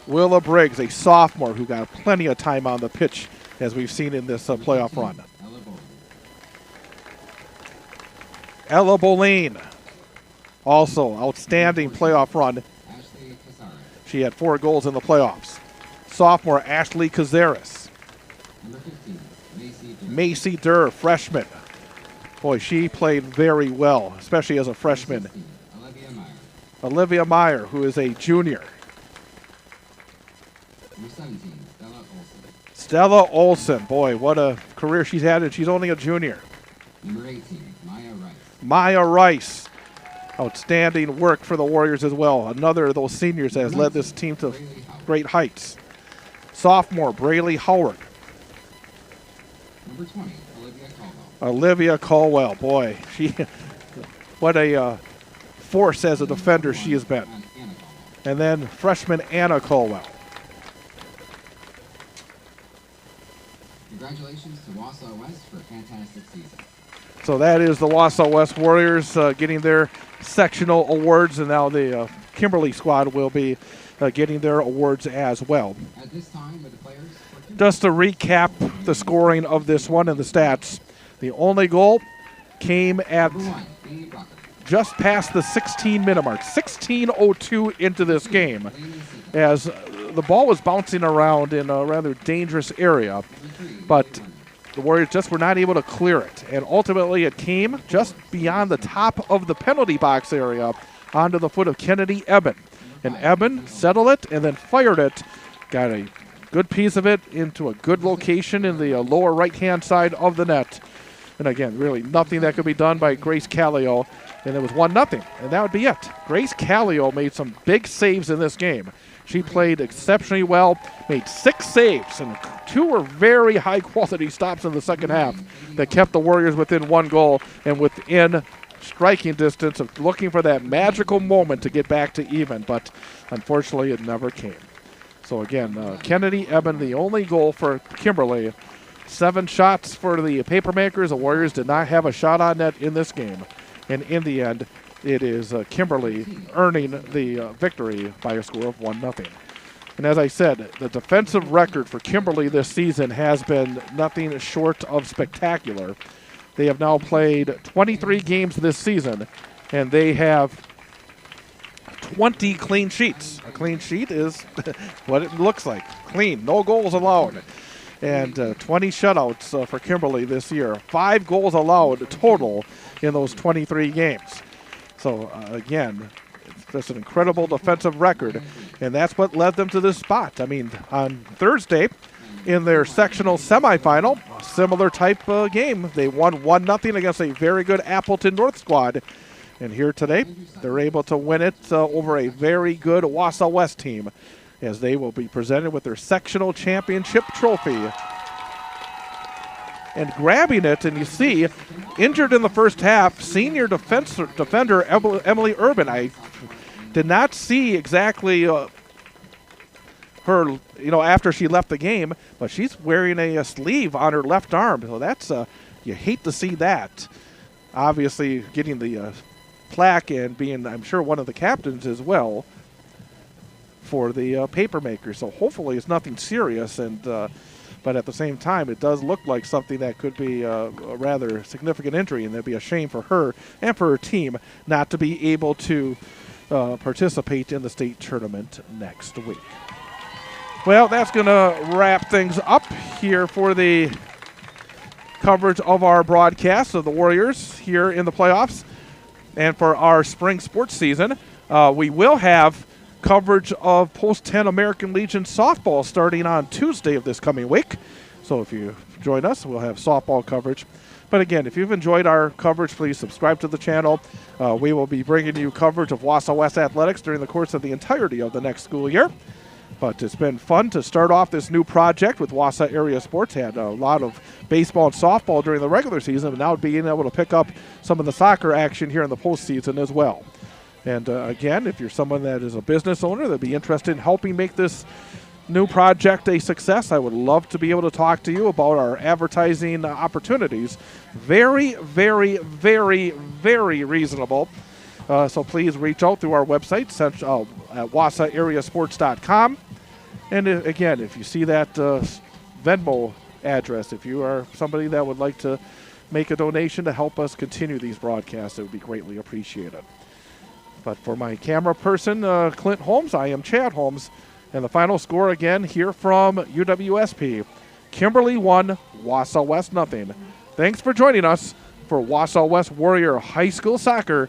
Willa Briggs, a sophomore who got plenty of time on the pitch, as we've seen in this playoff 13, run. Ella Bowden. Ella Boline, also outstanding playoff run. Ashley Casares. She had 4 goals in the playoffs. Sophomore Ashley Cazares. Number 15, Macy Durr. Macy Durr, freshman. Boy, she played very well, especially as a freshman. 16, Olivia Meyer. Olivia Meyer, who is a junior. Number 17, Stella Olson. Stella Olson, boy, what a career she's had, and she's only a junior. Number 18, Maya Rice. Maya Rice, outstanding work for the Warriors as well. Another of those seniors that has led this team to Braylee Howard. great heights. Sophomore Braylee Howard. Number 20, Olivia Caldwell. Olivia Colwell, boy, what a force as a defender she has been. And Anna Caldwell. And then freshman Anna Colwell. Congratulations to Wausau West for a fantastic season. So that is the Wausau West Warriors getting their sectional awards, and now the Kimberly squad will be getting their awards as well. At this time, with the players for Kimberly. Just to recap the scoring of this one and the stats, the only goal came at Number 1, Amy Brucker. just past the 16-minute mark, 16:02 into this game, as the ball was bouncing around in a rather dangerous area, Number 3, but Lily Werner. the Warriors just were not able to clear it, and ultimately it came just beyond the top of the penalty box area onto the foot of Kennedy Eben. And Eben settled it and then fired it, got a good piece of it into a good location in the lower right-hand side of the net. And again, really nothing that could be done by Grace Callio, and it was 1-0, and that would be it. Grace Callio made some big saves in this game. She played exceptionally well, made 6 saves, and 2 were very high-quality stops in the second half that kept the Warriors within 1 goal and within striking distance of looking for that magical moment to get back to even, but unfortunately it never came. So again, Kennedy Eben, the only goal for Kimberly. 7 shots for the Papermakers. The Warriors did not have a shot on net in this game, and in the end, it is Kimberly earning the victory by a score of 1-0. And as I said, the defensive record for Kimberly this season has been nothing short of spectacular. They have now played 23 games this season, and they have 20 clean sheets. A clean sheet is what it looks like. Clean, no goals allowed. And 20 shutouts for Kimberly this year. 5 goals allowed total in those 23 games. So, again, it's just an incredible defensive record, and that's what led them to this spot. I mean, on Thursday, in their sectional semifinal, a similar type game, they won 1-0 against a very good Appleton North squad. And here today, they're able to win it over a very good Wausau West team, as they will be presented with their sectional championship trophy. And grabbing it, and you see, injured in the first half, senior defender Emily Urban. I did not see exactly her, after she left the game, but she's wearing a sleeve on her left arm. So that's, you hate to see that. Obviously, getting the plaque and being, I'm sure, one of the captains as well. for the paper maker. So hopefully it's nothing serious, and but at the same time, it does look like something that could be a rather significant injury, and it'd be a shame for her and for her team not to be able to participate in the state tournament next week. Well, that's going to wrap things up here for the coverage of our broadcast of the Warriors here in the playoffs and for our spring sports season. We will have coverage of Post-10 American Legion softball starting on Tuesday of this coming week. So if you join us, we'll have softball coverage. But again, if you've enjoyed our coverage, please subscribe to the channel. We will be bringing you coverage of Wausau West athletics during the course of the entirety of the next school year. But it's been fun to start off this new project with Wausau Area Sports. Had a lot of baseball and softball during the regular season, and now being able to pick up some of the soccer action here in the postseason as well. And again, if you're someone that is a business owner that'd be interested in helping make this new project a success, I would love to be able to talk to you about our advertising opportunities. Very, very, very, very reasonable. So please reach out through our website at wausauareasports.com. And again, if you see that Venmo address, if you are somebody that would like to make a donation to help us continue these broadcasts, it would be greatly appreciated. But for my camera person, Clint Holmes, I am Chad Holmes. And the final score again here from UWSP. Kimberly 1, Wausau West 0. Thanks for joining us for Wausau West Warrior High School Soccer